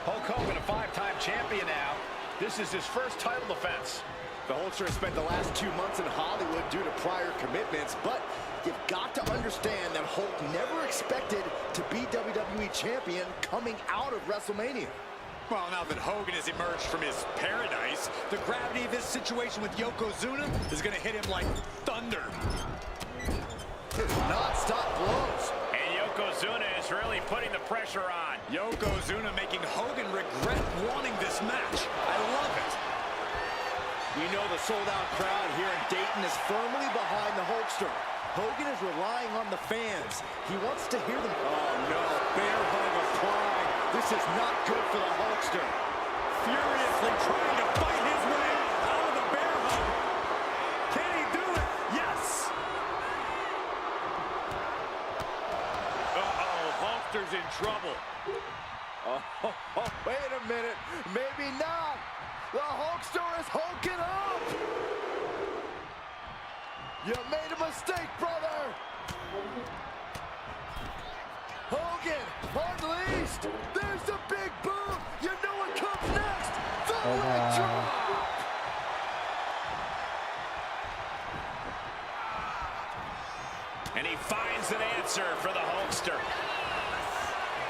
Hulk Hogan, a 5-time champion now. This is his first title defense. The Hulkster has spent the last 2 months in Hollywood due to prior commitments, but you've got to understand that Hulk never expected to be WWE champion coming out of WrestleMania. Well, now that Hogan has emerged from his paradise, the gravity of this situation with Yokozuna is going to hit him like thunder. Non-stop blows. And Yokozuna is really putting the pressure on. Yokozuna making Hogan regret wanting this match. I love it. You know the sold-out crowd here in Dayton is firmly behind the Hulkster. Hogan is relying on the fans. He wants to hear them. Oh, no. Bear hug applied. This is not good for the Hulkster. Furiously trying to fight his way out of the bear hug. Can he do it? Yes. Uh-oh, Hulkster's in trouble. Oh, wait a minute. Maybe not. The Hulkster is hulking up. You made a mistake, brother. Hogan unleashed. There's the big boom. You know what comes next. The leg drop. And he finds an answer for the Hulkster.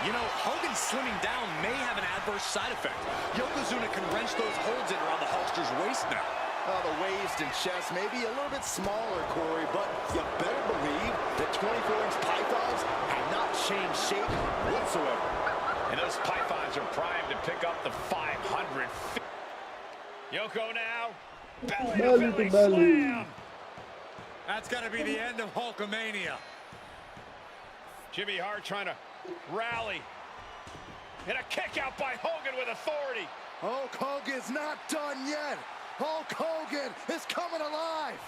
You know, Hogan slimming down may have an adverse side effect. Yokozuna can wrench those holds in around the Hulkster's waist now. The waist and chest may be a little bit smaller, Corey, but you better believe that 24-inch pythons have not changed shape whatsoever. And those pythons are primed to pick up the 500. Yoko now. Belly to belly slam. That's got to be the end of Hulkamania. Jimmy Hart trying to rally. And a kick out by Hogan with authority. Hulk Hogan's not done yet. Hulk Hogan is coming alive.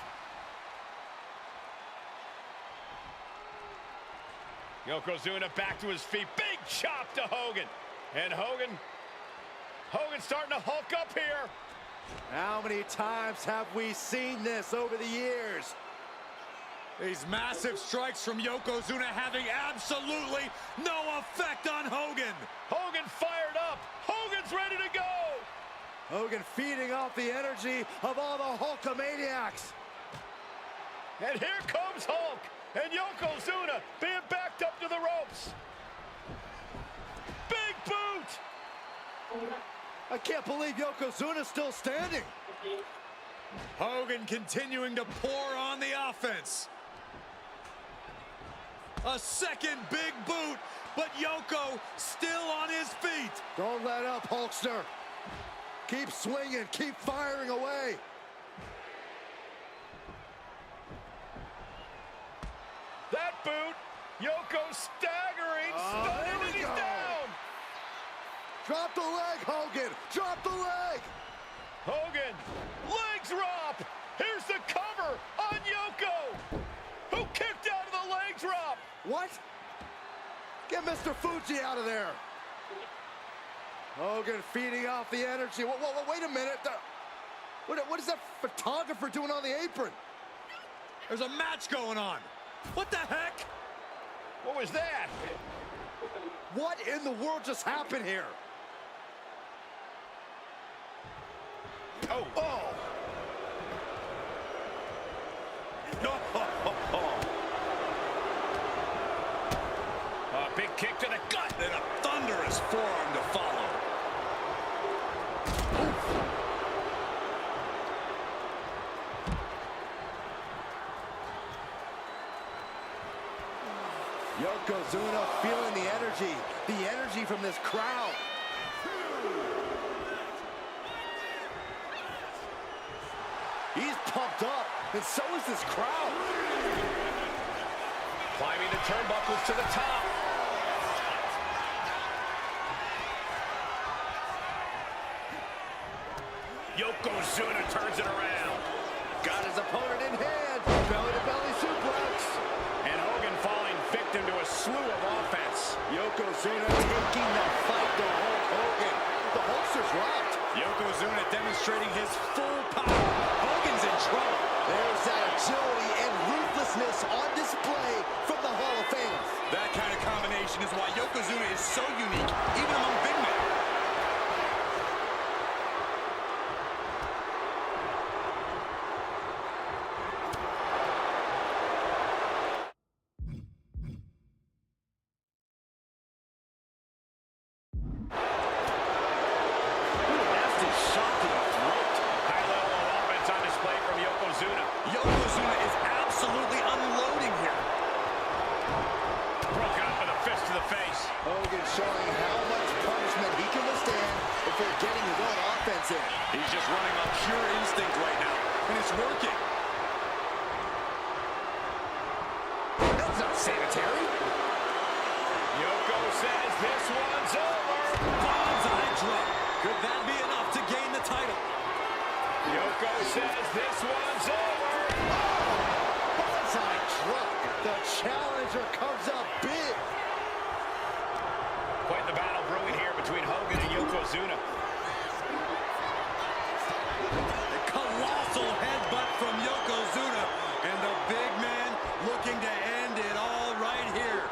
Yokozuna back to his feet. Big chop to Hogan. And Hogan's starting to hulk up here. How many times have we seen this over the years? These massive strikes from Yokozuna having absolutely no effect on Hogan. Hogan fired up. Hogan's ready to go. Hogan feeding off the energy of all the Hulkamaniacs. And here comes Hulk. And Yokozuna being backed up to the ropes. Big boot. I can't believe Yokozuna's still standing. Hogan continuing to pour on the offense. A second big boot, but Yoko still on his feet. Don't let up, Hulkster. Keep swinging, keep firing away. That boot, Yoko staggering, stunning, and he's down. Drop the leg, Hogan. Drop the leg. Hogan, leg drop. Here's the cover on Yoko, who kicked out of the leg drop. What? Get Mr. Fuji out of there. Hogan feeding off the energy. Wait a minute. What is that photographer doing on the apron? There's a match going on. What the heck? What was that? What in the world just happened here? Oh. A big kick to the gut. And a thunderous forearm to follow. Yokozuna feeling the energy from this crowd. He's pumped up, and so is this crowd. Climbing the turnbuckles to the top. Yokozuna turns it around. Got his opponent in hand. demonstrating his full power. Hogan's in trouble. There's that agility and ruthlessness on display from the Hall of Fame. That kind of combination is why Yokozuna is so unique, even among big men. Nasty shot to the throat. High level of offense on display from Yokozuna. Yokozuna is absolutely unloading here. Broken up with a fist to the face. Hogan showing how much punishment he can withstand before getting his own offense in. He's just running on pure instinct right now, and it's working. That's not sanitary. Yoko says this one's over. Bonsai drop. Could that be enough to gain the title? Yoko says this one's over. Bonsai drop. The challenger comes up big. Quite the battle brewing here between Hogan and Yokozuna. A colossal headbutt from Yokozuna, and the big man looking to end it all right here.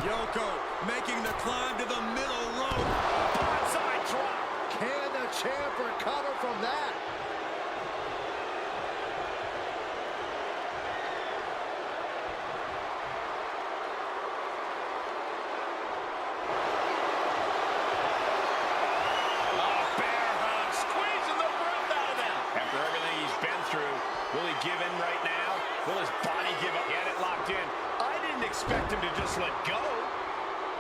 Yoko making the climb to the middle rope. Bonsai drop. Can the champ recover from that? Bear hug, squeezing the breath out of them. After everything he's been through, will he give in right now? Will his body give up? He had it locked in. I didn't expect him to just let go.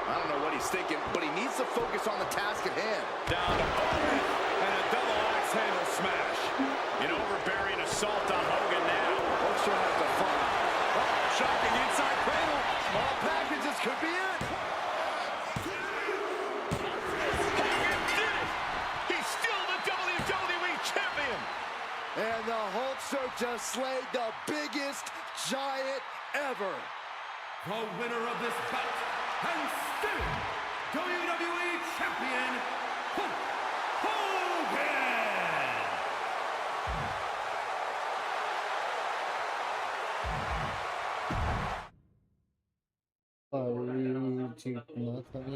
I don't know what he's thinking, but he needs to focus on the task at hand. Down to Hogan, and a double axe handle smash. An overbearing assault on Hogan now. Hulkster has to fight. Shocking inside cradle. Small packages could be it. Hogan did it! He's still the WWE Champion! And the Hulkster just slayed the biggest giant ever. The winner of this bout, and still WWE Champion, Hulk Hogan!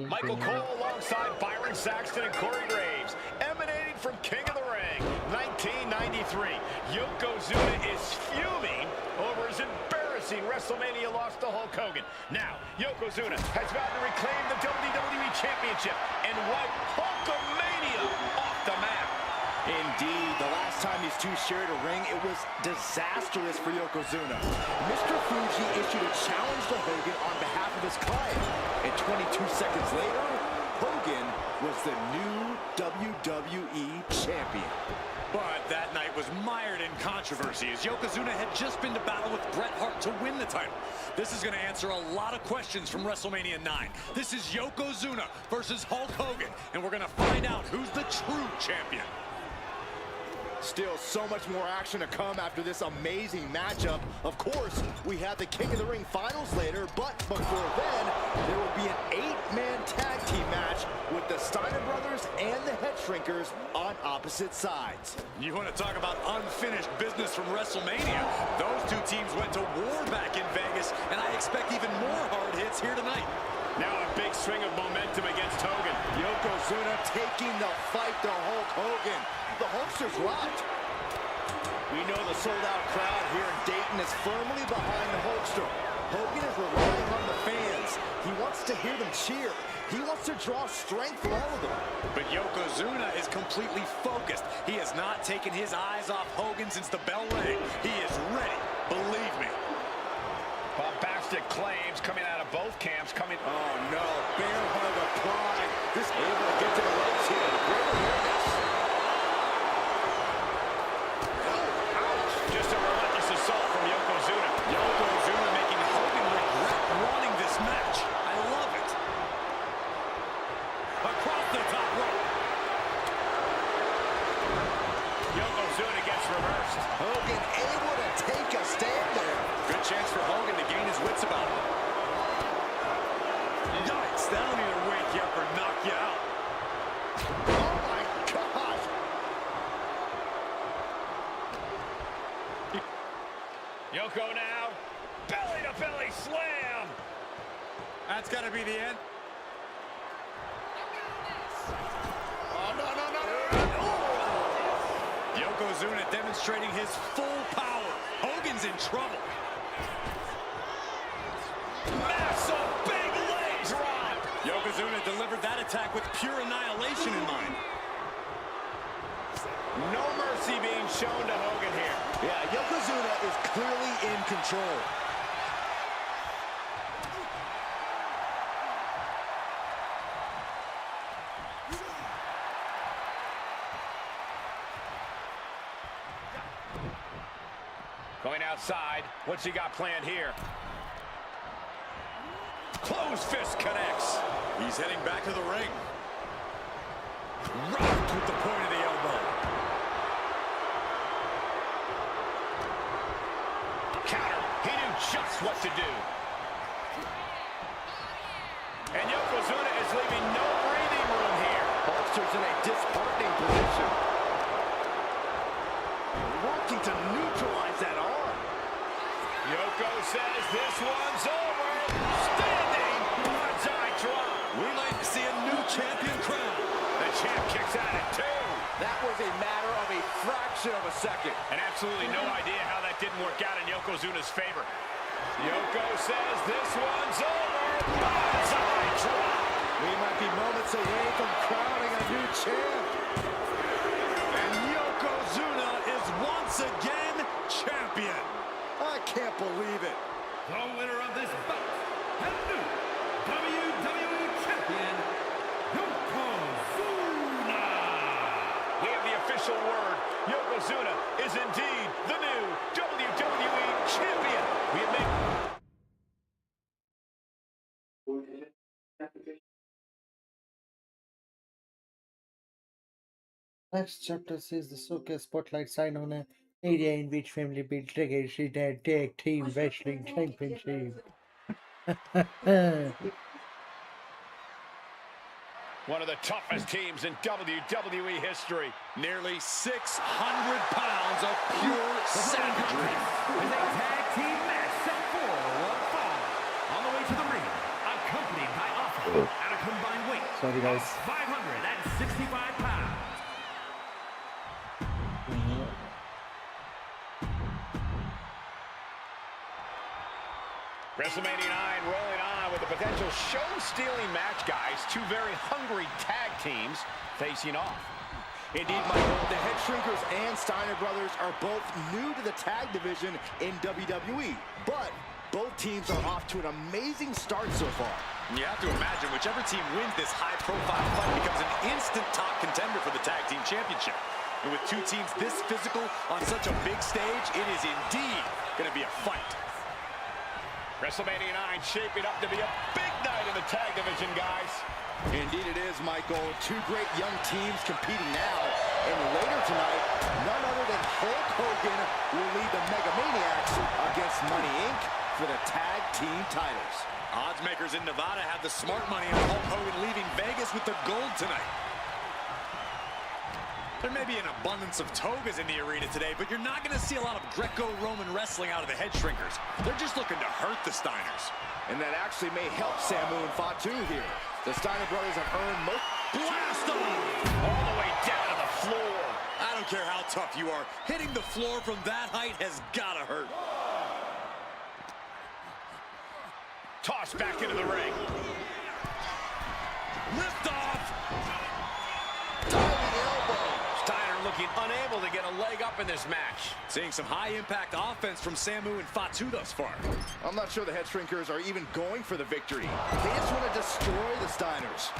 Michael Cole alongside Byron Saxton and Corey Graves, emanating from King of the Ring, 1993. Yokozuna is fuming over his embarrassing WrestleMania loss to Hulk Hogan. Now, Yokozuna has vowed to reclaim the WWE Championship and wipe Hulkamania off the map. Indeed, the last time these two shared a ring, it was disastrous for Yokozuna. Mr. Fuji issued a challenge to Hogan on behalf of his client. And 22 seconds later, Hogan was the new WWE Champion. But that night was mired in controversy as Yokozuna had just been to battle with Bret Hart to win the title. This is going to answer a lot of questions from WrestleMania 9. This is Yokozuna versus Hulk Hogan, and we're going to find out who's the true champion. Still so much more action to come after this amazing matchup. Of course, we have the King of the Ring finals later, but before then, there will be an 8-man tag team match with the Steiner brothers and the Head Shrinkers on opposite sides. You want to talk about unfinished business from WrestleMania? Those two teams went to war back in Vegas, and I expect even more hard hits here tonight. Now a big swing of momentum against Hogan. Yokozuna taking the fight to Hulk Hogan. The Hulkster's locked. We know the sold-out crowd here in Dayton is firmly behind the Hulkster. Hogan is relying on the fans. He wants to hear them cheer. He wants to draw strength from all of them. But Yokozuna is completely focused. He has not taken his eyes off Hogan since the bell rang. He is ready, believe me. Bombastic claims coming out of both camps coming. Oh no, bear hug applied. This able to get to the ropes here. Great awareness. Just a relentless assault from Yokozuna. Yokozuna making Hogan regret wanting this match. I love it. Across the top rope. Yokozuna gets reversed. Hogan able to take a stand there. Good chance for Hogan to gain his wits about it. Yikes, that'll either wake you up or knock you out. Oh my gosh. Yoko now. Belly to belly slam. That's got to be the end. Oh, no. Yokozuna demonstrating his full power. Hogan's in trouble. Massive big leg drop. Yokozuna delivered that attack with pure annihilation in mind. No mercy being shown to Hogan here. Yeah, Yokozuna is clearly in control. Going outside. What's he got planned here? Closed fist connects. He's heading back to the ring. Rocked with the point of the elbow. Counter. He knew just what to do. And Yokozuna is leaving no breathing room here. Holster's in a disheartening position. Working to neutralize that arm. Yoko says this one's over. Standing bird's eye drop. We might see a new champion crown. The champ kicks out at 2. That was a matter of a fraction of a second. And absolutely no idea how that didn't work out in Yokozuna's favor. Yoko says this one's over. Bird's eye drop. We might be moments away from crowning a new champ. And Yokozuna is once again champion. I can't believe it. The winner of this bout, and new WWE Champion, Yokozuna. We have the official word. Yokozuna is indeed the new WWE Champion. We have made... Next chapter says the showcase spotlight sign on an area in which family built legacy that tag team wrestling championship. One of the toughest teams in WWE history. Nearly 600 pounds of pure savagery. Is a tag team match set for one fall. On the way to the ring, accompanied by Alpha at a combined weight Sorry guys. of 565 pounds. WrestleMania 9 rolling on with a potential show-stealing match, guys. Two very hungry tag teams facing off. Indeed, Michael, the Head Shrinkers and Steiner Brothers are both new to the tag division in WWE, but both teams are off to an amazing start so far. You have to imagine whichever team wins this high-profile fight becomes an instant top contender for the tag team championship. And with two teams this physical on such a big stage, it is indeed going to be a fight. WrestleMania 9 shaping up to be a big night in the tag division, guys. Indeed it is, Michael. Two great young teams competing now. And later tonight, none other than Hulk Hogan will lead the Mega Maniacs against Money Inc. for the tag team titles. Odds makers in Nevada have the smart money on Hulk Hogan leaving Vegas with the gold tonight. There may be an abundance of togas in the arena today, but you're not going to see a lot of Greco-Roman wrestling out of the Head Shrinkers. They're just looking to hurt the Steiners. And that actually may help Samu and Fatu here. The Steiner brothers have earned most... Blast off! All the way down to the floor. I don't care how tough you are. Hitting the floor from that height has got to hurt. Tossed back into the ring. Lift off! Steiner looking unable to get a leg up in this match. Seeing some high-impact offense from Samu and Fatu thus far. I'm not sure the Head Shrinkers are even going for the victory. They just want to destroy the Steiners.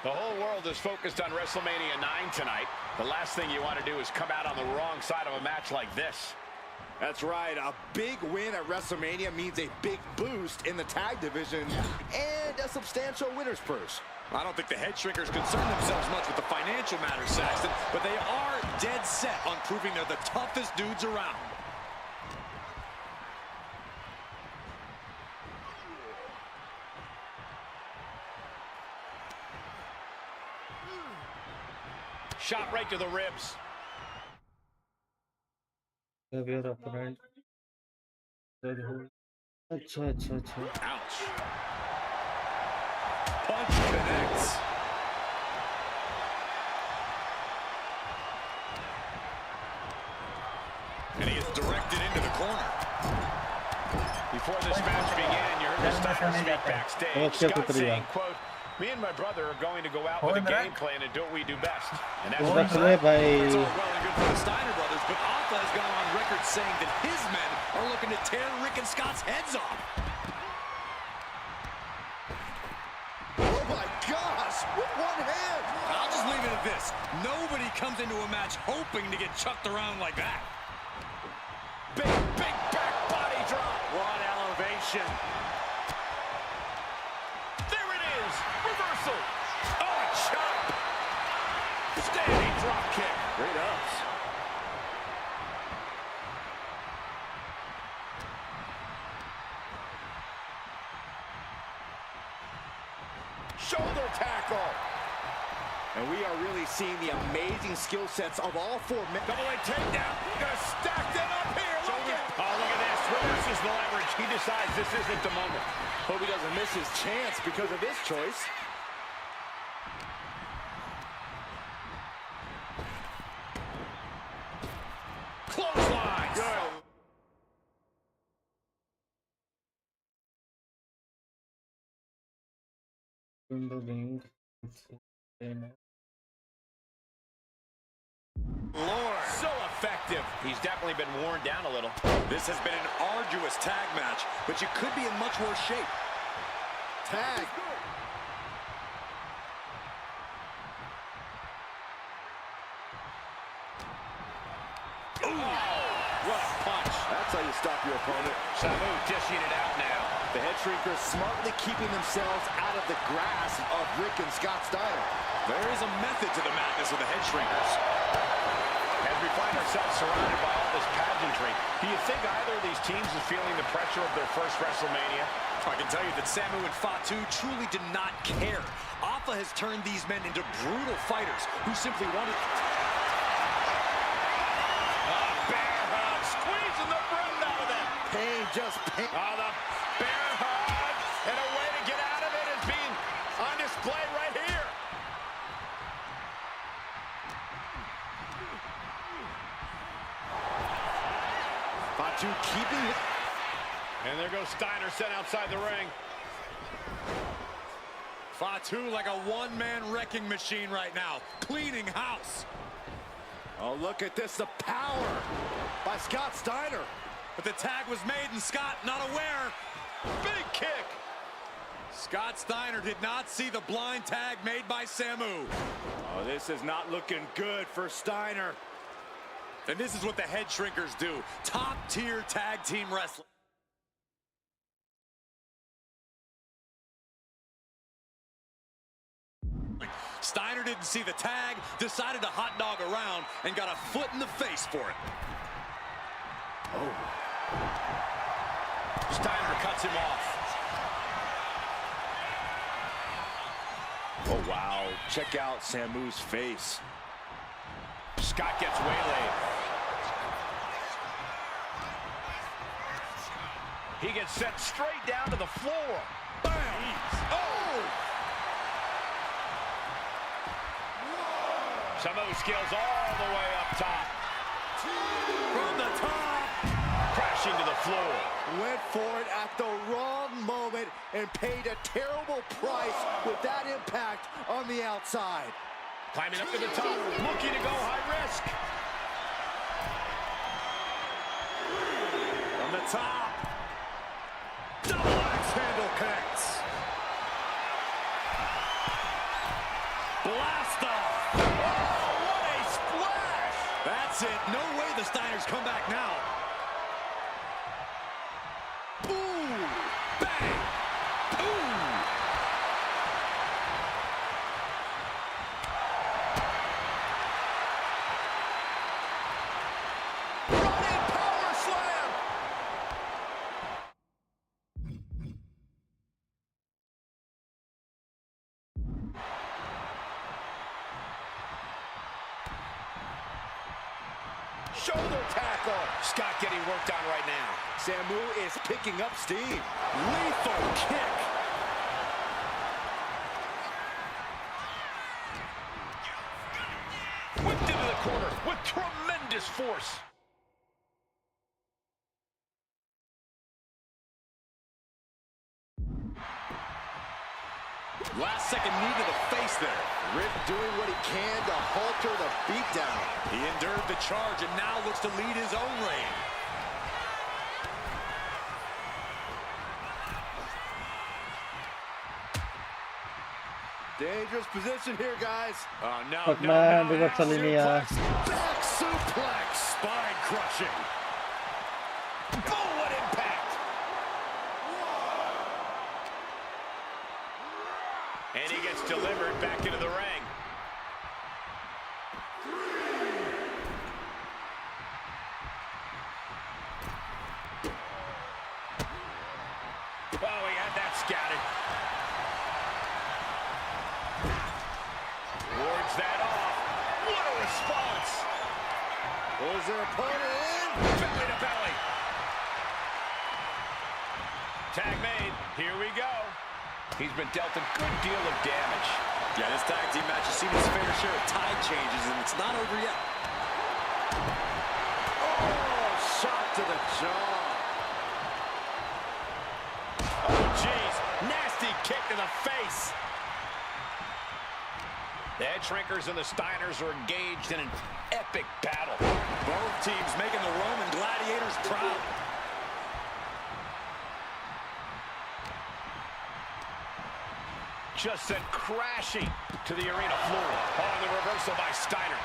The whole world is focused on WrestleMania 9 tonight. The last thing you want to do is come out on the wrong side of a match like this. That's right. A big win at WrestleMania means a big boost in the tag division and a substantial winner's purse. I don't think the Head Shrinkers concern themselves much with the financial matters, Saxton, but they are dead set on proving they're the toughest dudes around. Shot right to the ribs. Your opponent अच्छा अच्छा अच्छा Ouch. Punch connects. And he is directed into the corner. Before this match began, you heard the Steiner speak backstage. Scott saying, quote, "Me and my brother are going to go out with a game plan and do what we do best." And that's what रख ले भाई It's all well and good for the Steiner brothers, but Alpha has gone on record saying that his men are looking to tear Rick and Scott's heads off. Oh my gosh, with one hand. I'll just leave it at this. Nobody comes into a match hoping to get chucked around like that. big back body drop. What elevation. There it is. Reversal. Oh, a chop. Standing drop kick. Great ups. Shoulder tackle. And we are really seeing the amazing skill sets of all four men. Double leg takedown. Gonna stack them up here. Look at. Oh, look at this. Reverses the leverage. He decides this isn't the moment. Hope he doesn't miss his chance because of this choice. Clothesline. Good. in the ring. Lord, so effective. He's definitely been worn down a little. This has been an arduous tag match, but you could be in much worse shape. Tag. Ooh, what a punch. That's how you stop your opponent. Sabu dishing it out now. The head shrinkers smartly keeping themselves out of the grasp of Rick and Scott Steiner. There is a method to the madness of the head shrinkers. As we find ourselves surrounded by all this pageantry, do you think either of these teams is feeling the pressure of their first WrestleMania? I can tell you that Samu and Fatu truly did not care. Alpha has turned these men into brutal fighters who simply wanted... Bear hug, squeezing the breath out of them. Pain, just pain. The bear hug, and a way to get out of it is being on display right here. Fatu keeping it. And there goes Steiner sent outside the ring. Fatu like a one-man wrecking machine right now, cleaning house. Oh, look at this, the power by Scott Steiner. But the tag was made and Scott not aware. Big kick. Scott Steiner did not see the blind tag made by Samu. Oh, this is not looking good for Steiner. And this is what the head shrinkers do. Top-tier tag team wrestling. Steiner didn't see the tag, decided to hot dog around, and got a foot in the face for it. Oh. Steiner cuts him off. Oh, wow. Check out Samu's face. Scott gets waylaid. He gets sent straight down to the floor. Bam! Oh! Samu skills all the way up top. From the top. Crashing to the floor. Went for it at the wrong moment and paid a terrible price with that impact on the outside. Climbing up to the top, looking to go high risk. From the top. Double axe handle connects. Blast off. Oh, what a splash! That's it. No way the Steiners come back now. Ooh. Bang. Ooh. Running power slam! Shoulder tackle. Scott getting worked on right now. Samu is picking up steam. Lethal kick. Whipped into the corner with tremendous force. Last second knee to the face there. Rip doing what he can to halter the beatdown. He endured the charge and now looks to lead his own reign. Dangerous position here, guys. Oh, no, Fuck no, man, no, det var now så linje. suplex. Back suplex. Spine crushing. Oh, what impact! And he gets delivered back into the ring. Oh, he had that scouted. Wards that off. What a response! Was their opponent in? Belly to belly. Tag made. Here we go. He's been dealt a good deal of damage. Yeah, this tag team match has seen its fair share of tide changes, and it's not over yet. Oh, shot to the jaw. Oh, jeez. Nasty kick to the face. The Head Shrinkers and the Steiners are engaged in an epic battle. Both teams making the Roman Gladiators proud. Just sent crashing to the arena floor. On the reversal by Steiner.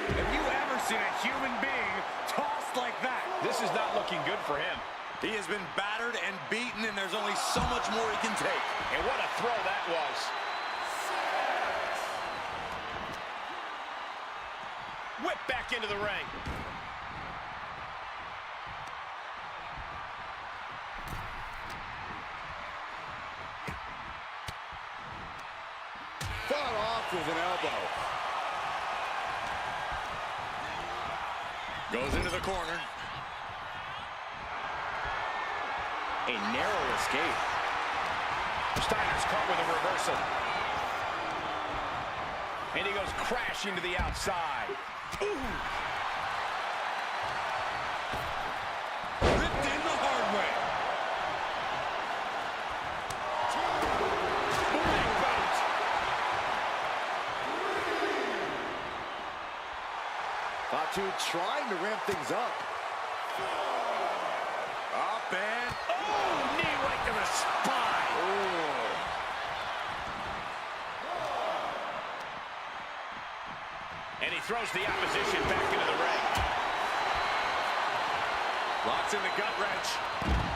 Have you ever seen a human being tossed like that? This is not looking good for him. He has been battered and beaten, and there's only so much more he can take. And what a throw that was. Whip back into the ring. Fought off with an elbow. Goes into the corner. A narrow escape. Steiner's caught with a reversal. And he goes crashing to the outside. Ooh. Ripped in the hard way. Big bout. Fatu trying to ramp things up. Up and... Oh, knee right to the spine. Oh. And he throws the opposition back into the ring. Locks in the gut wrench.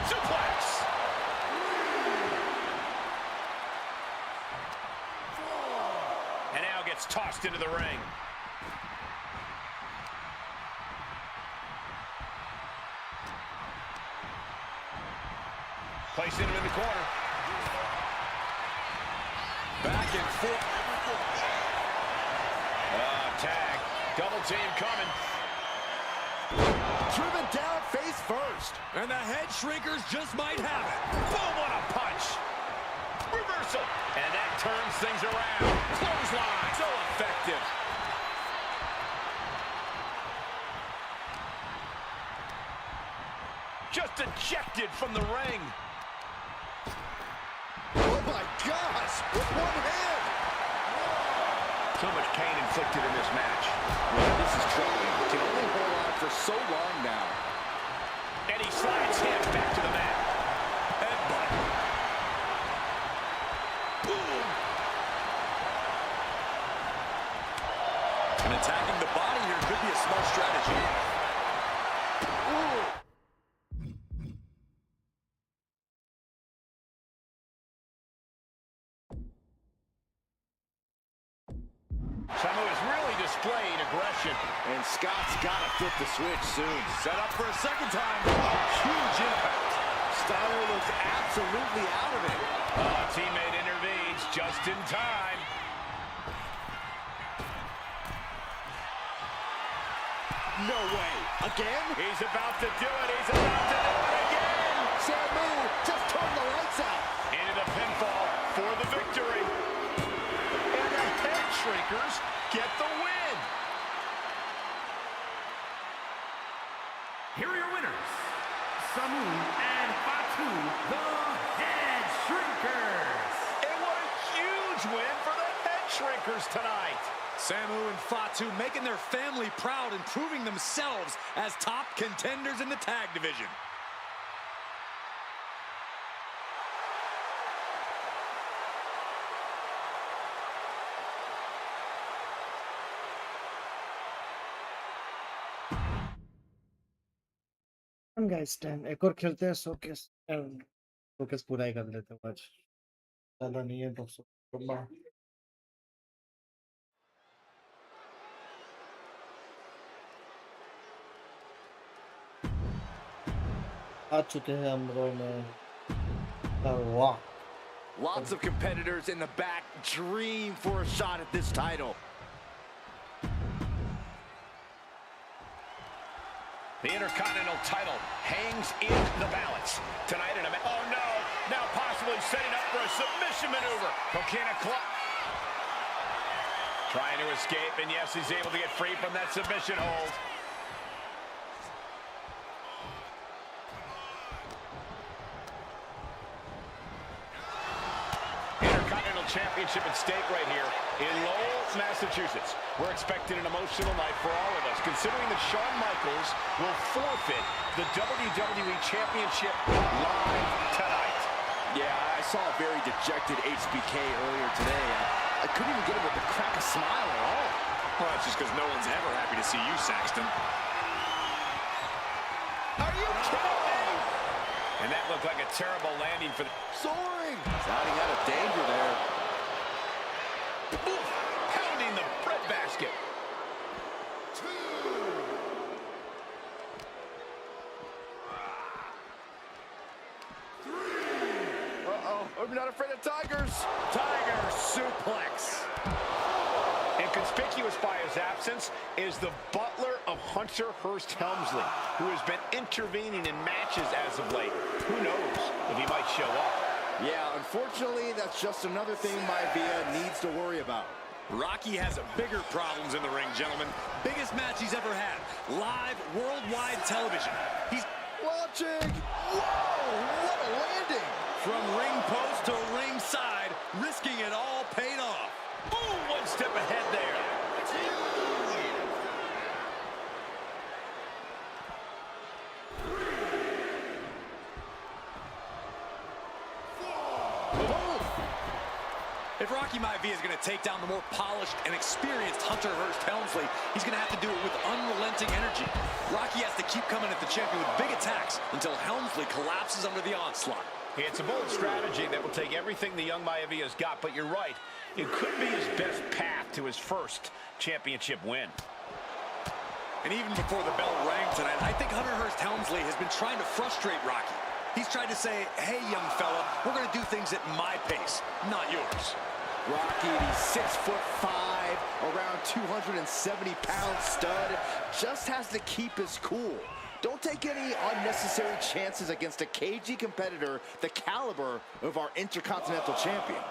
Suplex. And now gets tossed into the ring. Placing him in the corner. Back and forth. Tag. Double team coming. Driven down face first. And the Head Shrinkers just might have it. Boom, what a punch. Reversal. And that turns things around. Clothesline. So effective. Just ejected from the ring. Oh my gosh, with one hand. So much pain inflicted in this match. Well, this is troubling. Can only hold on for so long now. And he slides him back to the mat. Headbutt. And attacking the body here could be a smart strategy. Samu is really displaying aggression. And Scott's got to flip the switch soon. Set up for a second time. Huge impact. Steiner looks absolutely out of it. Teammate intervenes just in time. No way. Again? He's about to do it. He's about to do it again. Samu just turned the lights out. Into the pinfall for the victory. And the head shrinkers get the win. Here are your winners, Samu and Fatu, the Head Shrinkers. And what a huge win for the head shrinkers tonight. Samu and Fatu making their family proud and proving themselves as top contenders in the tag division. Guys 10 एक और खेलते हैं showcase पूरा ही कर लेते हैं आज ज्यादा नहीं है 200 आ चुके हैं हम लोग में वाह Lots of competitors in the back dream for a shot at this title. The Intercontinental title hangs in the balance. Tonight in a... Oh, no. Now possibly setting up for a submission maneuver. Coquina Club. Trying to escape, and yes, he's able to get free from that submission hold. Championship at stake right here in Lowell, Massachusetts. We're expecting an emotional night for all of us, considering that Shawn Michaels will forfeit the WWE Championship live tonight. Yeah, I saw a very dejected HBK earlier today. I couldn't even get him to crack a smile at all. Well, that's just because no one's ever happy to see you, Saxton. Are you kidding me? And that looked like a terrible landing for the... Soaring! Sounding out of danger there. Oof, pounding the bread basket. 2. Uh-oh, I'm not afraid of tigers. Tiger suplex. And conspicuous by his absence is the butler of Hunter Hearst Helmsley, who has been intervening in matches as of late. Who knows if he might show up? Yeah, unfortunately, that's just another thing Myvia needs to worry about. Rocky has bigger problems in the ring, gentlemen. Biggest match he's ever had. Live, worldwide television. He's watching. Whoa, what a landing. From ring post to ringside, risking it all paid off. Ooh, one step ahead there. If Rocky Maivia is going to take down the more polished and experienced Hunter Hearst Helmsley, he's going to have to do it with unrelenting energy. Rocky has to keep coming at the champion with big attacks until Helmsley collapses under the onslaught. It's a bold strategy that will take everything the young Maivia's got, but you're right. It could be his best path to his first championship win. And even before the bell rang tonight, I think Hunter Hearst Helmsley has been trying to frustrate Rocky. He's tried to say, hey, young fella, we're going to do things at my pace, not yours. Rocky, the 6'5", around 270-pound stud, just has to keep his cool. Don't take any unnecessary chances against a cagey competitor the caliber of our Intercontinental Champion.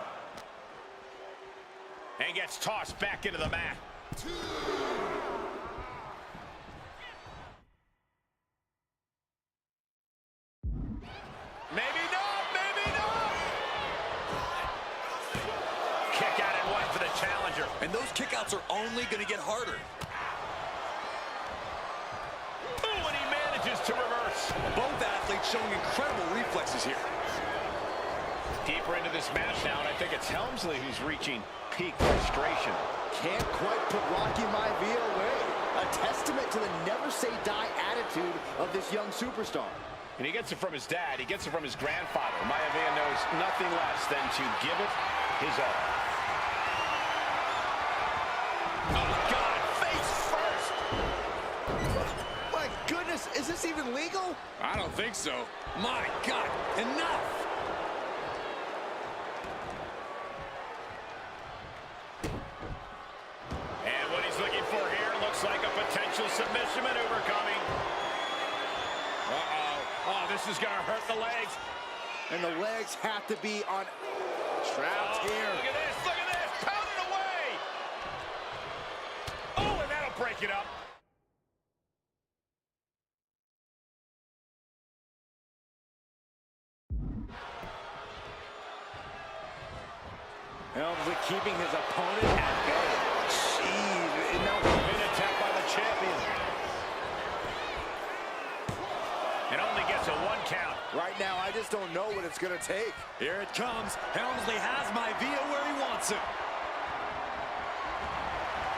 And gets tossed back into the mat. 2. Maybe not, maybe not. Kick out and one for the challenger. And those kickouts are only going to get harder. Ooh, and he manages to reverse. Both athletes showing incredible reflexes here. Deeper into this match now, and I think it's Helmsley who's reaching peak frustration. Can't quite put Rocky Maivia away. A testament to the never-say-die attitude of this young superstar. And he gets it from his dad. He gets it from his grandfather. Maivia knows nothing less than to give it his all. Oh, God, face first! My goodness, is this even legal? I don't think so. My God, enough! like a potential submission maneuver coming. Uh-oh. Oh, this is going to hurt the legs. And the legs have to be on trapped here. Look at this, look at this. Pound it away. Oh, and that'll break it up. Helmsley keeping his opponent at bay. Jeez, and now being attacked by the champion. It only gets a 1 count. Right now, I just don't know what it's going to take. Here it comes. Helmsley has Maivia where he wants him.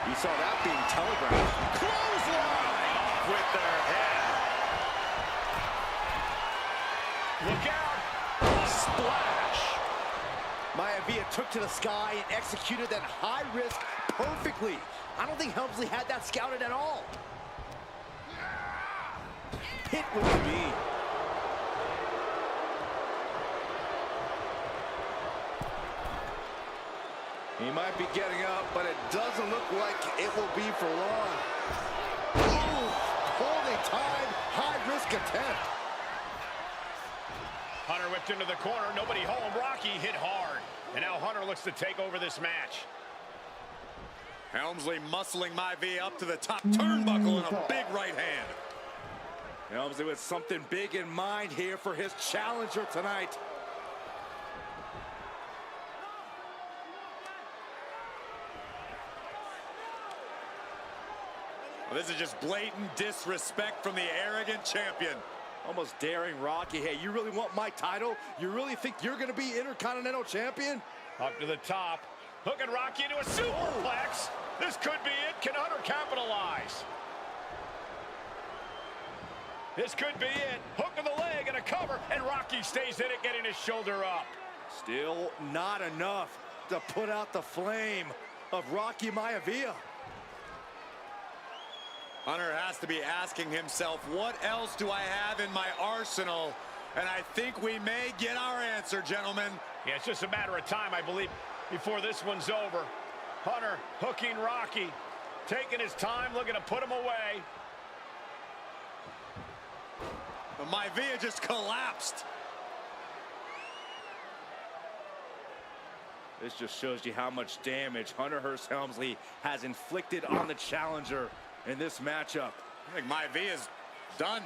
You saw that being telegraphed. Clothesline off with their head. Look out. Splash. Maivia took to the sky and executed that high risk perfectly. I don't think Helmsley had that scouted at all. Hit with the knee. He might be getting up, but it doesn't look like it will be for long. Ooh, holy time, high-risk attempt. Hunter whipped into the corner, nobody home. Rocky hit hard. And now Hunter looks to take over this match. Helmsley muscling Maivia up to the top turnbuckle in a big right hand. Helmsley with something big in mind here for his challenger tonight. Well, this is just blatant disrespect from the arrogant champion. Almost daring Rocky. Hey, you really want my title? You really think you're going to be Intercontinental Champion? Up to the top. Hooking Rocky into a superplex. This could be it. Can Hunter capitalize? This could be it. Hook of the leg and a cover, and Rocky stays in it, getting his shoulder up. Still not enough to put out the flame of Rocky Maivia. Hunter has to be asking himself, what else do I have in my arsenal? And I think we may get our answer, gentlemen. Yeah, it's just a matter of time, I believe, before this one's over. Hunter hooking Rocky, taking his time, looking to put him away. But Maivia just collapsed. This just shows you how much damage Hunter Hearst Helmsley has inflicted on the challenger in this matchup. I think Maivia's done.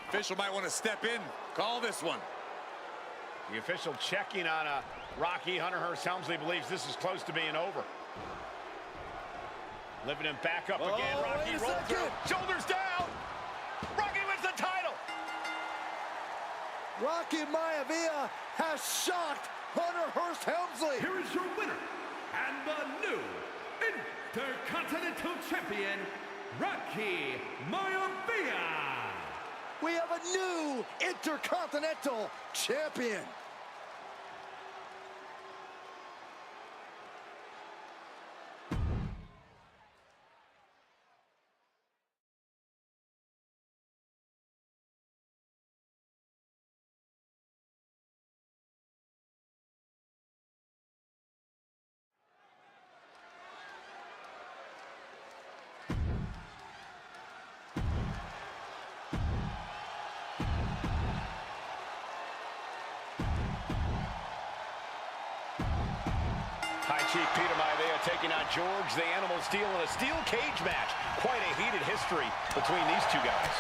Official might want to step in, call this one. The official checking on Rocky. Hunter Hearst Helmsley believes this is close to being over. Lifting him back up again. Rocky rolls through. Shoulders down. Rocky wins the title. Rocky Maivia has shocked Hunter Hearst Helmsley. Here is your winner and the new Intercontinental Champion, Rocky Maivia. We have a new Intercontinental Champion. High Chief Peter Maivia taking on George the Animal Steel in a steel cage match. Quite a heated history between these two guys.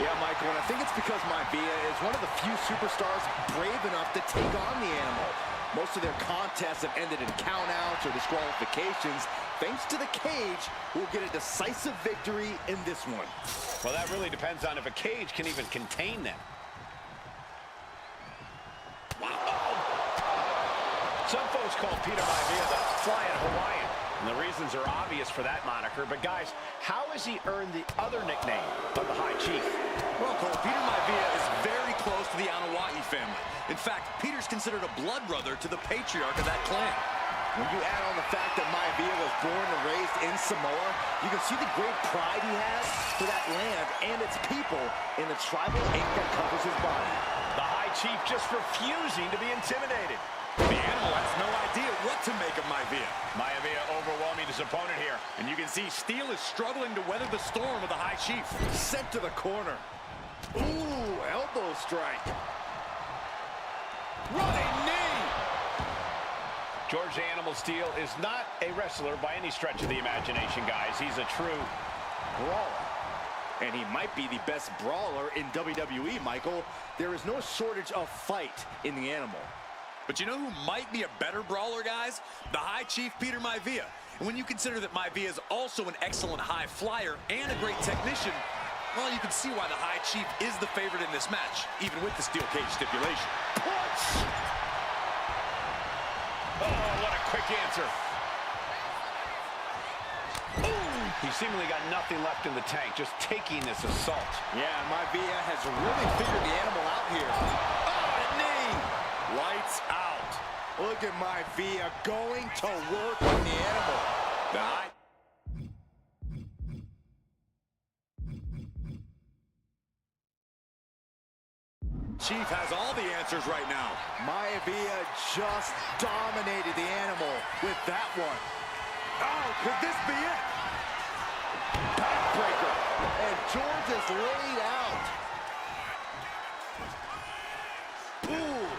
Yeah, Michael, and I think it's because Maivia is one of the few superstars brave enough to take on the Animal. Most of their contests have ended in countouts or disqualifications. Thanks to the cage, we'll get a decisive victory in this one. Well, that really depends on if a cage can even contain them. Some folks call Peter Maivia the Flying Hawaiian, and the reasons are obvious for that moniker. But guys, how has he earned the other nickname of the High Chief? Well, Cole, Peter Maivia is very close to the Anawahi family. In fact, Peter's considered a blood brother to the patriarch of that clan. When you add on the fact that Maivia was born and raised in Samoa, you can see the great pride he has for that land and its people in the tribal ink that covers his body. The High Chief just refusing to be intimidated. The Animal has no idea what to make of Maivia. Maivia overwhelming his opponent here. And you can see Steel is struggling to weather the storm of the High Chief. Sent to the corner. Ooh, elbow strike. Running knee. George the Animal Steel is not a wrestler by any stretch of the imagination, guys. He's a true brawler. And he might be the best brawler in WWE, Michael. There is no shortage of fight in the Animal. But you know who might be a better brawler, guys? The High Chief, Peter Maivia. And when you consider that Maivia is also an excellent high flyer and a great technician, well, you can see why the High Chief is the favorite in this match, even with the steel cage stipulation. Punch! Oh, what a quick answer. He seemingly got nothing left in the tank, just taking this assault. Yeah, Maivia has really figured the Animal out here. Oh, a knee! Lights out. Look at Maivia going to work on the Animal. Chief has all the answers right now. Maivia just dominated the Animal with that one. Oh, could this be it? Backbreaker. And George is laid out. Ooh.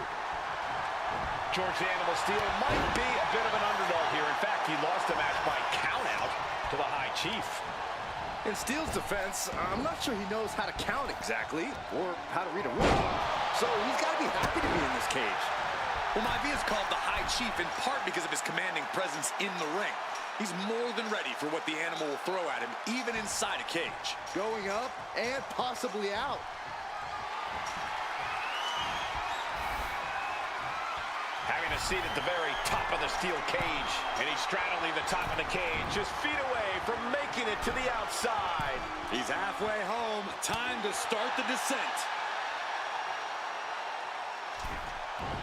George the Animal Steel might be a bit of an underdog here. In fact, he lost the match by countout to the High Chief. In Steel's defense, I'm not sure he knows how to count exactly, or how to read a rule. So he's got to be happy to be in this cage. Well, Maivia is called the High Chief in part because of his commanding presence in the ring. He's more than ready for what the Animal will throw at him, even inside a cage. Going up and possibly out. Having a seat at the very top of the steel cage. And he's straddling the top of the cage, just feet away from making it to the outside. He's halfway home. Time to start the descent.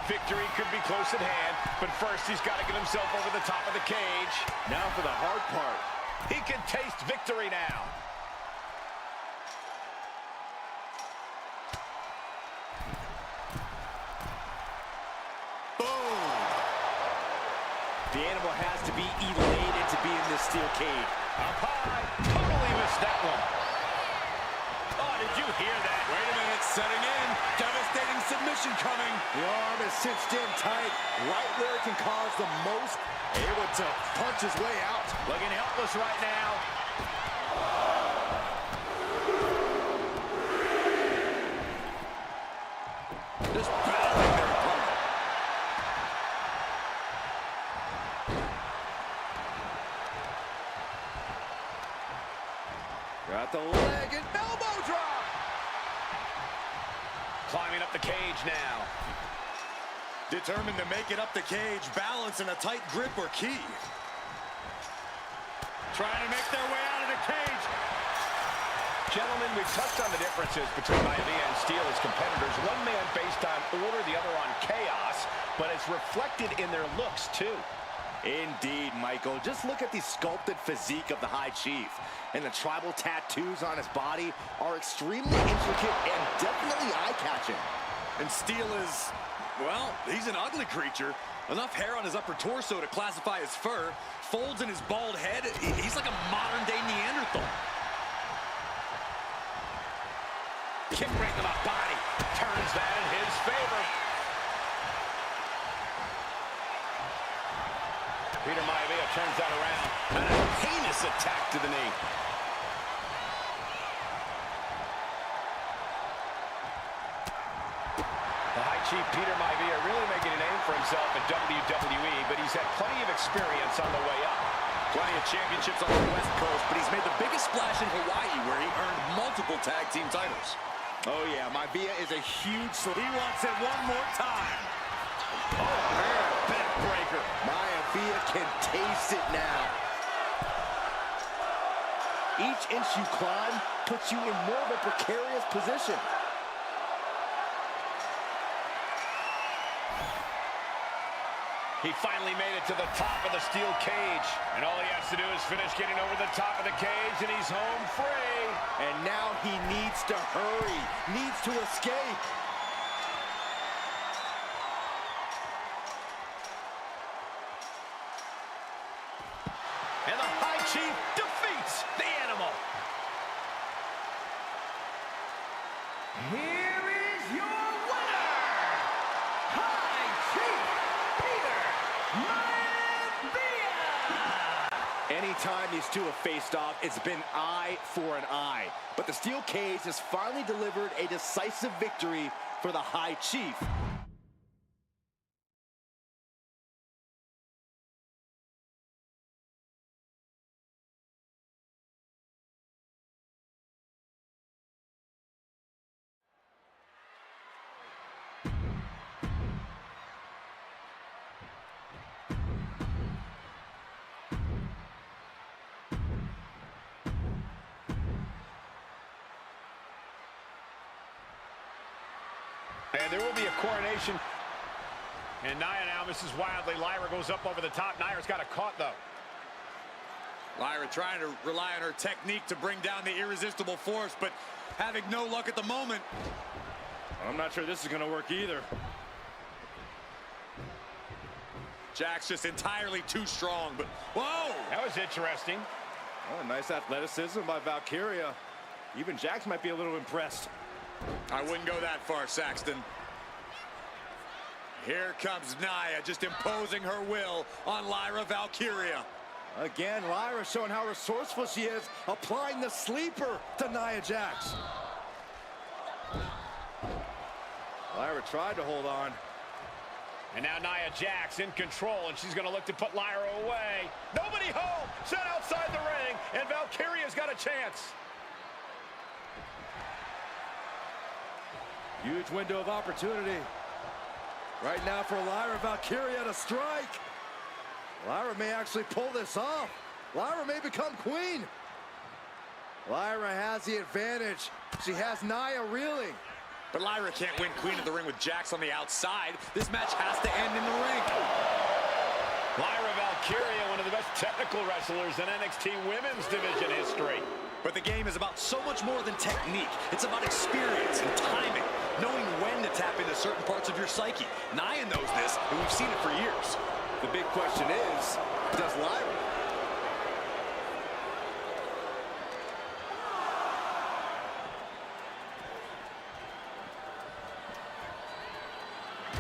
Victory could be close at hand, but first he's got to get himself over the top of the cage. Now for the hard part. He can taste victory now. Boom! The Animal has to be elated to be in this steel cage. Up high, totally missed that one. Oh, did you hear that? Wait a minute, setting in. Devastating submission coming. The arm is cinched in tight, right where it can cause the most. Able to punch his way out. Looking helpless right now. Just battling their opponent. Got the leg and elbow drop. Climbing up the cage now. Determined to make it up the cage, balance and a tight grip are key. Trying to make their way out of the cage. Gentlemen, we've touched on the differences between Maivia and Steel as competitors. One man based on order, the other on chaos, but it's reflected in their looks, too. Indeed, Michael. Just look at the sculpted physique of the High Chief. And the tribal tattoos on his body are extremely intricate and definitely eye-catching. And Steel is, well, he's an ugly creature. Enough hair on his upper torso to classify as fur. Folds in his bald head. He's like a modern-day Neanderthal. Kick right to the body. Turns that in his favor. Peter Maivia turns that around. And a heinous attack to the knee. The High Chief Peter Maivia really making a name for himself in WWE, but he's had plenty of experience on the way up. Plenty of championships on the West Coast, but he's made the biggest splash in Hawaii, where he earned multiple tag team titles. Oh, yeah, Maivia is a huge... He wants it one more time. Oh, man, backbreaker. Maivia can taste it now. Each inch you climb puts you in more of a precarious position. He finally made it to the top of the steel cage. And all he has to do is finish getting over the top of the cage, and he's home free. And now he needs to hurry, needs to escape. And the Chief defeats the animal. Here is your winner, High Chief Peter Nvidia. Anytime these two have faced off, it's been eye for an eye. But the steel cage has finally delivered a decisive victory for the High Chief. And there will be a coronation. And Nia now misses wildly. Lyra goes up over the top. Nia's got a caught, though. Lyra trying to rely on her technique to bring down the irresistible force, but having no luck at the moment. I'm not sure this is going to work either. Jack's just entirely too strong, but whoa! That was interesting. Oh, nice athleticism by Valkyria. Even Jax might be a little impressed. I wouldn't go that far, Saxton. Here comes Nia, just imposing her will on Lyra Valkyria. Again, Lyra showing how resourceful she is, applying the sleeper to Nia Jax. Lyra tried to hold on. And now Nia Jax in control, and she's going to look to put Lyra away. Nobody home! Set outside the ring, and Valkyria's got a chance. Huge window of opportunity. Right now for Lyra Valkyria to strike. Lyra may actually pull this off. Lyra may become queen. Lyra has the advantage. She has Nia reeling. But Lyra can't win Queen of the Ring with Jax on the outside. This match has to end in the ring. Lyra Valkyria, one of the best technical wrestlers in NXT Women's Division history. But the game is about so much more than technique. It's about experience and timing, knowing when to tap into certain parts of your psyche. Nia knows this, and we've seen it for years. The big question is, does Lyra?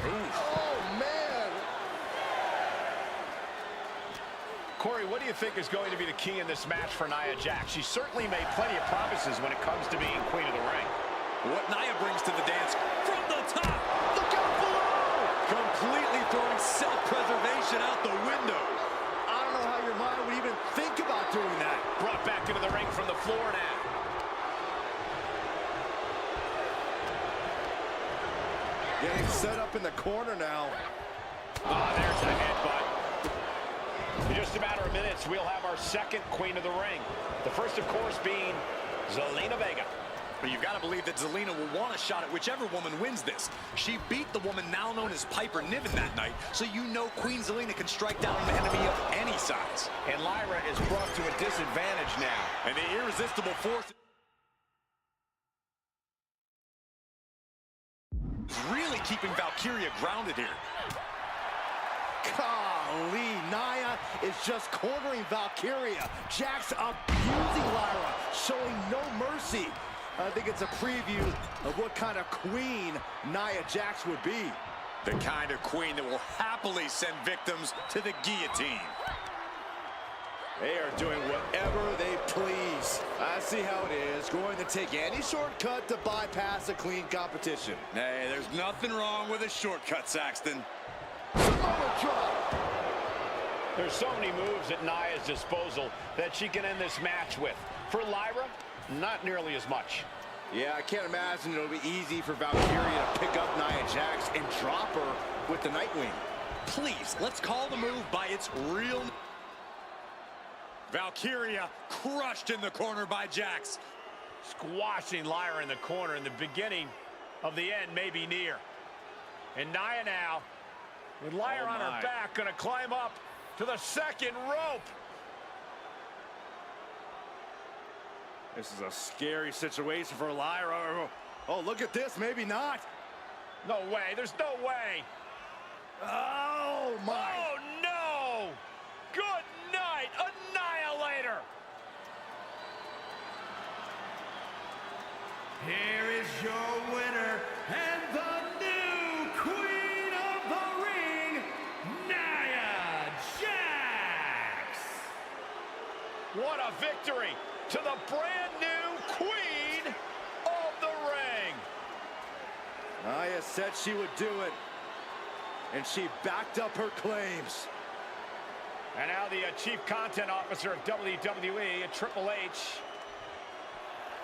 Oh, man! Corey, what do you think is going to be the key in this match for Nia Jax? She certainly made plenty of promises when it comes to being Queen of the Ring. What Nia brings to the dance from the top. Look out below! Completely throwing self-preservation out the window. I don't know how your mind would even think about doing that. Brought back into the ring from the floor now. Getting set up in the corner now. There's the headbutt. In just a matter of minutes, we'll have our second Queen of the Ring. The first, of course, being Zelina Vega. But you've got to believe that Zelina will want a shot at whichever woman wins this. She beat the woman now known as Piper Niven that night, so you know Queen Zelina can strike down an enemy of any size. And Lyra is brought to a disadvantage now. And the irresistible force is really keeping Valkyria grounded here. Golly, Nia is just cornering Valkyria. Jax abusing Lyra, showing no mercy. I think it's a preview of what kind of queen Nia Jax would be. The kind of queen that will happily send victims to the guillotine. They are doing whatever they please. I see how it is, going to take any shortcut to bypass a clean competition. Hey, there's nothing wrong with a shortcut, Saxton. Samoa drop. There's so many moves at Nia's disposal that she can end this match with. For Lyra, not nearly as much. Yeah, I can't imagine it'll be easy for Valkyria to pick up Nia Jax and drop her with the Nightwing. Please, let's call the move by its real name. Valkyria crushed in the corner by Jax. Squashing Lyra in the corner, and the beginning of the end may be near. And Nia now, with Lyra on her back, gonna climb up to the second rope. This is a scary situation for Lyra. Oh, look at this, maybe not. No way, there's no way. Oh, my. Oh, no! Good night, Annihilator! What a victory to the brand new queen of the ring. Nia said she would do it, and she backed up her claims. And now the Chief Content Officer of WWE, Triple H,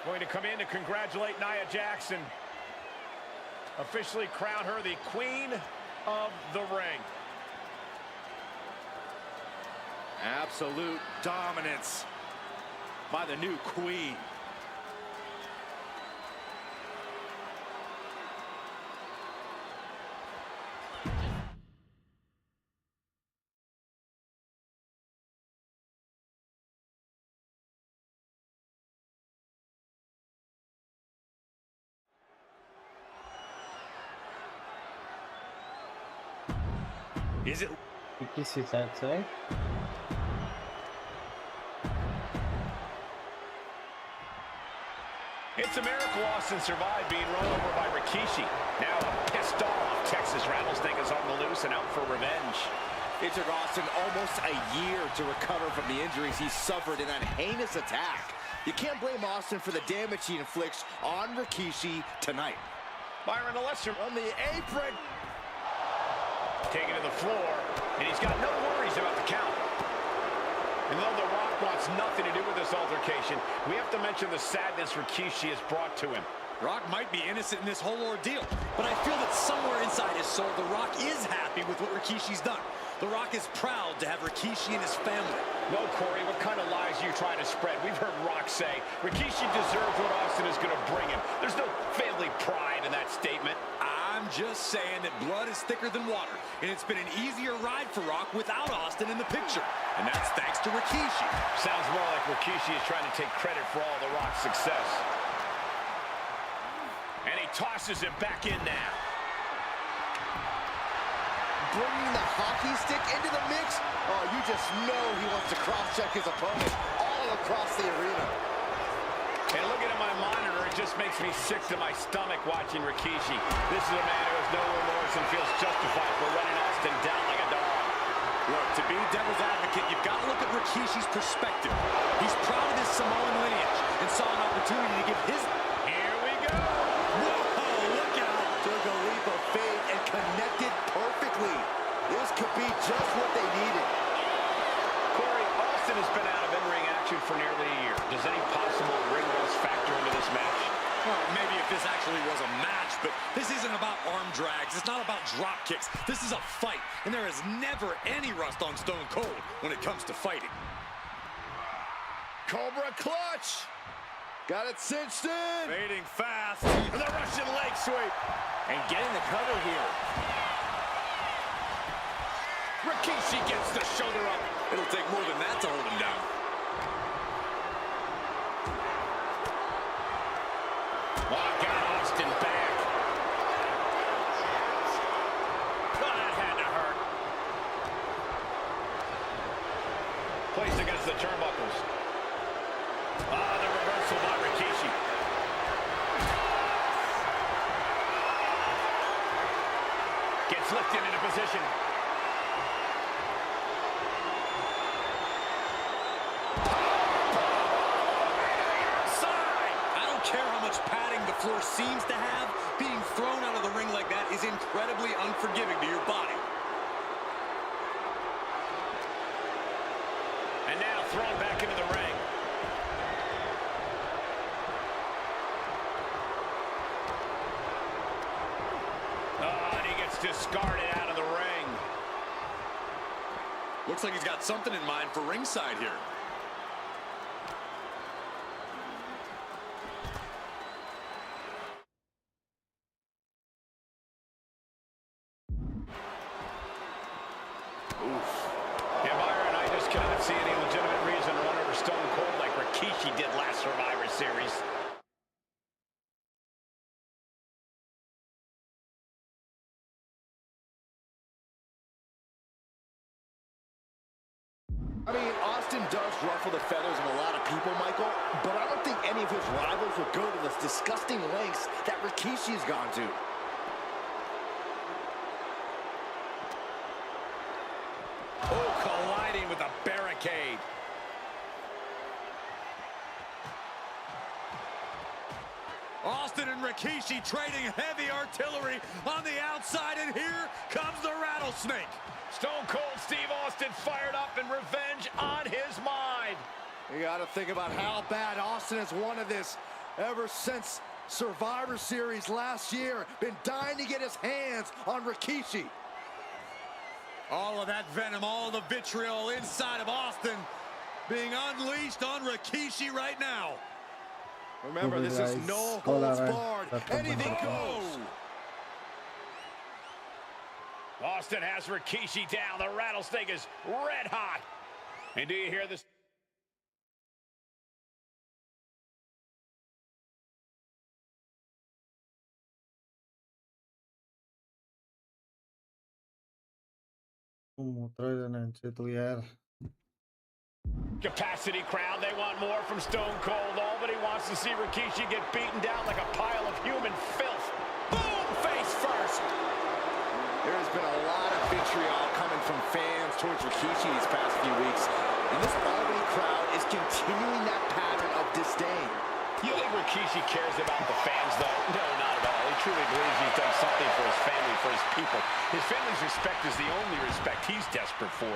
going to come in to congratulate Nia Jackson. Officially crown her the Queen of the Ring. Absolute dominance by the new queen. Is it? İkisi sensei. It's a miracle Austin survived being run over by Rikishi. Now a pissed off Texas Rattlesnake is on the loose and out for revenge. It took Austin almost a year to recover from the injuries he suffered in that heinous attack. You can't blame Austin for the damage he inflicts on Rikishi tonight. Byron, the lesser On the apron. taken to the floor, and he's got no worries about the count. And though The Rock wants nothing to do with this altercation, we have to mention the sadness Rikishi has brought to him. Rock might be innocent in this whole ordeal, but I feel that somewhere inside his soul, The Rock is happy with what Rikishi's done. The Rock is proud to have Rikishi and his family. No, Corey, what kind of lies are you trying to spread? We've heard Rock say Rikishi deserves what Austin is going to bring him. There's no family pride in that statement. I'm just saying that blood is thicker than water, and it's been an easier ride for Rock without Austin in the picture. And that's thanks to Rikishi. Sounds more like Rikishi is trying to take credit for all The Rock's success. And he tosses it back in now. Bringing the hockey stick into the mix. Oh, you just know he wants to cross-check his opponent all across the arena. And looking at my monitor, it just makes me sick to my stomach watching Rikishi. This is a man who has no remorse and feels justified for running Austin down like a dog. Look, to be devil's advocate, you've got to look at Rikishi's perspective. He's proud of his Samoan lineage and saw an opportunity to give his... Here we go! Whoa, look out! Took a leap of faith and connected perfectly. This could be just what they needed. Corey, Austin has been out of in-ring action for nearly a year. Does any possible ring rust factor into this match? Well, maybe if this actually was a match, but this isn't about arm drags. It's not about drop kicks. This is a fight, and there is never any rust on Stone Cold when it comes to fighting. Cobra clutch. Got it cinched in. Fading fast. And the Russian leg sweep. And getting the cover here. Rikishi gets the shoulder up. It'll take more than that to hold him down. Oh, got Austin back. Oh, that had to hurt. Placed against the turnbuckles. Ah, the reversal by Rikishi. Gets lifted into position. Padding the floor seems to have, being thrown out of the ring like that is incredibly unforgiving to your body. And now thrown back into the ring. Oh, and he gets discarded out of the ring. Looks like he's got something in mind for ringside here. Yeah, Byron, I just cannot see any legitimate reason to run over Stone Cold like Rikishi did last Survivor Series. I mean, Austin does ruffle the feathers of a lot of people, Michael, but I don't think any of his rivals would go to the disgusting lengths that Rikishi's gone to. Oh, colliding with a barricade. and Rikishi trading heavy artillery on the outside, and here comes the rattlesnake. Stone Cold Steve Austin fired up and revenge on his mind. You got to think about how bad Austin has wanted this ever since Survivor Series last year. Been dying to get his hands on Rikishi. All of that venom, all the vitriol inside of Austin being unleashed on Rikishi right now. Remember, this is no holds barred. Anything goes. Austin has Rikishi down. The rattlesnake is red hot. And do you hear this? Capacity crowd, they want more from Stone Cold. Nobody wants to see Rikishi get beaten down like a pile of human filth. Boom! Face first. There's been a lot of vitriol coming from fans towards Rikishi these past few weeks, and this Albany crowd is continuing that pattern of disdain. You think Rikishi cares about the fans, though? No, not at all. He truly believes he's done something for his family, for his people. His family's respect is the only respect he's desperate for.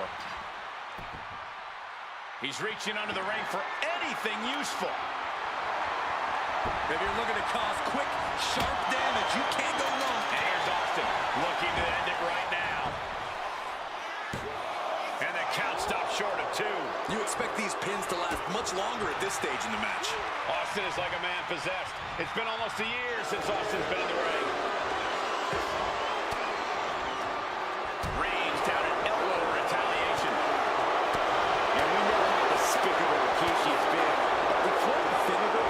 He's reaching under the ring for anything useful. If you're looking to cause quick, sharp damage, you can't go wrong. And here's Austin looking to end it right now. And the count stops short of 2. You expect these pins to last much longer at this stage in the match. Austin is like a man possessed. It's been almost a year since Austin's been in the ring. Reigns down an elbow in retaliation. And we know how despicable Rikishi has been. Before the Finnegan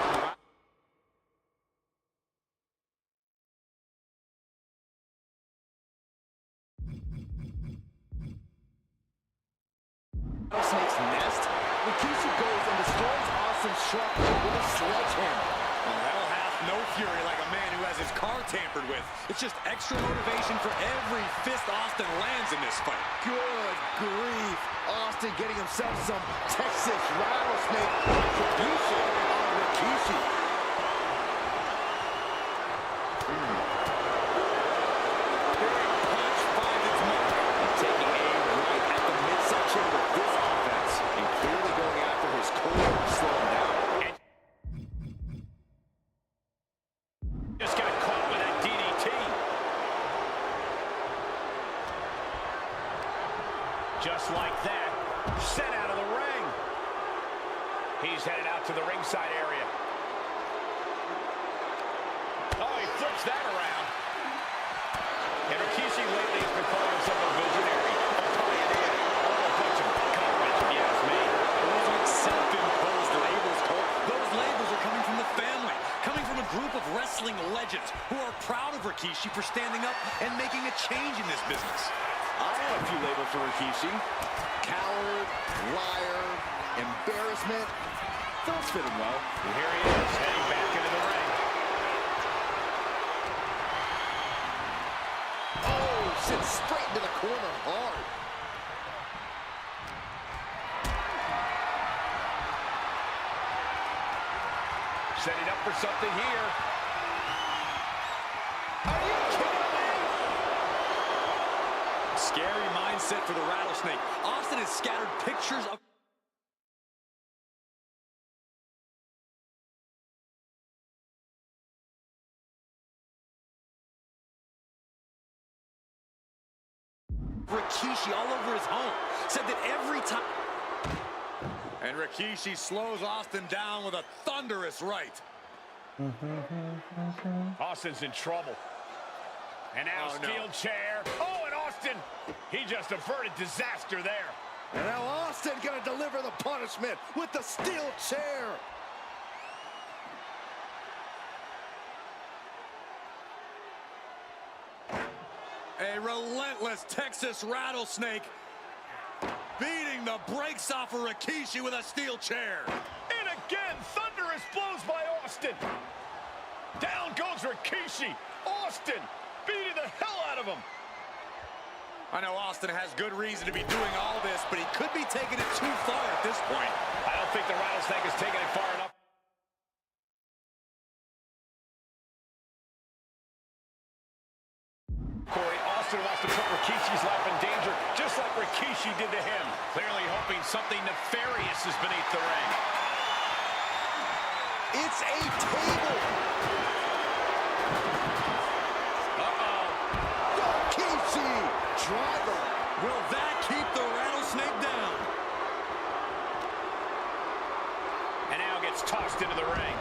Rattlesnake's nest, Rikishi goes and destroys Austin's truck with a sledgehammer. Well, that'll have no fury like a man who has his car tampered with. It's just extra motivation for every fist Austin lands in this fight. Good grief. Austin getting himself some Texas rattlesnake retribution on Rikishi. Big punch finds its mark. And taking aim right at the midsection with this offense. And clearly going after his core to slow him down. Just got caught with that DDT. Just like that, sent out of the ring. He's headed out to the ringside area. Oh, he flips that around. And Rikishi lately has been calling himself a visionary, a pioneer, a bunch of garbage, if you ask me. Those aren't self-imposed labels, Cole. Those labels are coming from the family, coming from a group of wrestling legends who are proud of Rikishi for standing up and making a change in this business. I have a few labels for Rikishi. Coward, liar, embarrassment. Those fit him well. And here he is, heading back into the ring. Oh, sent straight into the corner hard. Setting up for something here. Are you kidding me? Scary mindset for the rattlesnake. Austin has scattered pictures of Rikishi all over his home. Said that every time. And Rikishi slows Austin down with a thunderous right. Austin's in trouble. And now steel chair. Oh, and Austin, he just averted disaster there. And now Austin gonna deliver the punishment with the steel chair. A relentless Texas rattlesnake beating the brakes off of Rikishi with a steel chair. And again, thunderous blows by Austin. Down goes Rikishi. Austin beating the hell out of him. I know Austin has good reason to be doing all this, but he could be taking it too far at this point. I don't think the rattlesnake is taking it far enough. Rikishi did to him. Clearly hoping something nefarious is beneath the ring. It's a table. Uh-oh. Rikishi driver. Will that keep the rattlesnake down? And now gets tossed into the ring.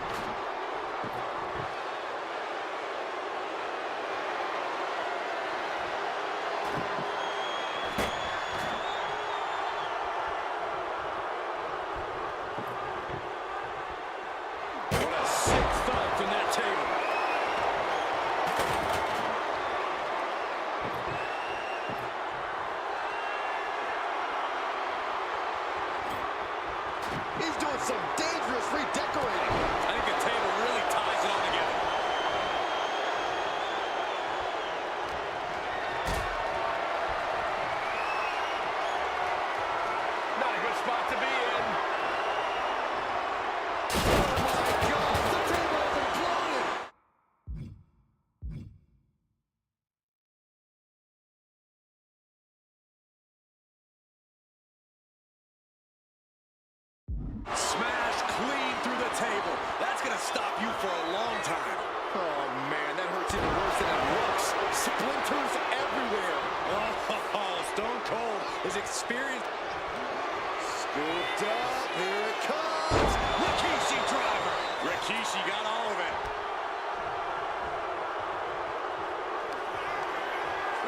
What a sick thud from that table. He's doing some dangerous redecorating. I think the table really ties it all together. Not a good spot to be in. Oh my God, the table has imploded. Smash clean through the table. That's going to stop you for a long time. Oh man, that hurts even worse than it looks. Splinters everywhere. Oh, Stone Cold is experienced. Scooped up, here it comes. Rikishi driver. Rikishi got all of it.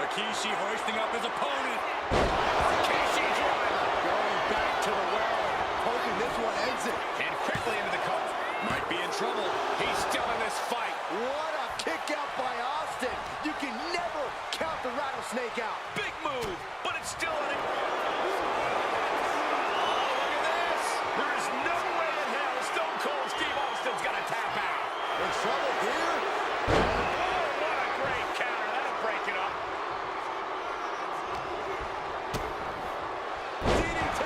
Rikishi hoisting up his opponent. Rikishi driver. Going back to the well, hoping this one ends it. And quickly into the cover. Might be in trouble. He's still in this fight. What a kick out by Austin. You can never count the rattlesnake out. Big move, but it's still in it. Oh, look at this. There is no way in hell Stone Cold Steve Austin's going to tap out. In trouble here. Oh, what a great counter. That'll break it up. DDT.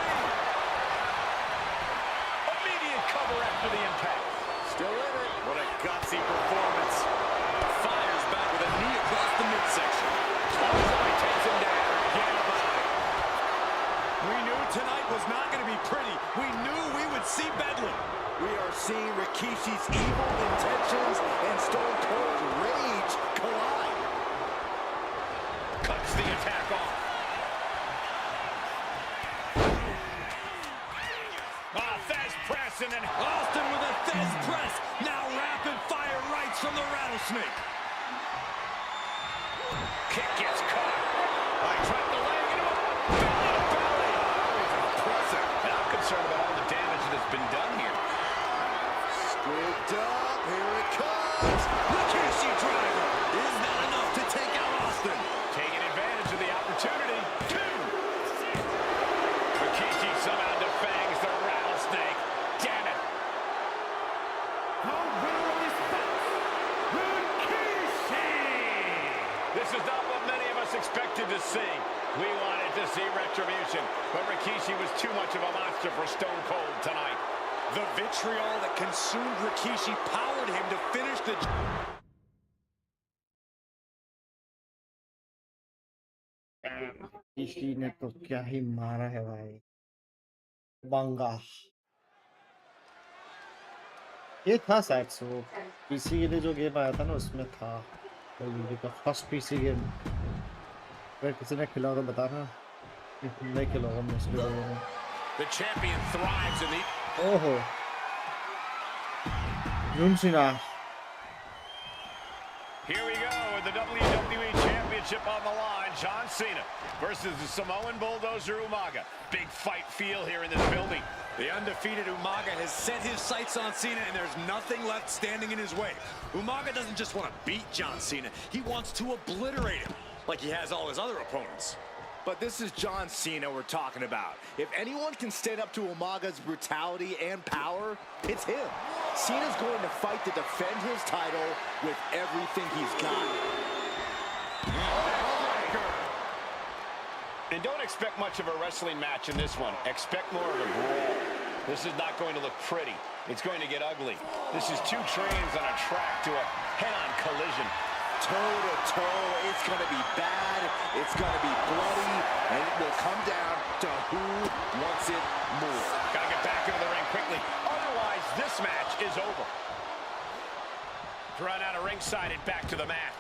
Immediate cover after the impact. Still in it. What a gutsy performance. Fires back with a knee across the midsection. Clothesline takes him down. Get him back. We knew tonight was not going to be pretty. We knew we would see bedlam. We are seeing Rikishi's evil intentions and Stone Cold's rage collide. Cuts the attack off. Fez press and then Austin with a Fez press. Now rapid fire rights from the rattlesnake. kick gets caught. Trapped the leg into a belly to belly. Impressive. And I'm concerned about all the damage that has been done here. Scooped up, here it comes. Rikishi driver. Is that enough to take out Austin? Taking advantage of the opportunity. Two. Rikishi somehow defangs the rattlesnake. Damn it. The winner of this bout, Rikishi! This is not what many of us expected to see. We wanted to see retribution, but Rikishi was too much of a monster for Stone Cold tonight. The vitriol that consumed Rikishi powered him to finish the... किसी ने तो क्या ही मारा है भाई बंगा ये था सैक्स वो पीसी के लिए जो गेम आया था ना उसमें था का फर्स्ट पीसी गेम अगर किसी ने खेला तो बताना नहीं खेला होगा मुझे The champion thrives in the... ओहो Yumsina. Here we go with the WWE Championship on the line. John Cena versus the Samoan Bulldozer Umaga. Big fight feel here in this building. The undefeated Umaga has set his sights on Cena, and there's nothing left standing in his way. Umaga doesn't just want to beat John Cena. He wants to obliterate him, like he has all his other opponents. But this is John Cena we're talking about. If anyone can stand up to Umaga's brutality and power, it's him. Cena's going to fight to defend his title with everything he's got. And don't expect much of a wrestling match in this one. Expect more of a brawl. This is not going to look pretty. It's going to get ugly. This is two trains on a track to a head-on collision. toe-to-toe. It's going to be bad. It's going to be bloody. And it will come down to who wants it more. Got to get back into the ring quickly. Otherwise, this match is over. Run out of ringside and back to the mat.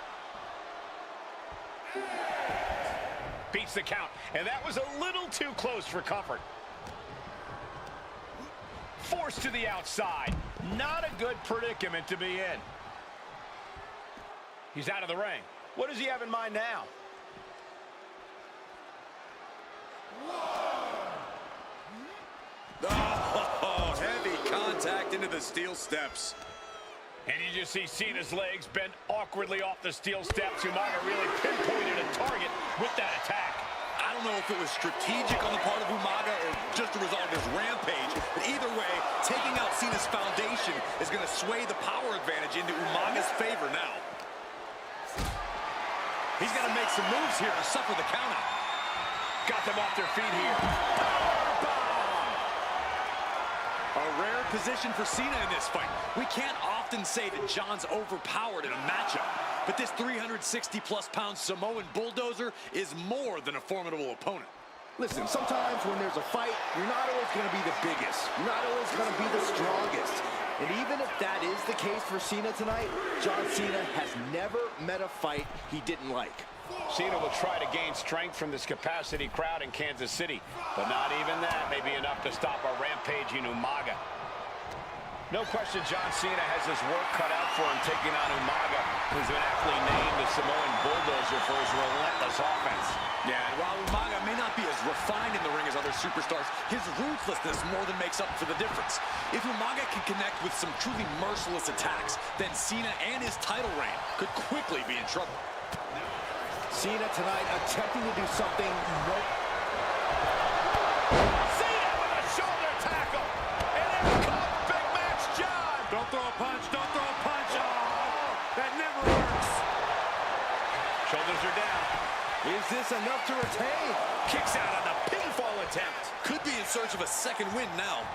Beats the count. And that was a little too close for comfort. Forced to the outside. Not a good predicament to be in. He's out of the ring. What does he have in mind now? Oh, heavy contact into the steel steps. And you just see Cena's legs bend awkwardly off the steel steps. Umaga really pinpointed a target with that attack. I don't know if it was strategic on the part of Umaga or just a result of his rampage, but either way, taking out Cena's foundation is going to sway the power advantage into Umaga's favor now. He's got to make some moves here to suffer the countout. Got them off their feet here. A rare position for Cena in this fight. We can't often say that John's overpowered in a matchup, but this 360-plus pound Samoan bulldozer is more than a formidable opponent. Listen, sometimes when there's a fight, you're not always going to be the biggest. You're not always going to be the strongest. And even if that is the case for Cena tonight, John Cena has never met a fight he didn't like. Cena will try to gain strength from this capacity crowd in Kansas City, but not even that may be enough to stop a rampaging Umaga. No question John Cena has his work cut out for him taking on Umaga, who's been aptly named the Samoan bulldozer for his relentless offense. Yeah, and while Umaga may not be as refined in the ring as other superstars, his ruthlessness more than makes up for the difference. If Umaga can connect with some truly merciless attacks, then Cena and his title reign could quickly be in trouble. Cena tonight attempting to do something. Cena with a shoulder tackle. And there comes Big Match John. Don't throw a punch, don't throw a punch. Oh, that never works. Shoulders are down. Is this enough to retain? Kicks out on the pinfall attempt. Could be in search of a second win now.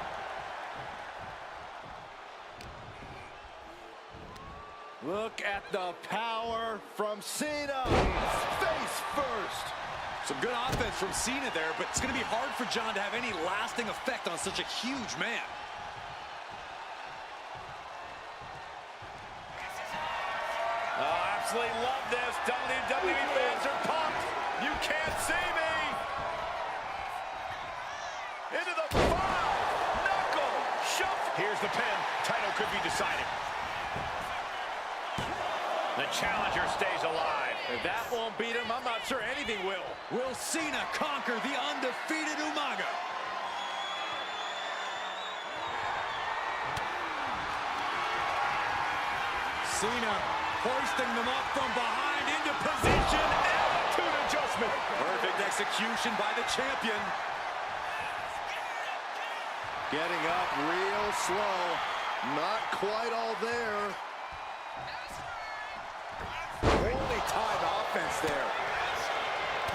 Look at the power from Cena. Face first. Some good offense from Cena there, but it's going to be hard for John to have any lasting effect on such a huge man. Oh, absolutely love this. WWE fans are pumped. You can't see me. Into the 5-knuckle shuffle. Here's the pin. Title could be decided. The challenger stays alive. If that won't beat him, I'm not sure anything will. Will Cena conquer the undefeated Umaga? Cena hoisting them up from behind into position. Attitude adjustment. Perfect execution by the champion. Getting up real slow. Not quite all there. Holy time offense there.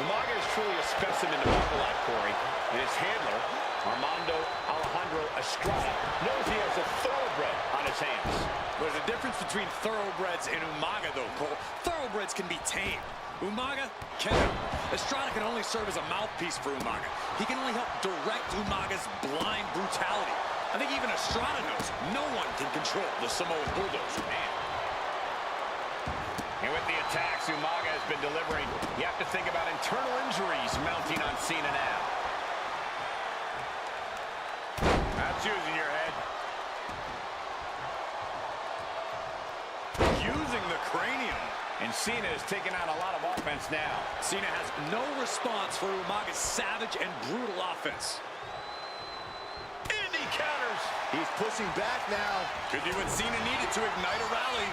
Umaga is truly a specimen to marvel at, Corey. And his handler, Armando Alejandro Estrada, knows he has a thoroughbred on his hands. There's a difference between thoroughbreds and Umaga, though, Cole. Thoroughbreds can be tamed. Umaga cannot. Estrada can only serve as a mouthpiece for Umaga. He can only help direct Umaga's blind brutality. I think even Estrada knows no one can control the Samoan bulldozer. Man. And with the attacks Umaga has been delivering, you have to think about internal injuries mounting on Cena now. That's using your head. Using the cranium. And Cena is taking out a lot of offense now. Cena has no response for Umaga's savage and brutal offense. And he counters. He's pushing back now. Could be what Cena needed to ignite a rally.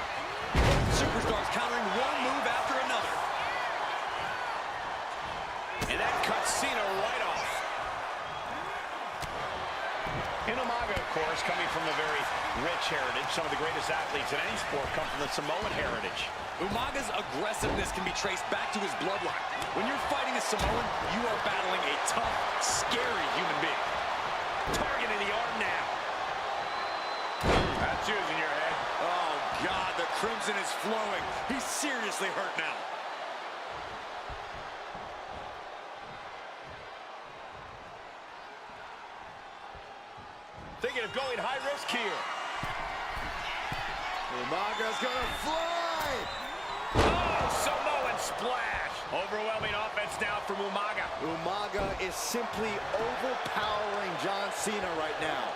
Superstars countering one move after another. And that cuts Cena right off. And Umaga, of course, coming from a very rich heritage. Some of the greatest athletes in any sport come from the Samoan heritage. Umaga's aggressiveness can be traced back to his bloodline. When you're fighting a Samoan, you are battling a tough, scary human being. Targeting the arm now. That's using your head. Oh, God, the Crimson is is flowing. He's seriously hurt now. Thinking of going high risk here. Umaga's gonna fly! Oh, Samoan splash. Overwhelming offense now from Umaga. Umaga is simply overpowering John Cena right now.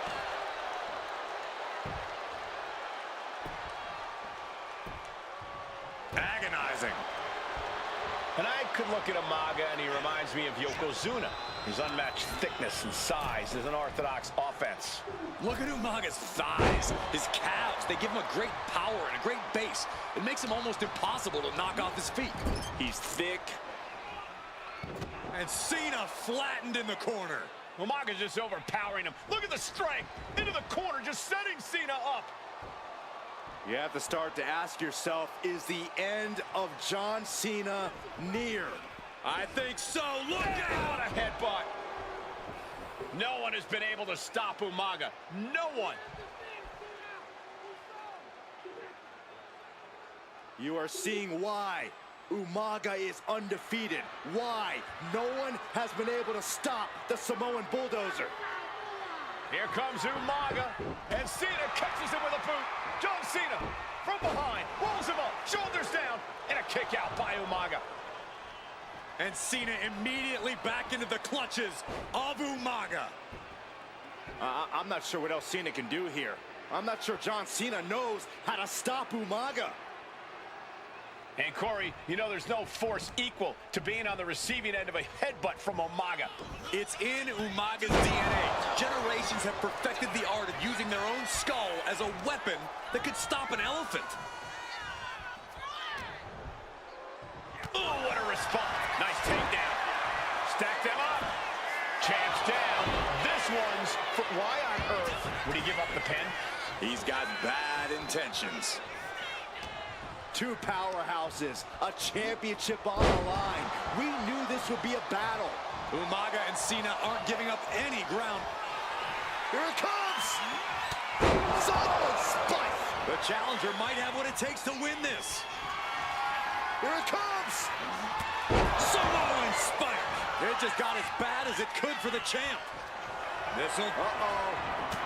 Agonizing. And I could look at Umaga and he reminds me of Yokozuna. His unmatched thickness and size is an orthodox offense. Look at Umaga's thighs, his calves. They give him a great power and a great base. It makes him almost impossible to knock off his feet. He's thick. And Cena flattened in the corner. Umaga's just overpowering him. Look at the strength. Into the corner, just setting Cena up. You have to start to ask yourself, is the end of John Cena near? I think so. Look What out! a headbutt. No one has been able to stop Umaga. No one. You are seeing why Umaga is undefeated. Why no one has been able to stop the Samoan bulldozer. Here comes Umaga, and Cena catches him with a boot. John Cena from behind, rolls him up, shoulders down, and a kick out by Umaga. And Cena immediately back into the clutches of Umaga. I'm not sure what else Cena can do here. I'm not sure John Cena knows how to stop Umaga. And Corey, you know there's no force equal to being on the receiving end of a headbutt from Umaga. It's in Umaga's DNA. Generations have perfected the art of using their own skull as a weapon that could stop an elephant. Oh, what a response. Nice takedown. Stack them up. Champs down. This one's for why on earth would he give up the pin? He's got bad intentions. Two powerhouses, a championship on the line. We knew this would be a battle. Umaga and Cena aren't giving up any ground. Here it comes! Samoan spike! The challenger might have what it takes to win this. Here it comes! Samoan spike! It just got as bad as it could for the champ. This'll...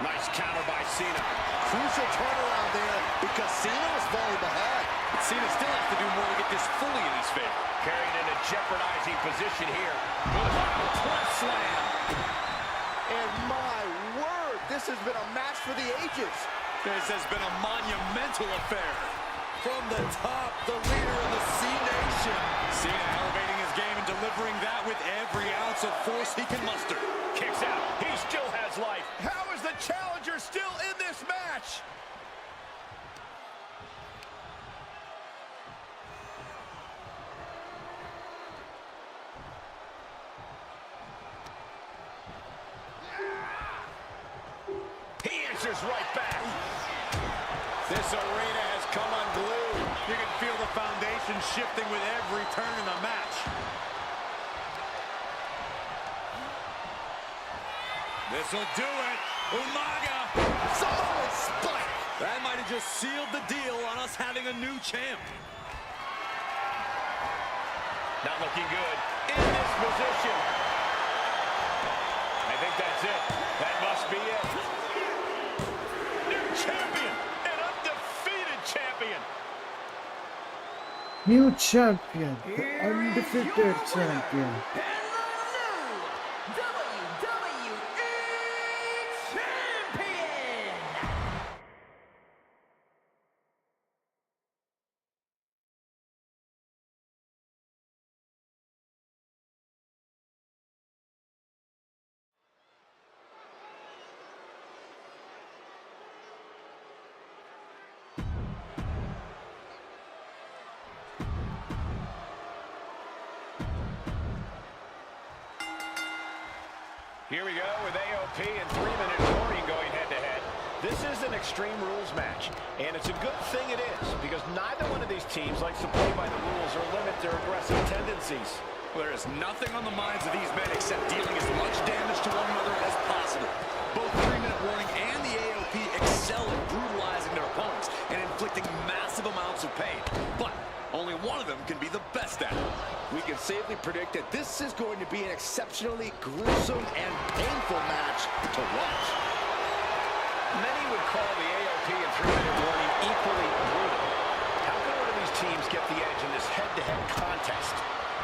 Nice counter by Cena. Crucial turnaround there because Cena was falling behind. But Cena still has to do more to get this fully in his favor. Carried in a jeopardizing position here. With a press slam. And my word, this has been a match for the ages. This has been a monumental affair. From the top, the leader of the C Nation. Cena elevating his game and delivering that with every ounce of force he can muster. Kicks out. He still has life. How is the challenger still in this match? He answers right back. This arena has come unglued. You can feel the foundation shifting with every turn in the match. This'll do it. Umaga. Samoan spike! That might have just sealed the deal on us having a new champ. Not looking good in this position. I think that's it. That must be it. New champion, an undefeated champion. New champion, the undefeated champion. Here we go with AOP and 3-minute warning going head-to-head. This is an Extreme Rules match, and it's a good thing it is, because neither one of these teams likes to play by the rules or limit their aggressive tendencies. There is nothing on the minds of these men except dealing as much damage to one another as possible. Both 3-minute warning and the AOP excel at brutalizing their opponents and inflicting massive amounts of pain. predict that this is going to be an exceptionally gruesome and painful match to watch. Many would call the AOP and 3-minute warning equally brutal. How can one of these teams get the edge in this head-to-head contest?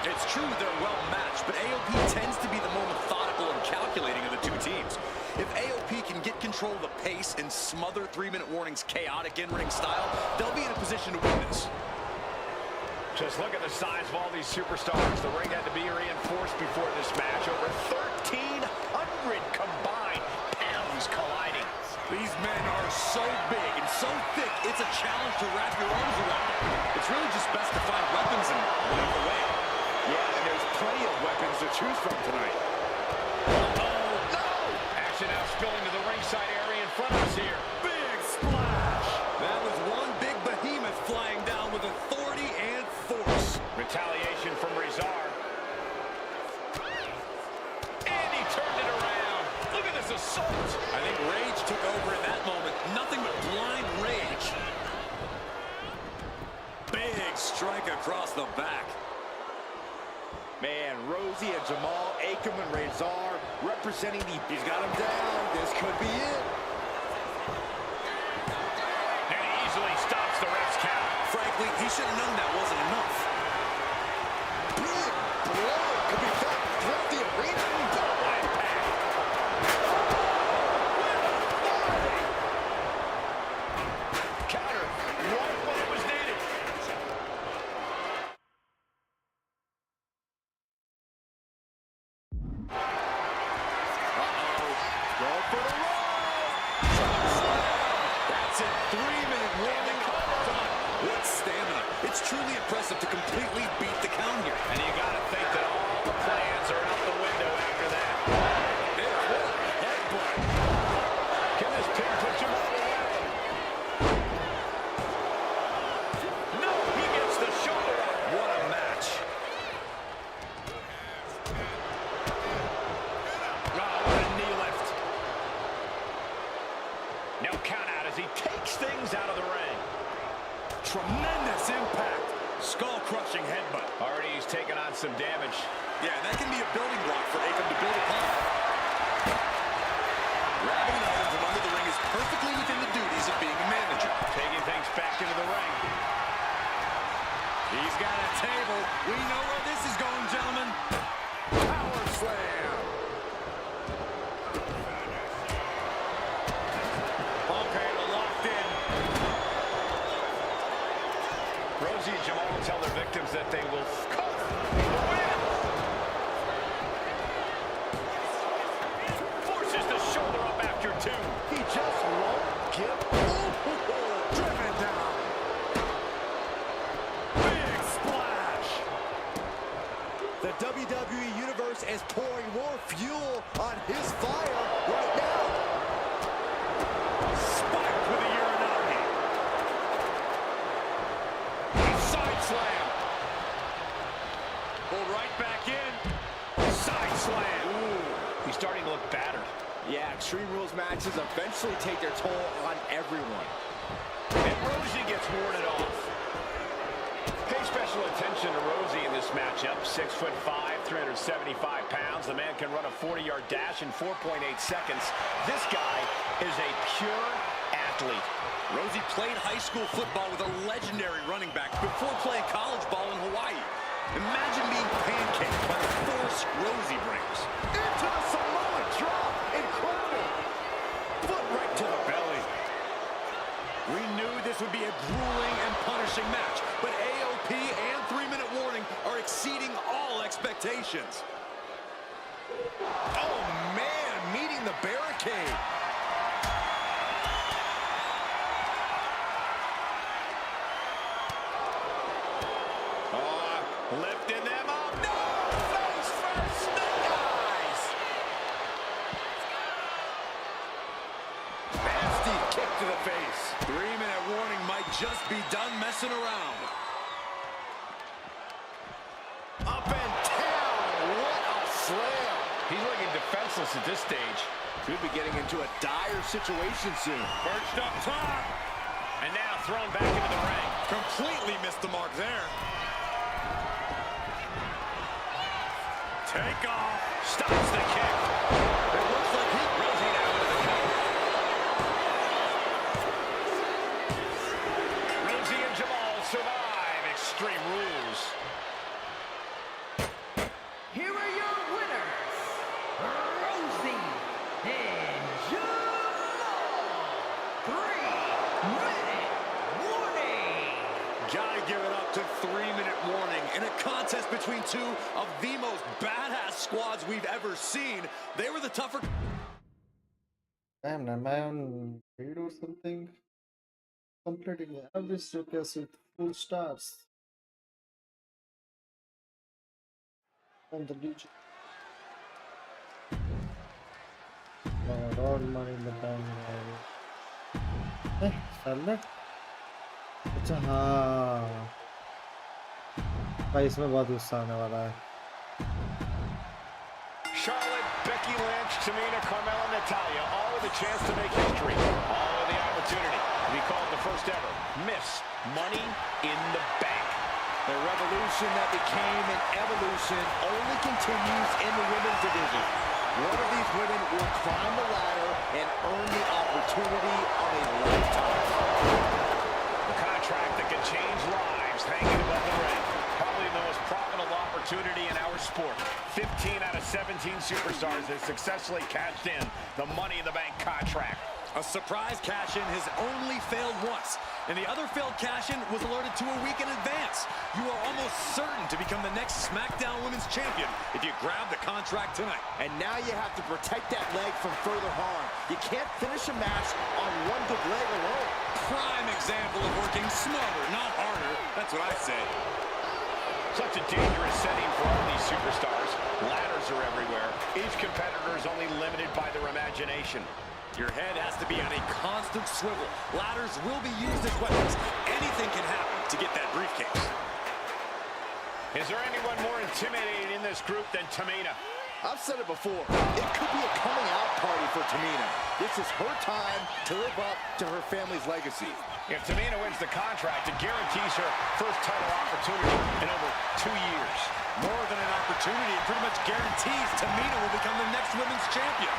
It's true they're well matched, but AOP tends to be the more methodical and calculating of the two teams. If AOP can get control of the pace and smother 3-minute warning's chaotic in-ring style, they'll be in a position to win this. Just look at the size of all these superstars. The ring had to be reinforced before this match. Over 1,300 combined pounds colliding. These men are so big and so thick, it's a challenge to wrap your arms around them. It's really just best to find weapons and wave away. Yeah, and there's plenty of weapons to choose from tonight. Uh-oh, no! Action now spilling to the ringside area in front of us here. Big splash! That was one big behemoth flying down with authority and force. Retaliation from Rizar. And he turned it around. Look at this assault. I think rage took over in that moment. Nothing but blind rage. Big strike across the back. Man, Rosie and Jamal, Akam and Rizar representing the... He's got him down. This could be it. And he easily stops the ref's count. Frankly, he should have known that wasn't enough. Big blow. Could be felt throughout the arena. Counter right when it was needed. Going for the roll. That's it. 3-minute warning. What stamina. It's truly impressive to completely beat the count here. And you got to think that all the plans are out the window after that. What a headbutt. Can this pin put you all the way? No, he gets the shoulder up. What a match. Oh, what a knee lift. No count out as he takes things out of the ring. Tremendous impact. Skull-crushing headbutt. Already he's taken on some damage. Yeah, that can be a building block for Akam to build upon. Grabbing an item from under the ring is perfectly within the duties of being a manager. Taking things back into the ring. He's got a table. We know where this is going, gentlemen. Power slam. Pump handle locked in. Rosie and Jamal tell their victims that they will cover the win. Forces the shoulder up after two. He just won't give. Driven down. Big splash. The WWE Universe is pouring more fuel on his fire right now. Spiked with a Uranagi. Side slam. Pulled right back in. Side slam. Ooh, he's starting to look battered. Yeah, Extreme Rules matches eventually take their toll on everyone. And Rosie gets warded off. Pay special attention to Rosie in this matchup. 6'5", 375 pounds. The man can run a 40-yard dash in 4.8 seconds. This guy is a pure athlete. Rosie played high school football with a legendary running back before playing college ball in Hawaii. Imagine being pancaked by the force Rosie brings. Into the Samoa drop. Incredible. Foot right to the belly. We knew this would be a grueling and punishing match, but AOP and 3-minute warning are exceeding all expectations. Oh, man, meeting the barricade. Lifting them up. No! Face first. Snake eyes. Nasty kick to the face. 3-minute warning might just be done messing around. Up and down. What a slam. He's looking defenseless at this stage. Could be getting into a dire situation soon. Perched up top. And now thrown back into the ring. Completely missed the mark there. Take off. Stops the kick. It looks like he... Rosie now into the cover. Rosie and Jamal survive Extreme Rules. Here are your winners, Rosie and Jamal. 3-minute warning. Gotta give it up to 3-minute warning. In a contest between two of the most badass squads we've ever seen, they were the tougher... Damn, am I on raid or something? Completing the average showcase with full stars. And the Legion. All money in the bank. साला अच्छा हाँ भाई इसमें बहुत गुस्सा आने वाला है Charlotte, Becky Lynch, Tamina, Carmella, Natalya, all with a chance to make history. All with the opportunity to be called the first ever Miss Money in the Bank. The revolution that became an evolution only continues in the women's division. One of these women will climb the ladder and earn the opportunity of a lifetime. A contract that can change lives hanging above the ring. Probably the most profitable opportunity in our sport. 15 out of 17 superstars have successfully cashed in the Money in the Bank contract. A surprise cash-in has only failed once, and the other failed cash-in was alerted to a week in advance. You are almost certain to become the next SmackDown Women's Champion if you grab the contract tonight. And now you have to protect that leg from further harm. You can't finish a match on one good leg alone. Prime example of working smarter, not harder. That's what I say. Such a dangerous setting for all these superstars. Ladders are everywhere. Each competitor is only limited by their imagination. Your head has to be on a constant swivel. Ladders will be used as weapons. Anything can happen to get that briefcase. Is there anyone more intimidating in this group than Tamina? I've said it before. It could be a coming out party for Tamina. This is her time to live up to her family's legacy. If Tamina wins the contract, it guarantees her first title opportunity in over 2 years. More than an opportunity, it pretty much guarantees Tamina will become the next women's champion.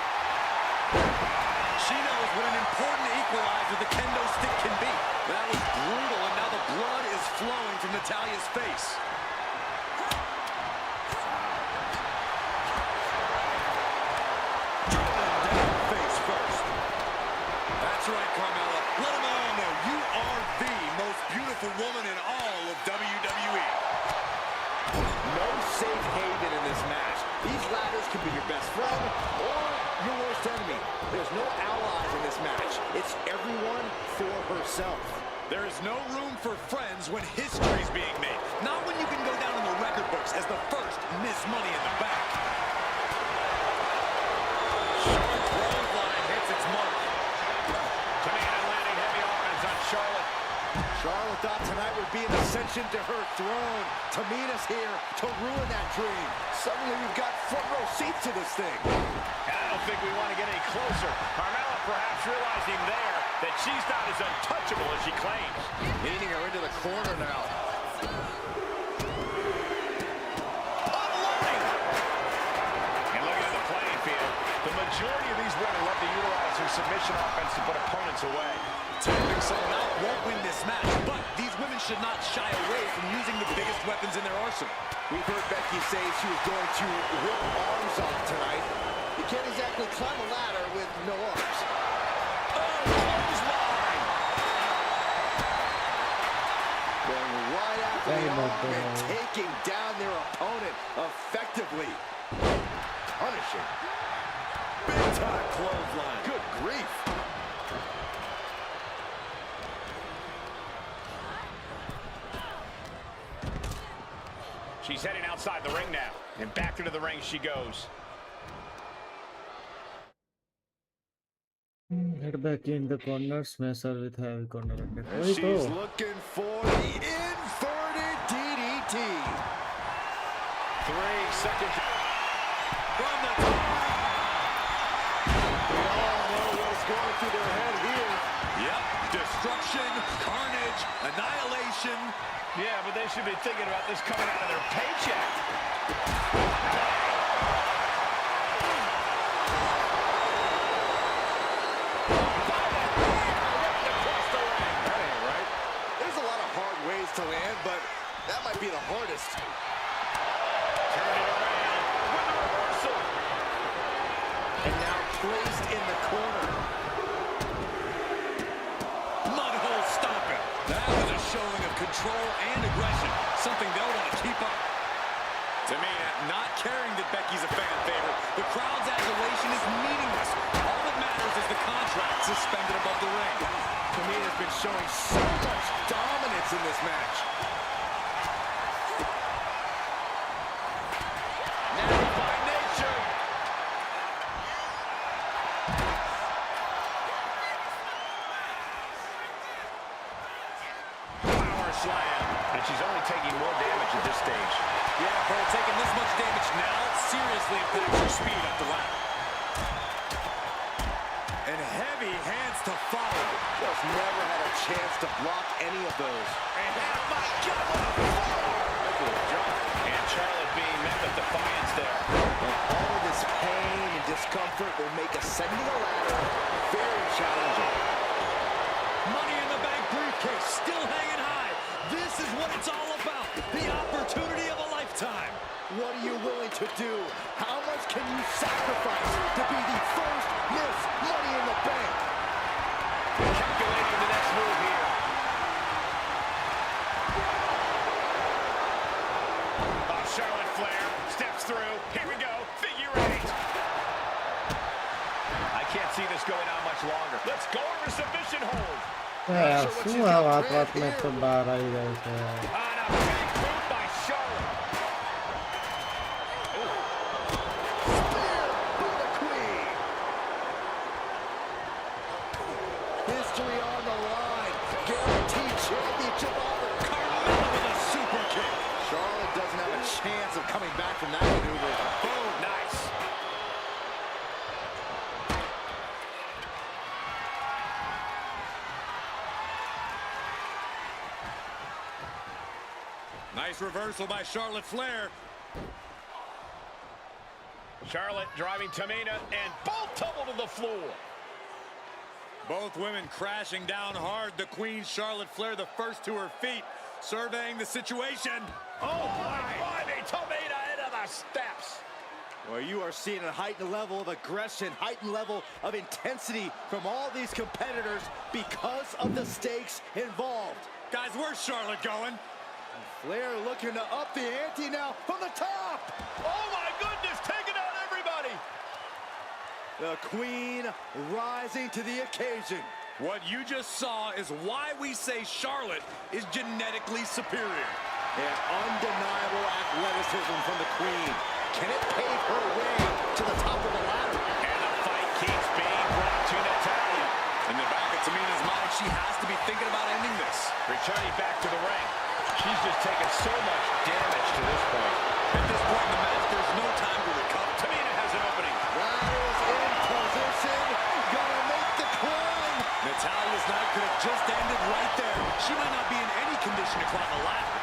She knows what an important equalizer the kendo stick can be. That was brutal, and now the blood is flowing from Natalya's face. Driven down face first. That's right, Carmella. Let them all know you are the most beautiful woman in all of WWE. No safe haven in this match. These ladders can be your best friend or your worst enemy. There's no allies in this match. It's everyone for herself. There is no room for friends when history's being made. Not when you can go down in the record books as the first Miss Money in the Bank. Sharp clothesline hits its mark. Tamina landing heavy offense on Charlotte. Charlotte thought tonight would be an ascension to her throne. Tamina's here to ruin that dream. Suddenly we've got front row seats to this thing. I don't think we want to get any closer. Carmella perhaps realizing there that she's not as untouchable as she claims. Leading her into the corner now. Unloading! And looking at the playing field, the majority of these women love to utilize their submission offense to put opponents away. Tapping someone out won't win this match, but these women should not shy away from using the biggest weapons in their arsenal. We've heard Becky say she was going to rip arms off tonight. You can't exactly climb a ladder with no arms. Going right after the arm and taking down their opponent effectively. Punishing. Big time clothesline. Good grief. She's heading outside the ring now, and back into the ring she goes. Head back in the corner, smash her with heavy corner. And she's looking for the inverted DDT. 3 seconds. From the top. We all know what's going through their head here. Yep, destruction, carnage, annihilation. Yeah, but they should be thinking about this coming out of their paycheck. To land, but that might be the hardest. Turn it around with a reversal. And now placed in the corner. Mudhole stomping. That was a showing of control and aggression, something they'll want to keep up. Tamina not caring that Becky's a fan favorite. The crowd's adulation is meaningless. All that matters is the contract suspended above the ring. Tamina's been showing so much dominance in this match. Now by nature. Power slam. And she's only taking more damage at this stage. Yeah, Cole, taking this much damage now seriously impacts your speed up the ladder. And heavy hands to follow. Just never had a chance to block any of those. And oh my God, what a floor! And Charlotte being met with defiance there. And all of this pain and discomfort will make ascending a ladder very challenging. Money in the bank briefcase still hanging high. This is what it's all about. The opportunity of a lifetime. What are you willing to do? How much can you sacrifice to be the first Miss Money in the Bank? Calculating the next move here. Oh, Charlotte Flair steps through. Here we go. Figure 8. I can't see this going on much longer. Let's go over submission hold. શું આ વાત મેં તો બહાર આવી જાય છે. On a big move by Charlotte. Spear for the Queen. History on the line. Guaranteed championship honor. Carmella with a super kick. Charlotte doesn't have a chance of coming back from that maneuver. Boom. Nice. Nice reversal by Charlotte Flair. Charlotte driving Tamina, and both tumble to the floor. Both women crashing down hard. The Queen, Charlotte Flair, the first to her feet, surveying the situation. Oh my! Tamina into the steps. Well, you are seeing a heightened level of aggression, heightened level of intensity from all these competitors because of the stakes involved. Guys, where's Charlotte going? Flair looking to up the ante now from the top. Oh my goodness, taking out everybody. The Queen rising to the occasion. What you just saw is why we say Charlotte is genetically superior. And undeniable athleticism from the Queen. Can it pave her way to the top of the ladder? And the fight keeps being brought to Natalya. In the back of Tamina's mind, she has to be thinking about ending this. Returning back to the ring. She's just taken so much damage to this point. At this point in the match, there's no time to recover. Tamina has an opening. Ladders in position. Gonna make the climb. Natalya's night could have just ended right there. She might not be in any condition to climb a ladder.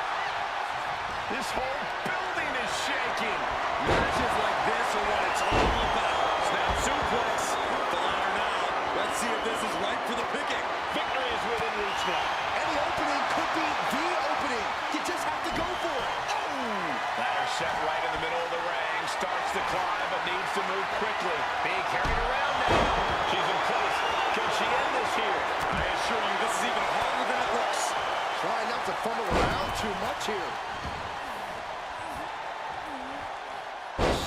This whole building is shaking. Matches like this are what it's all about. Snap suplex. The ladder now. Let's see if this is right for the picking. Victory is within reach now. And the opening could be the opening. You just have to go for it. Oh! Ladder set right in the middle of the ring. Starts to climb, but needs to move quickly. Being carried around now. She's in place. Can she end this here? I assure you, this is even harder than it looks. Try not to fumble around too much here.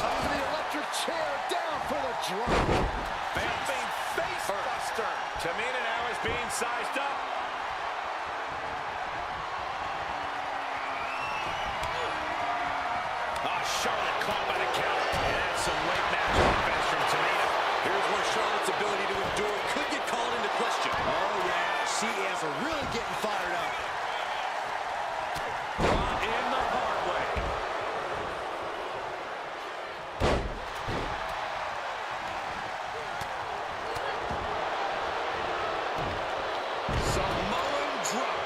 Onto the electric chair, down for the drop. Jumping face buster. Tamina now is being sized up. Charlotte caught by the count. And that's some late match offense from Tamina. Here's where Charlotte's ability to endure could get called into question. Oh yeah, she is really getting fired up. Brought in the hard way. Samoan drop.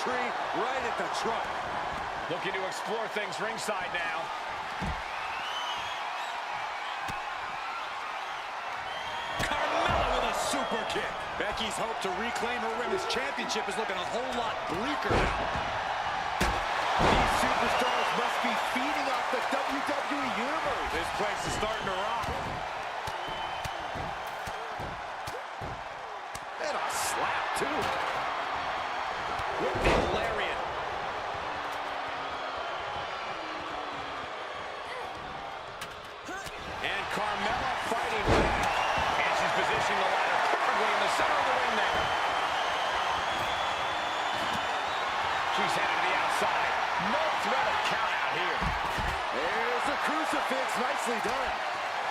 tree right at the trunk. Looking to explore things ringside now. Carmella with a super kick. Becky's hope to reclaim her women's championship is looking a whole lot bleaker now. These superstars must be feeding off the WWE Universe. This place is starting to rock. And a slap, too. Whipping lariat. And Carmella fighting back. And she's positioning the ladder perfectly in the center of the ring there. She's headed to the outside. No threat of count out here. There's a crucifix. Nicely done.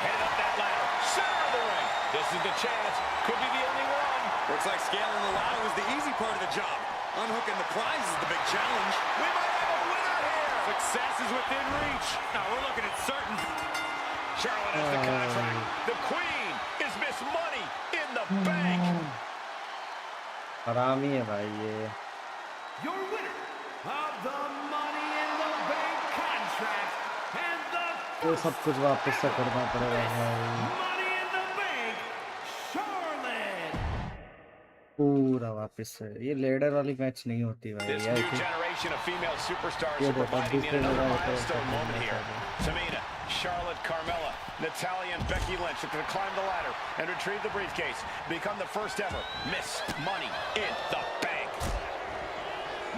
Headed up that ladder. Center of the ring. This is the chance. Could be the only one. Looks like scaling the ladder was the easy part of the job. Unhooking the prize is the big challenge. We might have a winner here. Success is within reach. Now we're looking at certain. Charlotte has the contract. The queen is Miss Money in the bank. हरामी है भाई ये. Your winner of the Money in the Bank contract and the ये सब कुछ वापस से करना पड़ेगा भाई. Money in the Bank, Charlotte. पूरा वापस से. ये लेडर वाली मैच नहीं होती भाई. This यार new generation of female superstars ये are देखो providing दूसरे another जगह पे milestone moment here. Tamina, Charlotte, Carmella, Natalya, and Becky Lynch are going to climb the ladder and retrieve the briefcase. Become the first ever Miss Money in the Bank.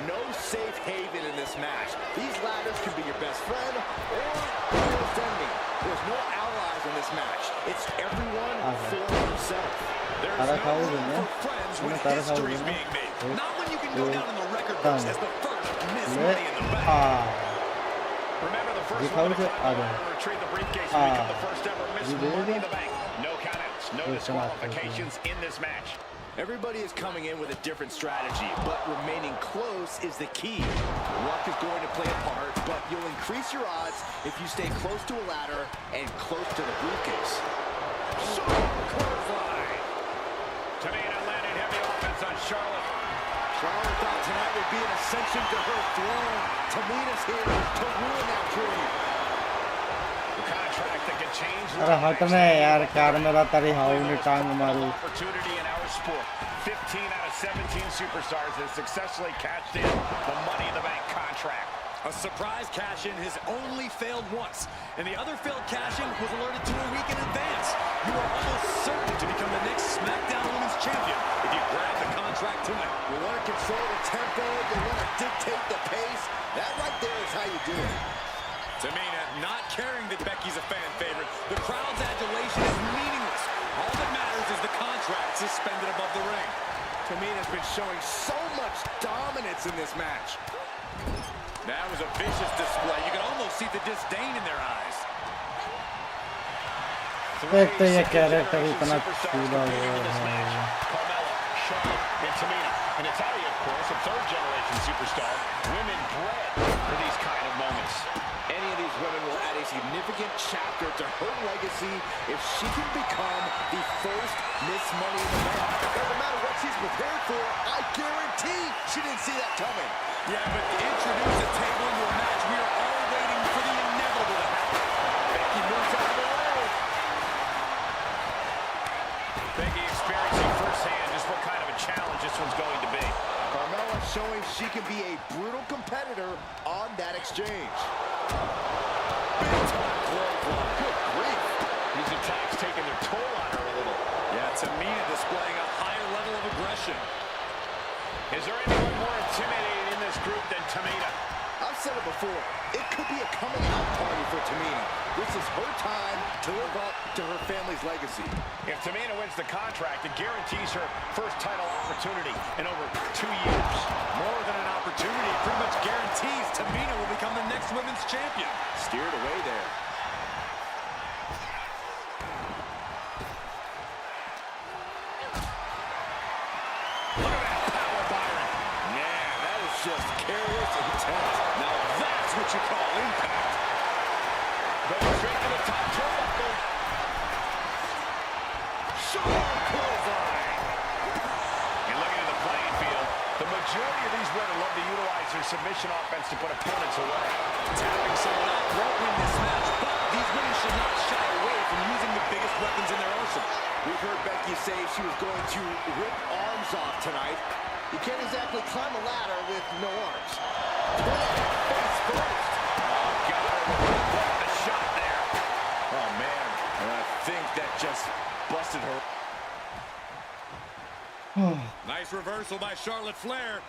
No safe haven in this match. These ladders can be your best friend or your worst enemy. There's no allies in this match. It's everyone for himself. There's no room for friends when history is being made. Not when you can go down in the record books as the first Miss Money in the Bank. Remember, the first one to climb the ladder and retrieve the briefcase and become the first ever Miss Money in the Bank. No countouts, no disqualifications in this match. Everybody is coming in with a different strategy, but remaining close is the key. Luck is going to play a part, but you'll increase your odds if you stay close to a ladder and close to the briefcase. Clothesline. Tamina landing heavy offense on Charlotte. Charlotte thought tonight would be an ascension to her throne. Tamina's here to ruin that dream. The contract that can change अरे हट में यार Carmella तारी how ने टांग मारू. Opportunity in our sport. 15 out of 17 superstars have successfully cashed in the Money in the Bank contract. A surprise cash-in has only failed once, and the other failed cash-in was alerted to a week in advance. You are almost certain to become the next SmackDown Women's Champion if you grab the contract tonight. You want to control the tempo, you want to dictate the pace. That right there is how you do it. Tamina not caring that Becky's a fan favorite. The crowd's adulation is meaningless. All that matters is the contract suspended above the ring. Tamina's been showing so much dominance in this match. That was a vicious display. You can almost see the disdain in their eyes. एक तो ये character इतना छूला हुआ है. Carmella, Charlotte, and Tamina. And Natalya, of course, a third-generation superstar. Women bred for these kind of moments. Any of these women will add a significant chapter to her legacy if she can become the first Miss Money in the Bank. Doesn't matter what she's prepared for, I guarantee she didn't see that coming. Yeah, but to introduce a table into a match, we are all waiting for the inevitable to happen. Becky moves out of the way. Becky experiencing firsthand just what kind of a challenge this one's going to be. Carmella showing she can be a brutal competitor on that exchange. Big time clothesline. Good grief. These attacks taking their toll on her a little. Yeah, Tamina displaying a higher level of aggression. Is there anyone more intimidating in this group than Tamina? I've said it before, it could be a coming out party for Tamina. This is her time to live up to her family's legacy. If Tamina wins the contract, it guarantees her first title opportunity in over 2 years. More than an opportunity, it pretty much guarantees Tamina will become the next women's champion. Steered away there. Look at that power byron. Yeah, that is just careless intent. Now that's what you call impact. Going straight to the top turnbuckle. Sharp clothesline. And looking at the playing field, the majority of these women love to submission offense to put opponents away. Tapping someone out won't win this match, but these women should not shy away from using the biggest weapons in their arsenal. We've heard Becky say she was going to rip arms off tonight. You can't exactly climb a ladder with no arms. Face first. Oh, God, what the shot there. Oh, man. And I think that just busted her. Nice reversal by Charlotte Flair.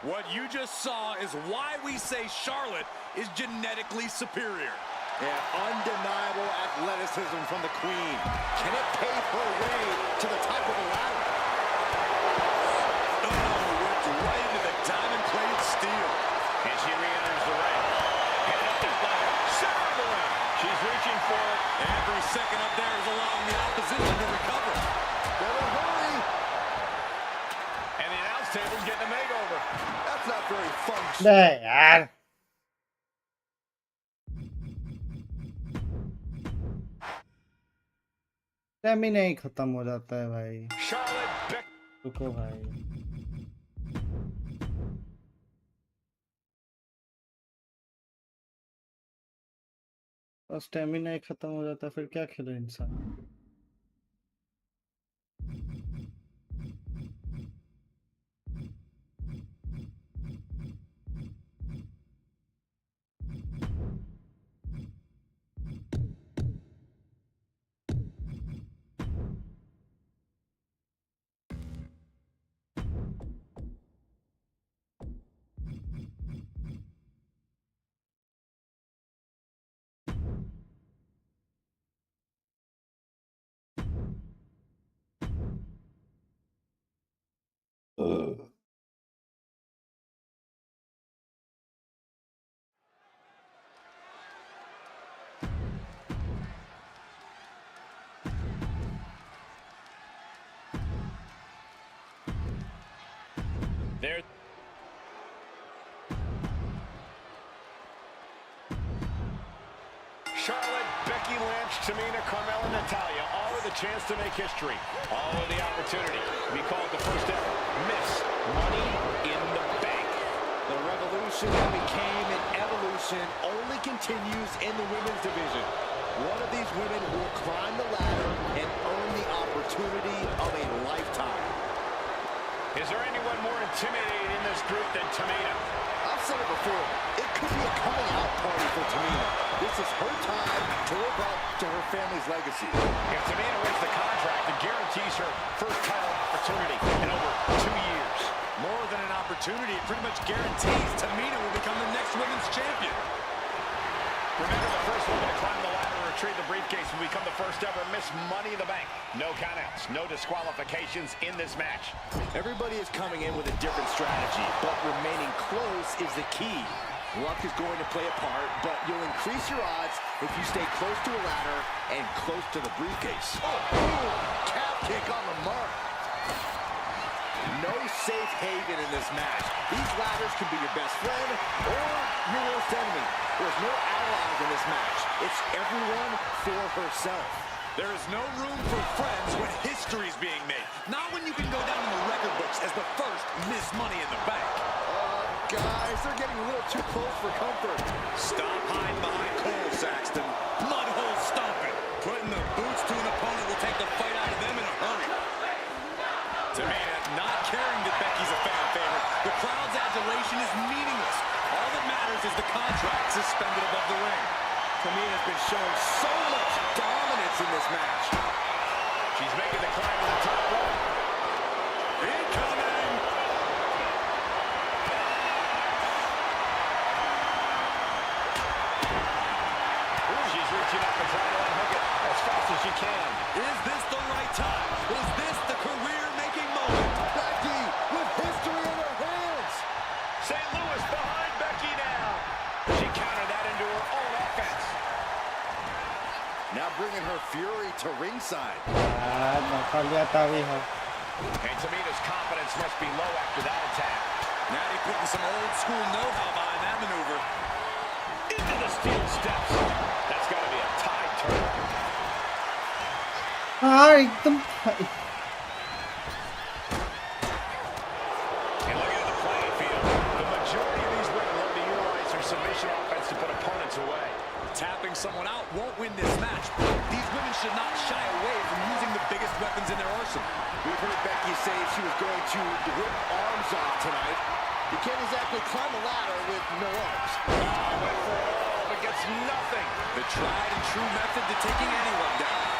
What you just saw is why we say Charlotte is genetically superior. Yeah, undeniable athleticism from the Queen. Can it pave her way to the top of the ladder? Oh, whipped right into the diamond-plated steel. And she re-enters the ring. Headed up this ladder. Center of the ring. She's reaching for it. Every second up there is allowing the opposition to recover. Better hurry. And the announce table's getting a makeover. That's not very fun. नहीं यार stamina ही खत्म हो जाता है भाई Charlotte Beck. रुको भाई और स्टैमिना ही खत्म हो जाता है फिर क्या खेले इंसान There. Charlotte, Becky Lynch, Tamina, Carmella, Natalya, all with a chance to make history. All with the opportunity to be called the first ever Miss Money in the Bank. The revolution that became an evolution only continues in the women's division. One of these women will climb the ladder and earn the opportunity of a lifetime. Is there anyone more intimidating in this group than Tamina? I've said it before, it could be a coming out party for Tamina. This is her time to live up to her family's legacy. If Tamina wins the contract, it guarantees her first title opportunity in over 2 years. More than an opportunity, it pretty much guarantees Tamina will become the next women's champion. Remember, the first woman to climb the ladder and retrieve the briefcase will become the first ever Miss Money in the Bank. No countouts, no disqualifications in this match. Everybody is coming in with a different strategy, but remaining close is the key. Luck is going to play a part, but you'll increase your odds if you stay close to a ladder and close to the briefcase. Oh, boom! Calf kick on the mark. No safe haven in this match. These ladders can be your best friend or your worst enemy. There's no allies in this match. It's everyone for herself. There is no room for friends when history's being made. Not when you can go down in the record books as the first Miss Money in the Bank. Guys, they're getting a little too close for comfort. Stop hiding behind Cole, Saxton. Mudhole stomping. Putting the boots to an opponent will take the fight out of them in a hurry. Tamina not caring that Becky's a fan favorite. The crowd's adulation is meaningless. All that matters is the contract suspended above the ring. Tamina's been showing so much dominance in this match. She's making the climb to the top rope. Incoming! She's reaching up and trying to unhook it as fast as she can. Is this the right time? Is this the career-making moment? Becky with history in her hands. St. Louis behind Becky now. She countered that into her own offense. Now bringing her fury to ringside. And Tamina's confidence must be low after that attack. Natty putting some old school know-how behind that maneuver. Into the steel steps. That's got to be a tide turner. एकदम And look at the play someone out won't win this match. These women should not shy away from using the biggest weapons in their arsenal. We've heard Becky say she was going to rip arms off tonight. You can't exactly climb a ladder with no arms. Went for it all, but gets nothing. The tried and true method to taking anyone down.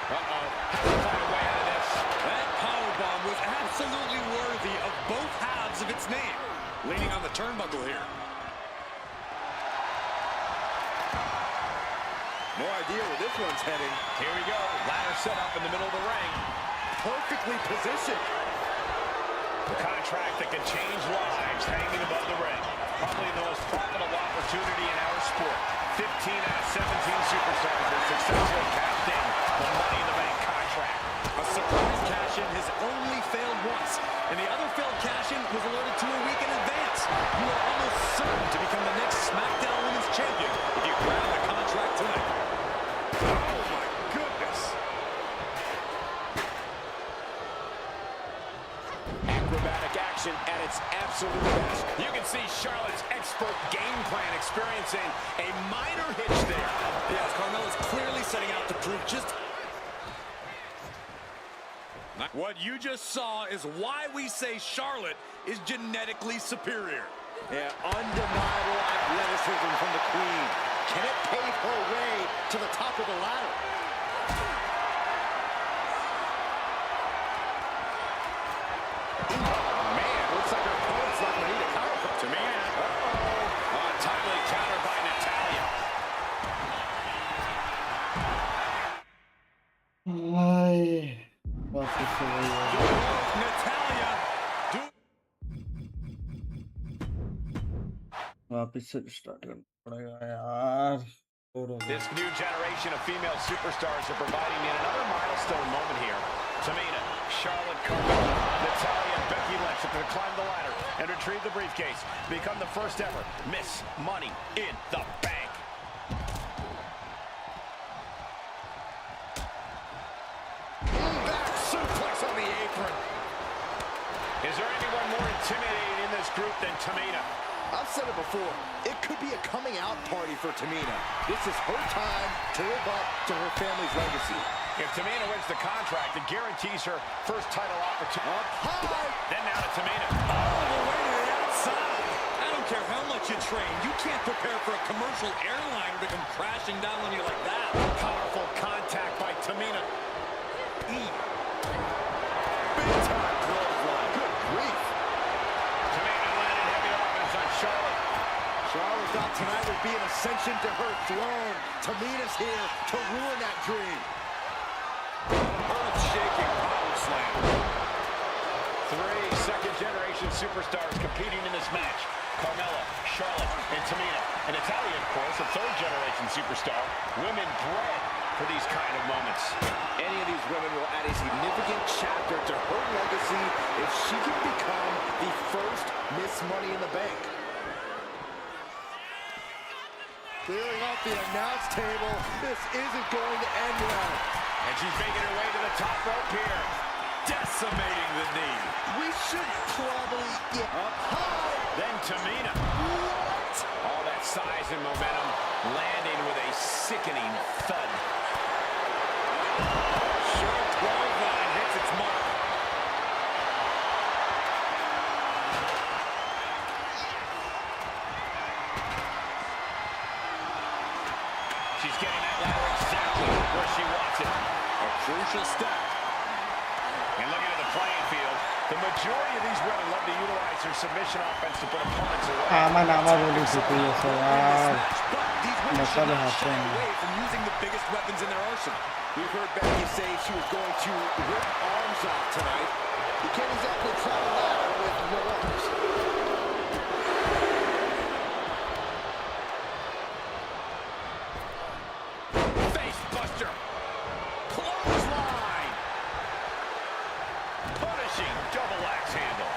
Has to find a way out of this. That powerbomb was absolutely worthy of both halves of its name. Leaning on the turnbuckle here. No idea where this one's heading. Here we go. Ladder set up in the middle of the ring. Perfectly positioned. The contract that can change lives hanging above the ring. Probably the most profitable opportunity in our sport. 15 out of 17 superstars have successfully cashed in the Money in the Bank contract. A surprise cash-in has only failed once, and the other failed cash-in was alerted to a week in advance. You are almost certain to become the next SmackDown Women's Champion if you grab the contract tonight. Oh my goodness. Acrobatic action at its absolute best. You can see Charlotte's expert game plan experiencing a minor hitch there. Yes, Carmella's clearly setting out to prove just... What you just saw is why we say Charlotte is genetically superior. Yeah, undeniable athleticism from the Queen. Can it pave her way to the top of the ladder? Man, looks like her opponent's not going to need a counter from Tamina. Timely counter by Natalya. Natalya, वापस से start करना पड़ेगा यार। This new generation of female superstars are providing me another milestone moment here. Tamina, Charlotte, Carmella, Natalya, Becky Lynch are going to climb the ladder and retrieve the briefcase. Become the first ever Miss Money in the Bank. Back suplex on the apron. Is there anyone more intimidating in this group than Tamina? I've said it before, it could be a coming out party for Tamina. This is her time to live up to her family's legacy. If Tamina wins the contract, it guarantees her first title opportunity. Up high. Then now to Tamina. all the way to the outside. I don't care how much you train. You can't prepare for a commercial airliner to come crashing down on you like that. Powerful contact by Tamina. Big time clothesline. Good grief. Tamina landed heavy offense on Charlotte. Charlotte thought tonight would be an ascension to her throne. Tamina's here to ruin that dream. Earth-shaking power slam. 3 second-generation superstars competing in this match. Carmella, Charlotte, and Tamina. And Natalya, of course, a third-generation superstar. Women bred for these kind of moments. Any of these women will add a significant chapter to her legacy if she can become the first Miss Money in the Bank. Clearing off the announce table. This isn't going to end well. And she's making her way to the top rope here. Decimating the knee. We should probably get up high. Then Tamina. What? All that size and momentum landing with a sickening thud. Short 12 line hits its mark. She's getting that ladder exactly where she wants it. A crucial step. And looking at the playing field, the majority of these women love to utilize their submission offense to put opponents away. But these women should not shy away from using the biggest weapons in their arsenal. We've heard Becky say she was going to rip arms off tonight. You can't exactly climb a ladder with no arms. Face buster. Clothesline. Punishing double axe handle.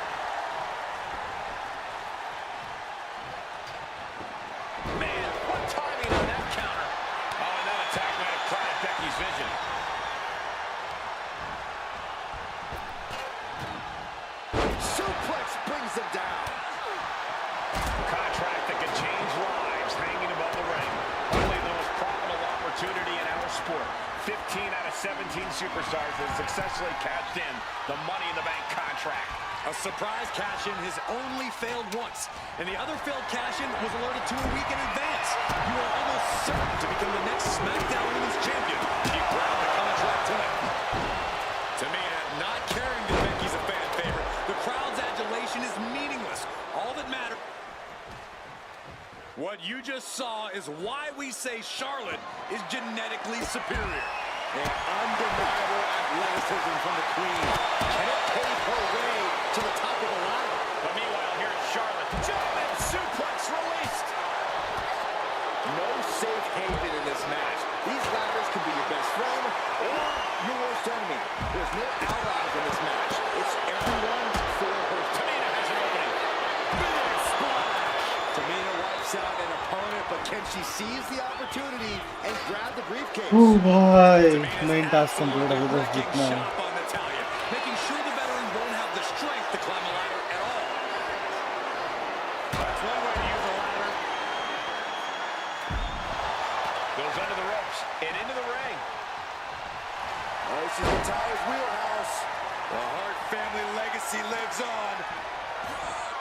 Man, what timing on that counter. Oh, and that attack might have clouded Becky's vision. Suplex brings them down. Contract that can change lives. 15 out of 17 superstars that successfully cashed in the Money in the Bank contract. A surprise cash-in has only failed once, and the other failed cash-in was alerted to a week in advance. You are almost certain to become the next SmackDown Women's Champion if you grab the contract tonight. Tamina not caring that Becky's a fan favorite. The crowd's adulation is meaningless. All that matters. What you just saw is why we say Charlotte is genetically superior. And undeniable athleticism from the Queen. Can it pave her way to the top of the ladder? But meanwhile, here is Charlotte. German suplex released. No safe haven in this match. These ladders can be your best friend or your worst enemy. There's no allies in this match. It's everyone for her. Tamina has an opening. Big splash. Tamina wipes out an opponent, but can she seize the opportunity and grab the briefcase? Oh भाई main task complete अभी बस जीतना है. Shop on Natalia, making sure the veteran won't have the strength to climb a ladder at all. That's one way to use a ladder. Goes under the ropes and into the ring. Oh, this is Natalia's wheelhouse. The Hart family legacy lives on.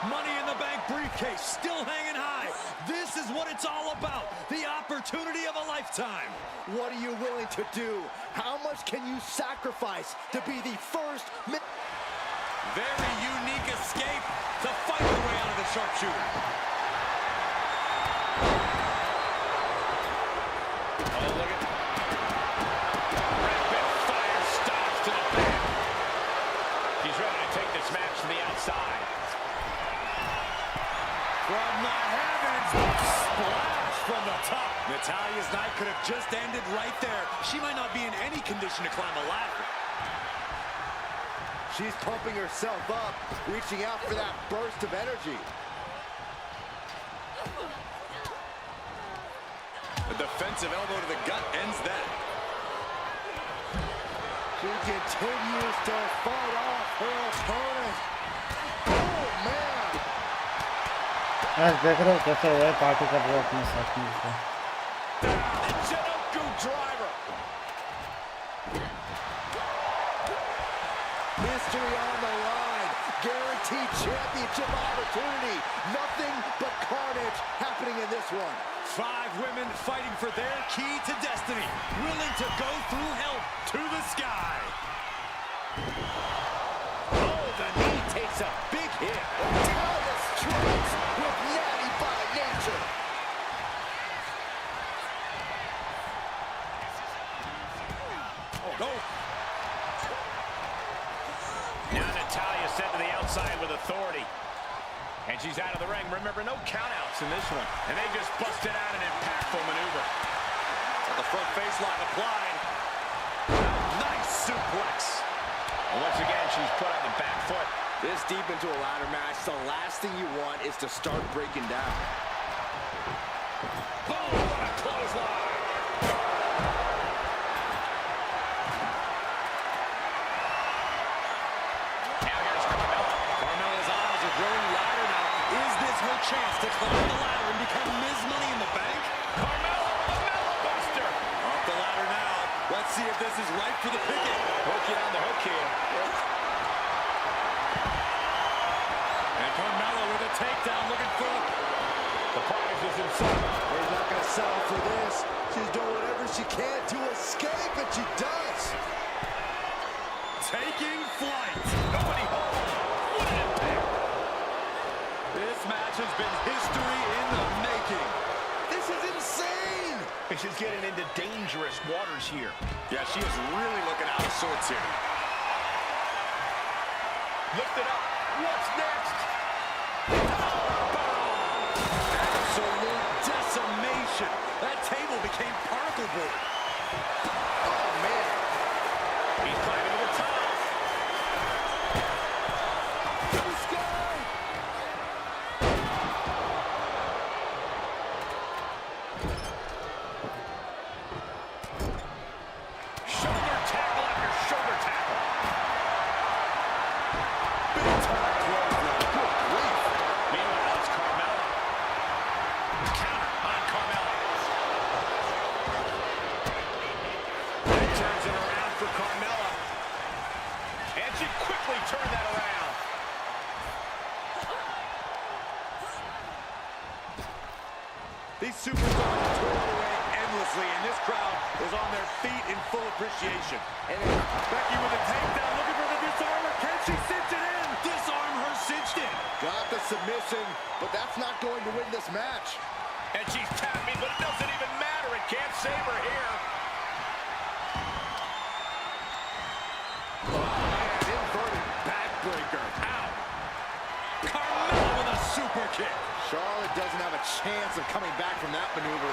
Money in the Bank briefcase still hanging high. This is what it's all about. The opportunity of a lifetime. What are you willing to do? How much can you sacrifice to be the first? Very unique escape to fight her way out of the sharpshooter. Oh, look at rapid fire stops to the back. He's ready to take this match to the outside. From the heavens, splash from the top. Natalia's night could have just ended right there. She might not be in any condition to climb a ladder. She's pumping herself up, reaching out for that burst of energy. A defensive elbow to the gut ends that. She continues to fight off her opponent. Oh, man. आज देख रहे हो कैसे हुआ है party कर रहे हो अपने साथ में से. The Janoku driver. History on the line. Guaranteed championship opportunity. Nothing but carnage happening in this one. 5 women fighting for their key to destiny, willing to go through hell to the sky. Oh, the knee takes a big hit. Natalia strikes with natty by nature. Oh, Now Natalya sent to the outside with authority. And she's out of the ring. Remember, no countouts in this one. And they just busted out an impactful maneuver. the front face lock applied. Nice suplex. And once again, she's put on the back foot. This deep into a ladder match, the last thing you want is to start breaking down. Boom! What a clothesline! Her chance to climb the ladder and become Ms. Money in the Bank. Carmella, the Mellow Buster. Off the ladder now. Let's see if this is right for the picking. Hooking on the hook here. And Carmella with a takedown looking for the prize is inside. She's not going to settle for this. She's doing whatever she can to escape, and she does. Taking flight. Nobody home. What an impact. This match has been history in the making. This is insane. She's getting into dangerous waters here. Yeah, she is really looking out of sorts here. Lift it up. What's next? Absolute decimation. That table became particle board. Oh, man. He's climbing to the top. wasn't around for Carmella. And she quickly turned that around. These superstars tore away endlessly, and this crowd is on their feet in full appreciation. And Becky with a takedown, looking for the disarmer. Can she cinch it in? Disarm her cinched in. Got the submission, but that's not going to win this match. And she's tapping, but it doesn't even matter. It can't save her here. And inverted backbreaker. Ow. Carmella with a super kick. Charlotte doesn't have a chance of coming back from that maneuver.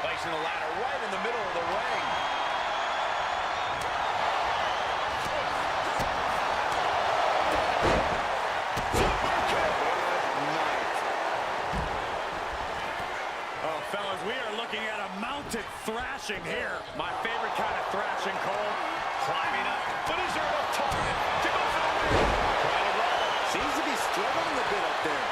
Placing the ladder right in the middle of the ring. Super kick. Good night. Oh, fellas, we are looking at a mounted thrashing here. My favorite kind of thrashing, Cole. Climbing up, but is there enough target to go for the win? Trying to roll. Seems to be struggling a bit up there.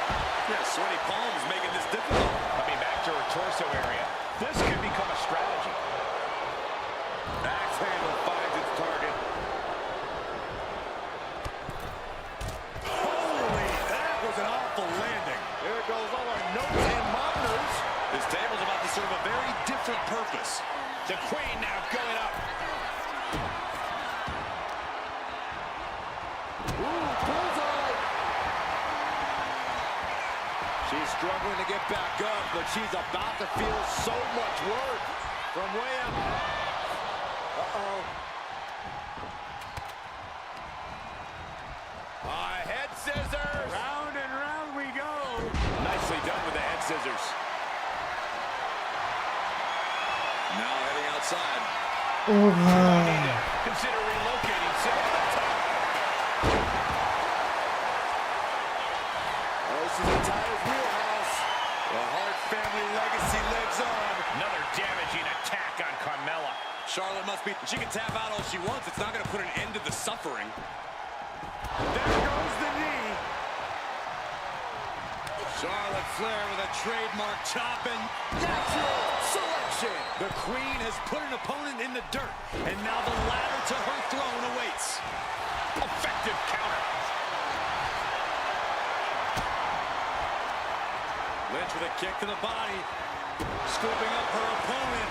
Yeah, sweaty palms making this difficult. Coming back to her torso area. This could become a strategy. Axe handle finds its target. Holy, that was an awful landing. There goes all our notes and monitors. This table's about to serve a very different purpose. The Queen now going up. Ooh, bullseye. She's struggling to get back up, but she's about to feel so much work from way up. Uh-oh. Head scissors. Round and round we go. Nicely done with the head scissors. Now heading outside. Consider relocating. Sit on the top. Oh, this is Tyler's wheelhouse. The Hart family legacy lives on. Another damaging attack on Carmella. Charlotte must be, she can tap out all she wants. It's not going to put an end to the suffering. There goes the knee. Charlotte Flair with a trademark chopping. Natural selection. The Queen has put an opponent in the dirt, and now the ladder to her throne awaits. Effective counter. Lynch with a kick to the body, scooping up her opponent.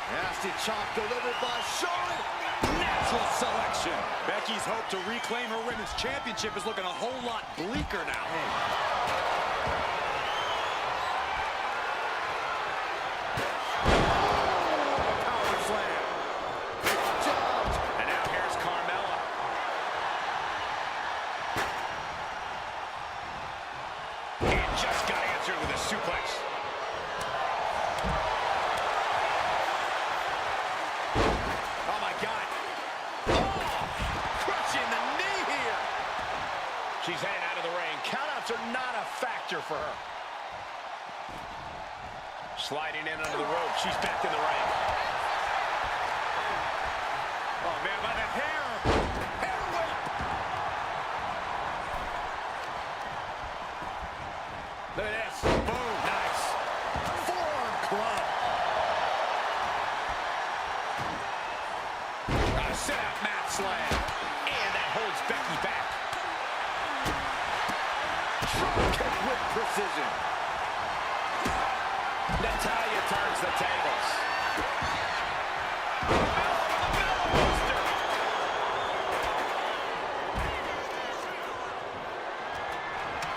Nasty chop delivered by Charlotte. Natural selection. Becky's hope to reclaim her women's championship is looking a whole lot bleaker now. Power slam. Jumped. And now here's Carmella. And just got answered with a suplex. Oh my God. Oh, crushing the knee here. She's heading out of the ring. Countouts are not a factor for her. Sliding in under the rope. She's back in the ring. Oh man, by the hair. Hair whip. Look at this. Boom. Nice. Forearm club. A sit-out mat slam. And that holds Becky back. Drop kick with precision. Natalya turns the tables.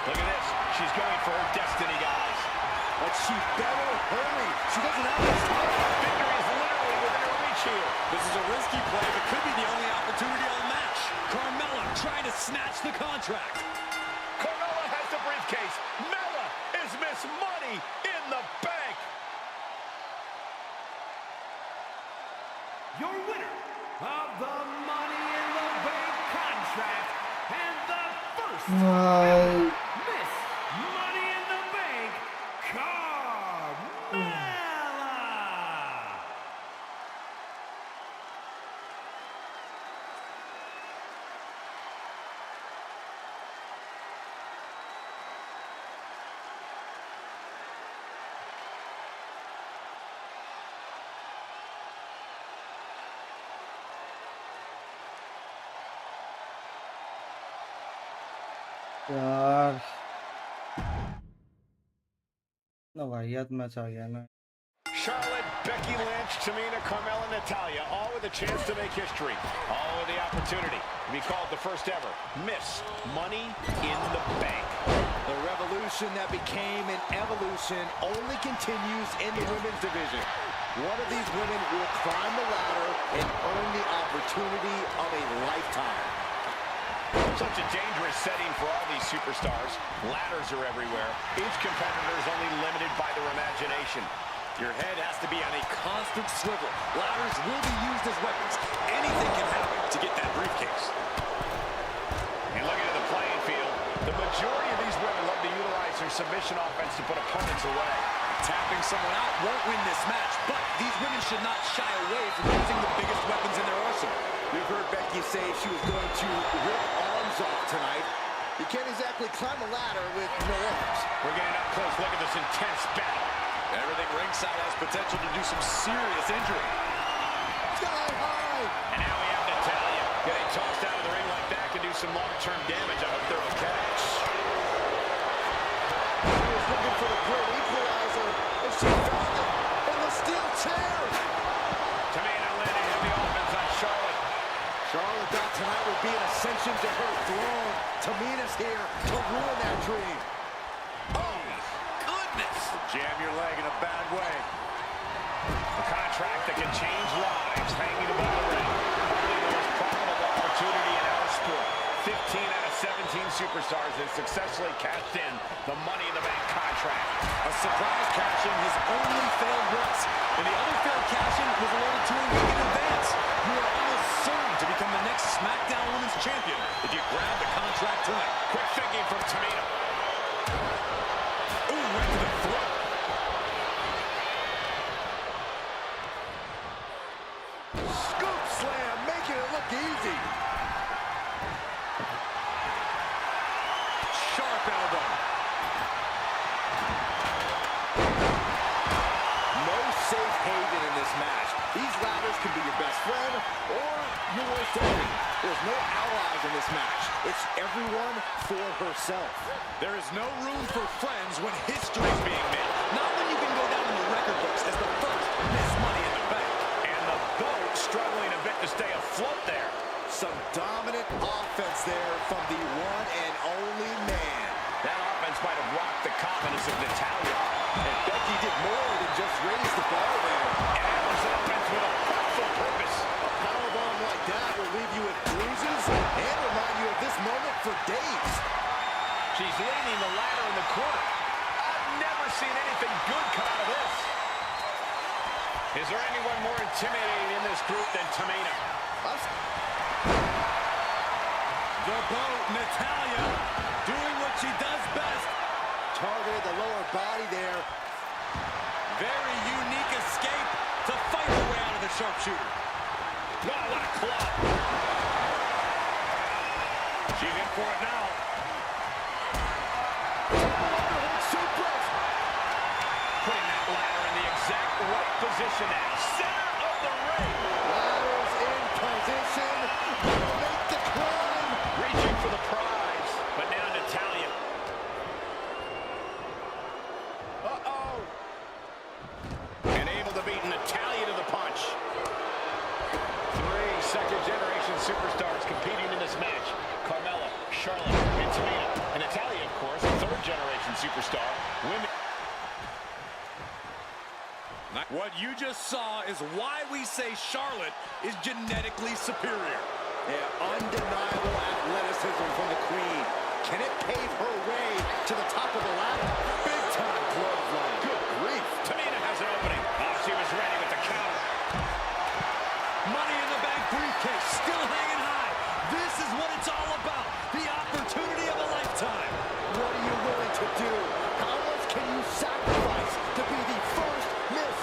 Look at this. She's going for her destiny, guys. But she better hurry. She doesn't have this time. Victory is literally within her reach here. This is a risky play, but could be the only opportunity all match. Carmella trying to snatch the contract. Carmella has the briefcase. Mella is Miss Money in the Bank. Your winner of the Money in the Bank contract and the first Miss Money in the Bank, Carmella. यार ना वाहियात match आ गया ना। Charlotte, Becky Lynch, Tamina, Carmella, Natalia, all with a chance to make history. All with the opportunity to be called the first ever Miss Money in the Bank. The revolution that became an evolution only continues in the women's division. One of these women will climb the ladder and earn the opportunity of a lifetime. Such a dangerous setting for all these superstars. Ladders are everywhere. Each competitor is only limited by their imagination. Your head has to be on a constant swivel. Ladders will be used as weapons. Anything can happen to get that briefcase. And looking at the playing field, the majority of these women love to utilize their submission offense to put opponents away. Tapping someone out won't win this match, but these women should not shy away from using the biggest weapons in their arsenal. We've heard Becky say she was going to rip arms off tonight. You can't exactly climb a ladder with no arms. We're getting up close. Look at this intense battle. Everything ringside has potential to do some serious injury. Sky high! And now we have Natalia getting tossed out of the ring like that can do some long-term damage. I hope they're okay. She was looking for the great equalizer, and she found it in the steel chair. Tamina landing heavy offense on Charlotte. Charlotte thought tonight would be an ascension to her throne. Tamina's here to ruin that dream. Oh, goodness! Jam your leg in a bad way. A contract that can change lives hanging above the ring. Probably the most profitable opportunity in our sport. 15 out of 17 superstars have successfully cashed in the Money in the Bank contract. A surprise cash-in has only failed once, and the other failed cash-in was awarded to a week in advance. You are almost certain to become the next SmackDown Women's Champion if you grab the contract tonight. Quick thinking from Tamina. Ooh, right to the throat. Scoop slam, making it look easy. Sharp elbow. No safe haven in this match. These ladders can be your best friend or your worst enemy. There's no allies in this match. It's everyone for herself. There is no room for friends when history's being made. Not when you can go down in the record books as the first Miss Money in the Bank. And the boat struggling a bit to stay afloat there. Some dominant offense there from the one and only man. That offense might have rocked the confidence of Natalia. And Becky did more than just raise the bar there. And that was offense with a powerful purpose. A powerbomb like that will leave you with bruises and remind you of this moment for days. She's leaning the ladder in the corner. I've never seen anything good come out of this. Is there anyone more intimidating in this group than Tamina? The boat, Natalia, doing what she does best. Targeted the lower body there. Very unique escape to fight her way out of the sharpshooter. Oh, what a club. She's in for it now. Suplex. Putting that ladder in the exact right position now. Center of the ring. Ladders in position. Make the climb. Reaching for the prize. But now Natalia. Uh-oh. And able to beat Natalia to the punch. 3 second-generation superstars competing in this match. Carmella, Charlotte, and Tamina. And Natalia, of course, a third-generation superstar. Women. What you just saw is why we say Charlotte is genetically superior. Yeah, undeniable athleticism from the Queen. Can it pave her way to the top of the ladder? Big time clothesline. Good grief. Tamina has an opening. Oh, she was ready with the counter. Money in the Bank briefcase still hanging high. This is what it's all about. The opportunity of a lifetime. What are you willing to do? How much can you sacrifice to be the first Miss?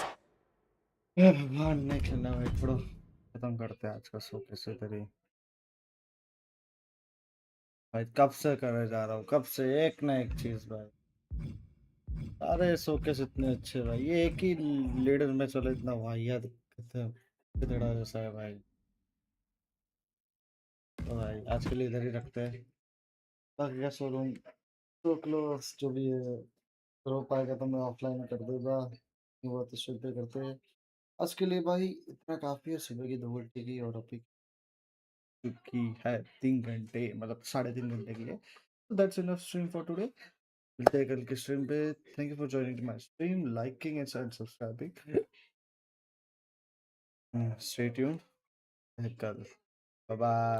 भगवान नहीं खेलना भाई, छोड़ो, खत्म करते हैं आज का शो कैसे तरी। भाई कब से करे जा रहा हूँ, कब से एक ना एक चीज भाई। सारे शोकेस इतने अच्छे भाई, ये एक ही लीडर में चलो इतना वाहियात कितना जैसा है भाई। तो भाई आज के लिए इधर ही रखते हैं। बाकी का शोरूम तो क्लोज जो भी है हो पाएगा तो मैं ऑफलाइन कर दूंगा, वो तो शुरू पे करते हैं। आज के लिए भाई इतना काफ़ी है, सुबह की 2 घंटे की और अभी की है 3 घंटे, मतलब 3.5 घंटे की है। तो that's enough stream for today. मिलते हैं कल की स्ट्रीम पे। Thank you for joining my stream, liking and subscribing. Stay tuned. कल बाय बाय।